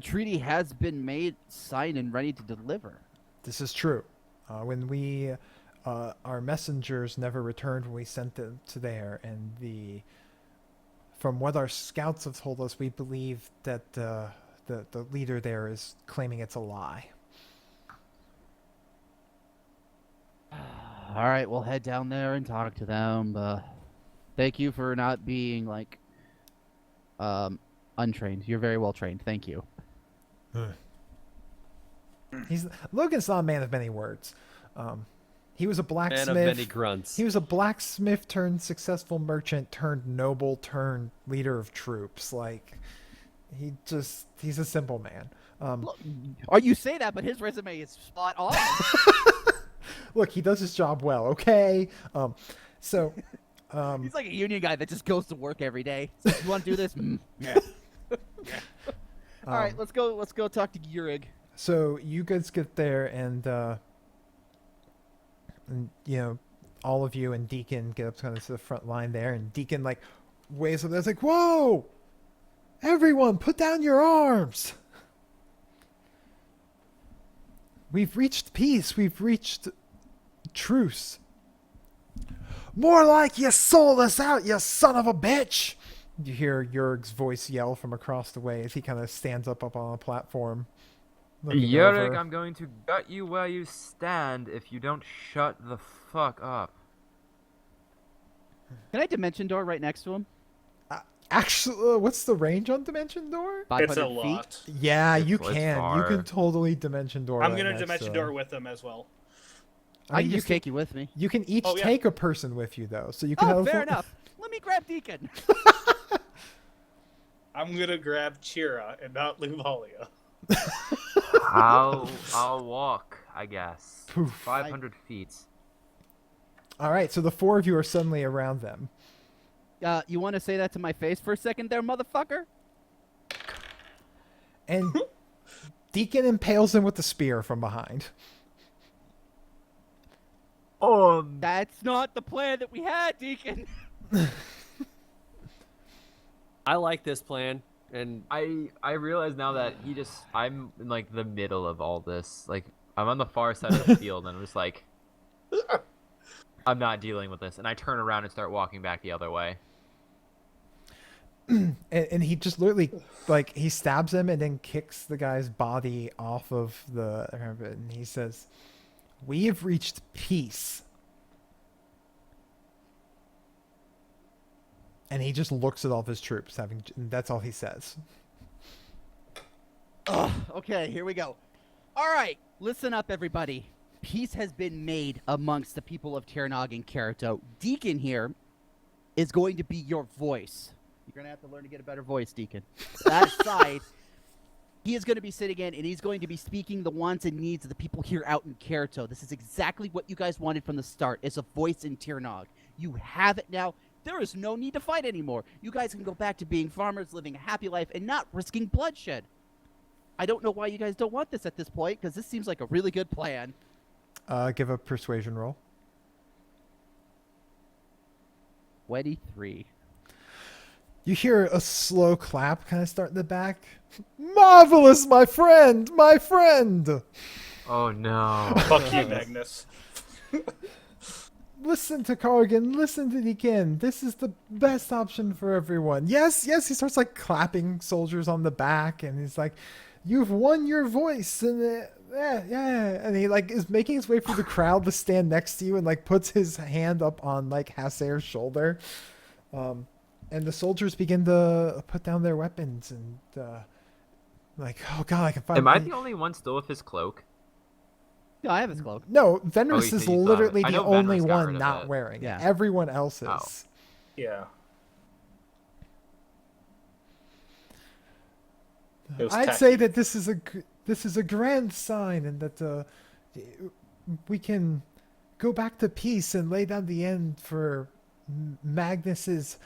treaty has been made, signed, and ready to deliver. This is true. When we, our messengers never returned when we sent them to there, and from what our scouts have told us, we believe that the leader there is claiming it's a lie. All right, we'll head down there and talk to them. Thank you for not being like untrained. You're very well trained. Thank you. Logan's not a man of many words. He was a Man blacksmith. of many grunts. He was a blacksmith turned successful merchant turned noble turned leader of troops. Like, he's a simple man. You say that, but his resume is spot on. Look, he does his job well. Okay. So, He's like a union guy that just goes to work every day. So, you want to do this? Yeah. All right, let's go. Let's go talk to Yurig. so you guys get there, and all of you and Deacon get up kind of to the front line there, and Deacon like waves up there. It's like, whoa, everyone, put down your arms. We've reached peace. We've reached truce. More like you sold us out, you son of a bitch. You hear Jurg's voice yell from across the way as he kind of stands up on a platform. looking Yurik, over. I'm going to gut you where you stand if you don't shut the fuck up. Can I dimension door right next to him? Actually, what's the range on Dimension Door? 500 It's a feet. lot. Yeah, you It's can. You far. can totally Dimension Door. I'm right gonna next dimension to door him. with them as well. I mean, can just take you with me. You can each Oh, yeah. take a person with you though, so you can Oh, have. fair enough. Let me grab Deacon. I'm gonna grab Chira and not Luvalia. I'll walk, I guess. Poof. 500 feet. All right, so the four of you are suddenly around them. You want to say that to my face for a second there, motherfucker? And Deacon impales him with the spear from behind. That's not the plan that we had, Deacon. I like this plan, and I realize now that I'm in like the middle of all this. Like I'm on the far side of the field and I'm just like I'm not dealing with this, and I turn around and start walking back the other way. And he just literally, like, he stabs him and then kicks the guy's body off of the. And he says, "We have reached peace." And he just looks at all of his troops, and that's all he says. Ugh, okay, here we go. All right, listen up, everybody. Peace has been made amongst the people of Tirnog and Karato. Deacon here is going to be your voice. You're going to have to learn to get a better voice, Deacon. That aside, he is going to be sitting in, and he's going to be speaking the wants and needs of the people here out in Karato. This is exactly what you guys wanted from the start, is a voice in Tirnog. You have it now. There is no need to fight anymore. You guys can go back to being farmers, living a happy life, and not risking bloodshed. I don't know why you guys don't want this at this point, because this seems like a really good plan. Give a persuasion roll. 23. You hear a slow clap kind of start in the back. Marvelous, my friend! My friend! Oh no. Fuck you, Magnus. Listen to Corrigan, listen to Deacon. This is the best option for everyone. Yes, yes, he starts like clapping soldiers on the back, and he's like, "You've won your voice," and yeah, and he like is making his way through the crowd to stand next to you and like puts his hand up on like Hasser's shoulder. And the soldiers begin to put down their weapons and like, oh god, I can find. Am I the only one still with his cloak? No, I have his cloak. No, Oh, Venrus you is still have it. literally I the know only Venrus got rid one of not it. wearing it. Yeah. Everyone else is. Oh. Yeah. It was I'd say tacky. that this is a grand sign, and that we can go back to peace and lay down the end for Magnus's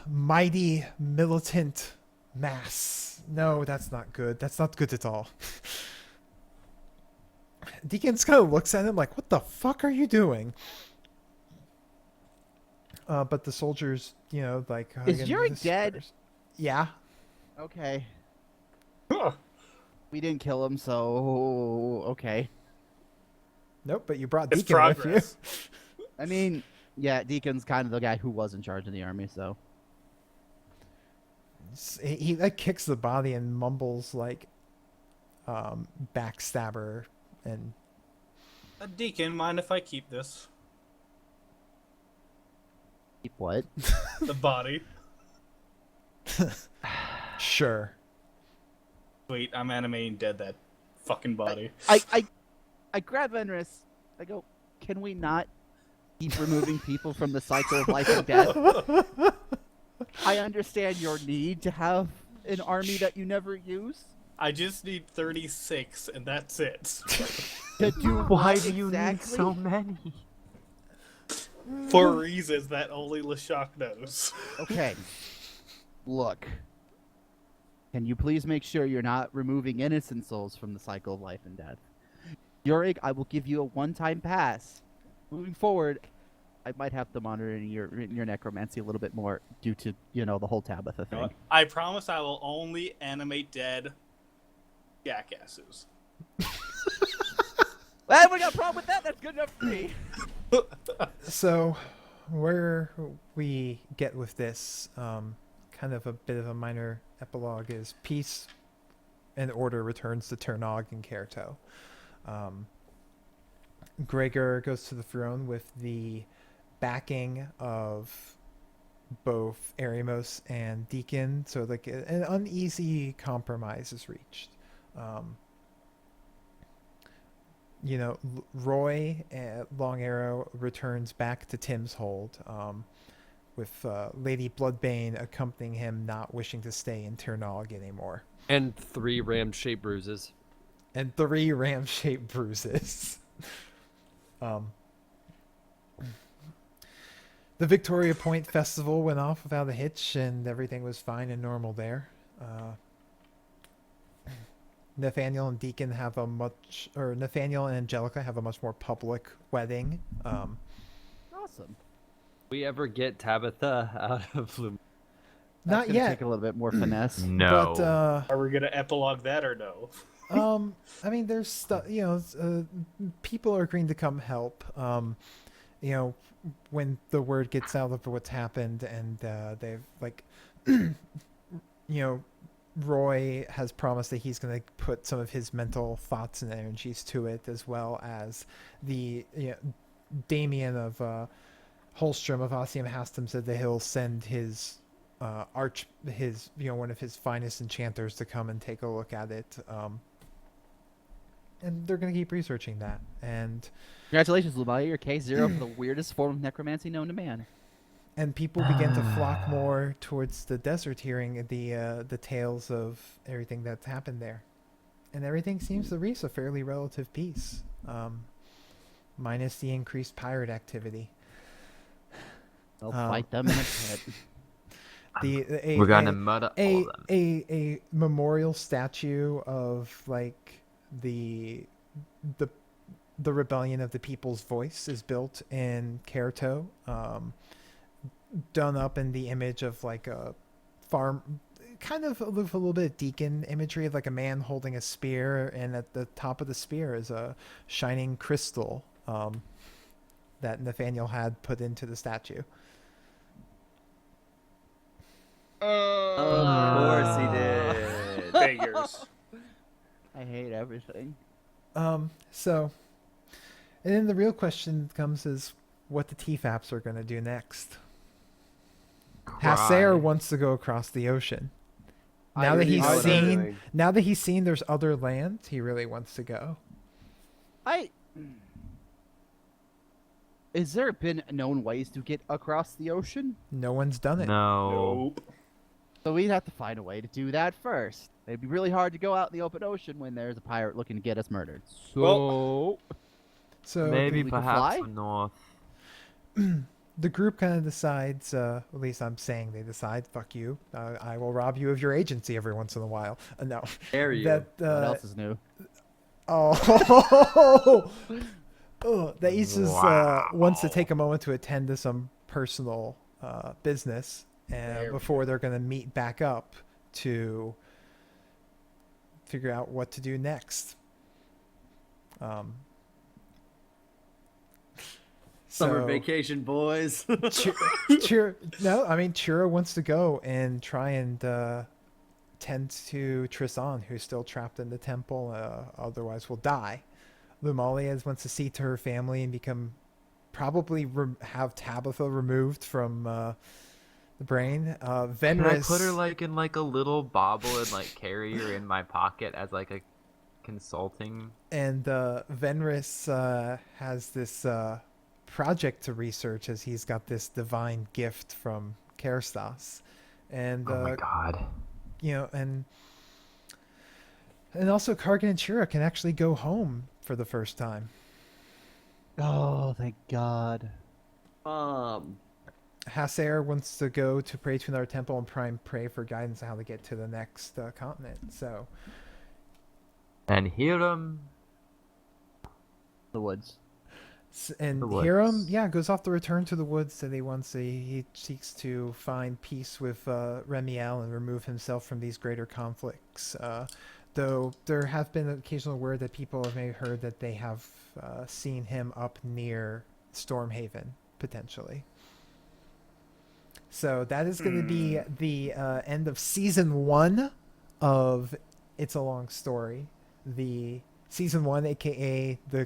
mighty militant mass. No, that's not good. That's not good at all. Deacon kind of looks at him like, "What the fuck are you doing?" But the soldiers, you know, like, Is again, Yurik disperse. dead? Yeah. Okay. Huh. We didn't kill him, so okay. Nope. But you brought It's Deacon with you. progress. I mean, yeah, Deacon's kind of the guy who was in charge of the army, so. He like kicks the body and mumbles like backstabber and Deacon, mind if I keep this? Keep what? The body. sure. Wait, I'm animating dead that fucking body. I grab Venrus. I go, can we not keep removing people from the cycle of life and death? I understand your need to have an army that you never use. I just need 36, and that's it. To do Why what do you need exactly? so many? For reasons that only Lashak knows. Okay. Look. Can you please make sure you're not removing innocent souls from the cycle of life and death? Yurik, I will give you a one-time pass. Moving forward, I might have to monitor your necromancy a little bit more due to, you know, the whole Tabitha thing. I promise I will only animate dead jackasses. Well, we got a problem with that. That's good enough for me. So, where we get with this, kind of a bit of a minor epilogue, is peace and order returns to Turnog and Kaerto. Gregor goes to the throne with the backing of both Eremos and Deacon, so like an uneasy compromise is reached. Roy Long Arrow returns back to Tim's hold, with Lady Bloodbane accompanying him, not wishing to stay in Turnog anymore. And 3 ram-shaped bruises. And 3 ram-shaped bruises. The Victoria Point Festival went off without a hitch, and everything was fine and normal there. Nathaniel and Nathaniel and Angelica have a much more public wedding. Awesome. We ever get Tabitha out of Lumen? Not That's gonna yet, take a little bit more finesse. No. but Are we gonna epilogue that or no? I mean, there's stuff. People are agreeing to come help. When the word gets out of what's happened, and they've like, Roy has promised that he's going to put some of his mental thoughts and energies to it, as well as the Damien of Holstrom of Ossium Hastum said that he'll send his one of his finest enchanters to come and take a look at it. And they're going to keep researching that. And Congratulations, Lumaya. You're K0 for the weirdest form of necromancy known to man. And people begin to flock more towards the desert, hearing the tales of everything that's happened there. And everything seems to reach a fairly relative peace, minus the increased pirate activity. They'll fight them in a pit. We're gonna murder all of them. A memorial statue of like the rebellion of the people's voice is built in Kaerto, done up in the image of like a farm, kind of with a little bit of Deacon imagery of like a man holding a spear, and at the top of the spear is a shining crystal that Nathaniel had put into the statue. Of course he did. Figures. I hate everything. So, and then the real question comes is what the TFAPs are going to do next. Hasser wants to go across the ocean. Now that he's seen there's other land, he really wants to go. Is there been known ways to get across the ocean? No one's done it. No. Nope. So we'd have to find a way to do that first. It'd be really hard to go out in the open ocean when there's a pirate looking to get us murdered. So, So Maybe we can perhaps fly? north. the group kind of decides, at least I'm saying they decide, fuck you. I will rob you of your agency every once in a while. No. Dare you? That, What else is new? Oh, that Aces Wow. wants to take a moment to attend to some personal business, There we before they're going to meet back up to figure out what to do next. Summer So- vacation, boys. Chira wants to go and try and tend to Tristan, who's still trapped in the temple, otherwise will die. Lumalia wants to see to her family and become probably have Tabitha removed from the brain. Can I Venris put her like in like a little bauble and like carry her in my pocket as like a consulting? and Venris has this project to research, as he's got this divine gift from Kerstas, and Oh my god. and also Kargan and Chira can actually go home for the first time. Oh, thank God. Hasser wants to go to pray to another temple and pray for guidance on how to get to the next continent. So, And Hiram. The woods. and The woods. Hiram, goes off to return to the woods that he seeks to find peace with Remiel and remove himself from these greater conflicts. Though there have been occasional word that people have maybe heard that they have seen him up near Stormhaven, potentially. So that is going to be the end of season 1 of It's a Long Story, the season 1, aka the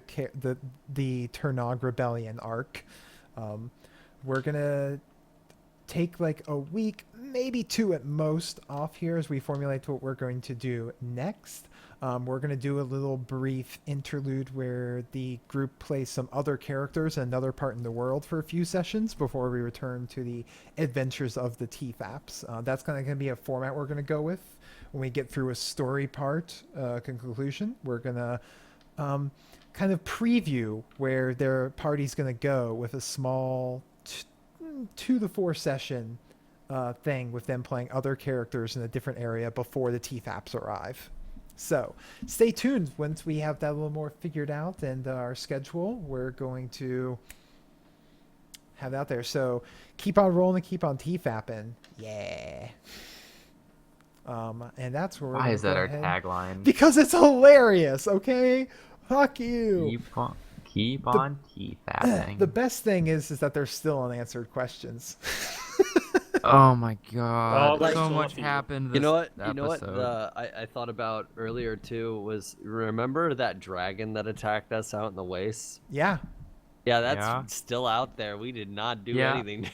Turnog Rebellion arc. We're gonna take like a week, maybe 2 at most, off here as we formulate what we're going to do next. We're going to do a little brief interlude where the group plays some other characters in another part in the world for a few sessions before we return to the adventures of the TFAPs. That's going to be a format we're going to go with when we get through a story part conclusion. We're going to kind of preview where their party's going to go with a small 2 to 4 session thing with them playing other characters in a different area before the TFAPs arrive. So stay tuned. Once we have that a little more figured out and our schedule, we're going to have that there. So keep on rolling and keep on TFAPing. Yeah. And that's where we're Why is that go our ahead. tagline? Because it's hilarious, okay? Fuck you. Keep on TFAPing. The best thing is that there's still unanswered questions. Oh my god. there's So still a much few. happened this You know what? episode. You know what? I thought about earlier too was remember that dragon that attacked us out in the wastes? Yeah. Yeah, that's Yeah. still out there. We did not do Yeah. anything.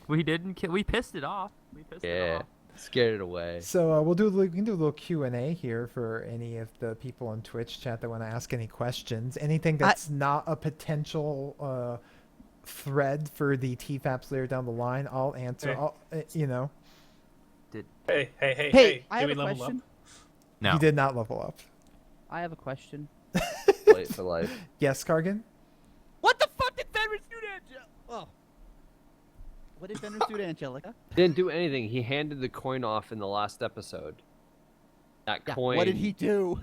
We didn't kill. We pissed it off. We pissed it Yeah, off. scared it away. So we can do a little Q&A here for any of the people on Twitch chat that want to ask any questions. Anything that's not a potential thread for the TFAPs later down the line, I'll answer. Hey. You know, Hey, Hey, I did have we a level question. up? No. you did not level up. I have a question. Wait for life. Yes, Kargan? What the fuck did Fenris do to Angelica? Oh. What did Fenris do to Angelica? Didn't do anything. He handed the coin off in the last episode. That Yeah, coin. what did he do?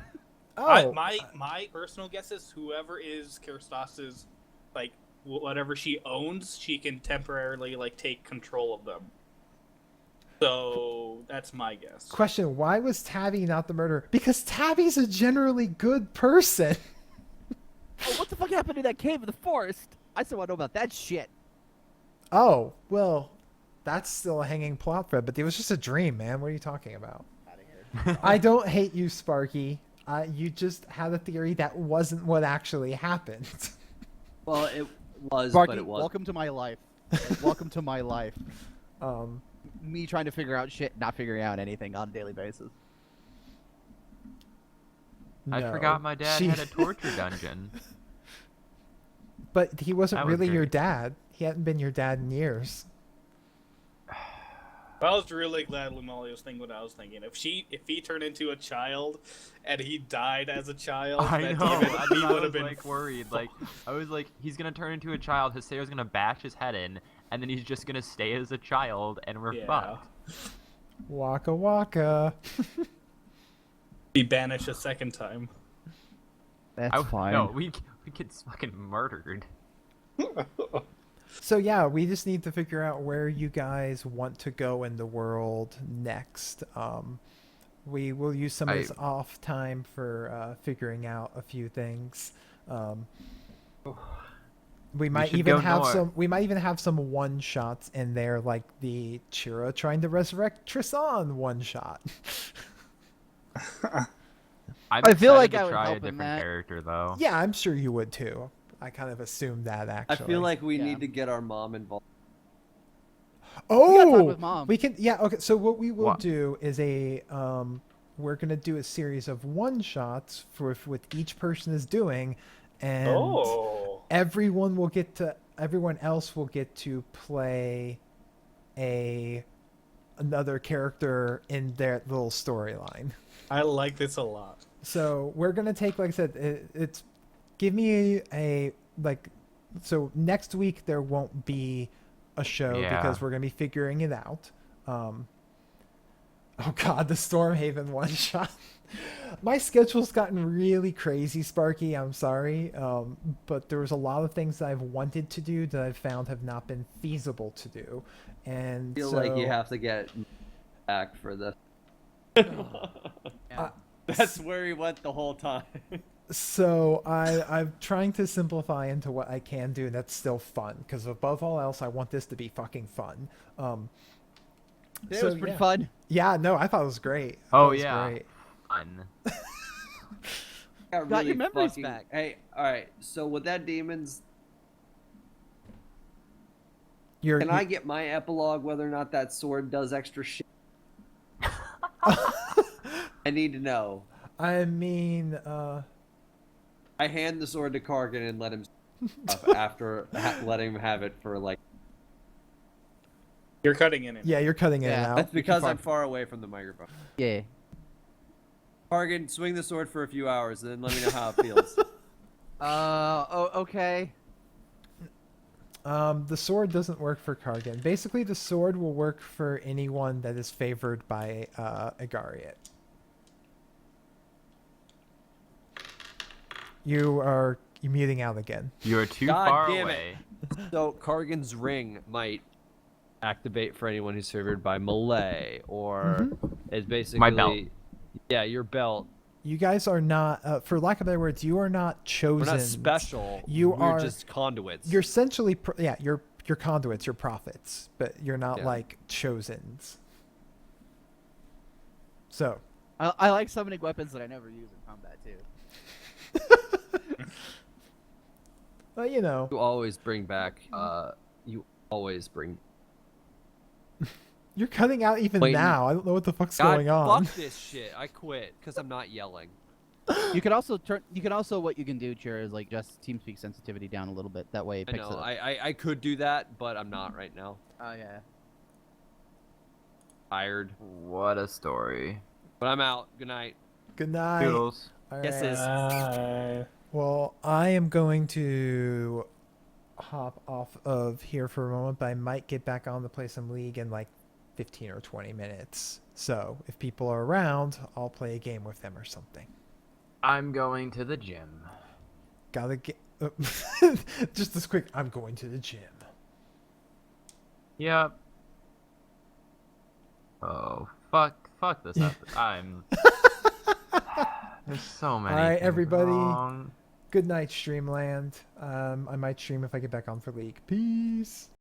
Oh, My personal guess is whoever is Kirstas's, like, whatever she owns, she can temporarily, like, take control of them. So that's my guess. question, why was Tabby not the murderer? Because Tabby's a generally good person. Oh, what the fuck happened in that cave in the forest? I still want to know about that shit. Oh, well, that's still a hanging plot thread, but it was just a dream, man. What are you talking about? I don't hate you, Sparky. You just had a theory that wasn't what actually happened. Well, it was, Sparky, but it was. welcome to my life. Welcome to my life. Me trying to figure out shit, not figuring out anything on a daily basis. I No. forgot my dad She- had a torture dungeon. But he wasn't That was really your great. dad. He hadn't been your dad in years. I was really glad Lumali was thinking what I was thinking. If he turned into a child and he died as a child, I that know. demon, I, he I would was have been like worried. Like I was like, he's gonna turn into a child. Hisayo's gonna bash his head in, and then he's just gonna stay as a child, and we're Yeah. fucked. Waka waka. be banished a second time. That's fine. No, we get fucking murdered. So yeah, we just need to figure out where you guys want to go in the world next. We will use some of this off time for figuring out a few things. We might should even go have north. some. We might even have some one shots in there, like the Chira trying to resurrect Trisan one shot. I'm I feel excited like to I would try a help in different that. character though. Yeah, I'm sure you would too. I kind of assumed that I actually. feel like we Yeah. need to get our mom involved. Oh, gotta talk with Mom. we can. Yeah. Okay. So what we will What? do is we're gonna do a series of one shots for with each person is doing, and everyone else will get to play another character in their little storyline. I like this a lot. So we're gonna take, like I said, it's give me a like. So next week there won't be a show Yeah. because we're gonna be figuring it out. Oh God, the Stormhaven one shot. My schedule's gotten really crazy, Sparky. I'm sorry, but there was a lot of things that I've wanted to do that I've found have not been feasible to do, and I feel so, like you have to get back for this. Yeah. That's where he went the whole time. So I'm trying to simplify into what I can do, and that's still fun. Because above all else, I want this to be fucking fun. It So, was pretty yeah. fun. Yeah, no, I thought it was great. I Oh, thought it was yeah. great. Got Got your really memories fucking- back. Hey, all right. So with that demon's, You're, can I get my epilogue whether or not that sword does extra shit? I need to know. I mean, I hand the sword to Kargan and let him after letting him have it for like. You're cutting in and yeah, you're cutting in and Yeah. out. That's because I'm far away from the microphone. Yeah. Kargan, swing the sword for a few hours, and then let me know how it feels. Oh, okay. The sword doesn't work for Kargan. Basically, the sword will work for anyone that is favored by Agariot. You're muting out again. You're too God far damn it. away. So Kargan's ring might activate for anyone who's favored by melee, or is basically My belt. Yeah, your belt. You guys are not, for lack of better words, you are not chosen. We're not special. We're We're just conduits. You're essentially, you're conduits, you're prophets, but you're not Yeah. like chosens. So, I like summoning weapons that I never use in combat too. well, you know, You always bring back. You always bring. you're cutting out even Wait, now. I don't know what the fuck's God, going on. fuck this shit. I quit because I'm not yelling. You could also turn. You can also what you can do, Cheer, is like just TeamSpeak sensitivity down a little bit. That way it I picks know. it up. I could do that, but I'm not right now. Oh yeah. Tired. What a story. But I'm out. Good night. Good night. Toodles. All Kisses. Well, I am going to hop off of here for a moment, but I might get back on the Play Some League in like 15 or 20 minutes. So if people are around, I'll play a game with them or something. I'm going to the gym. Gotta get... just this quick, I'm going to the gym. Yep. Oh, fuck this up. There's so many. All right, things everybody. wrong. Good night, Streamland. I might stream if I get back on for League. Peace.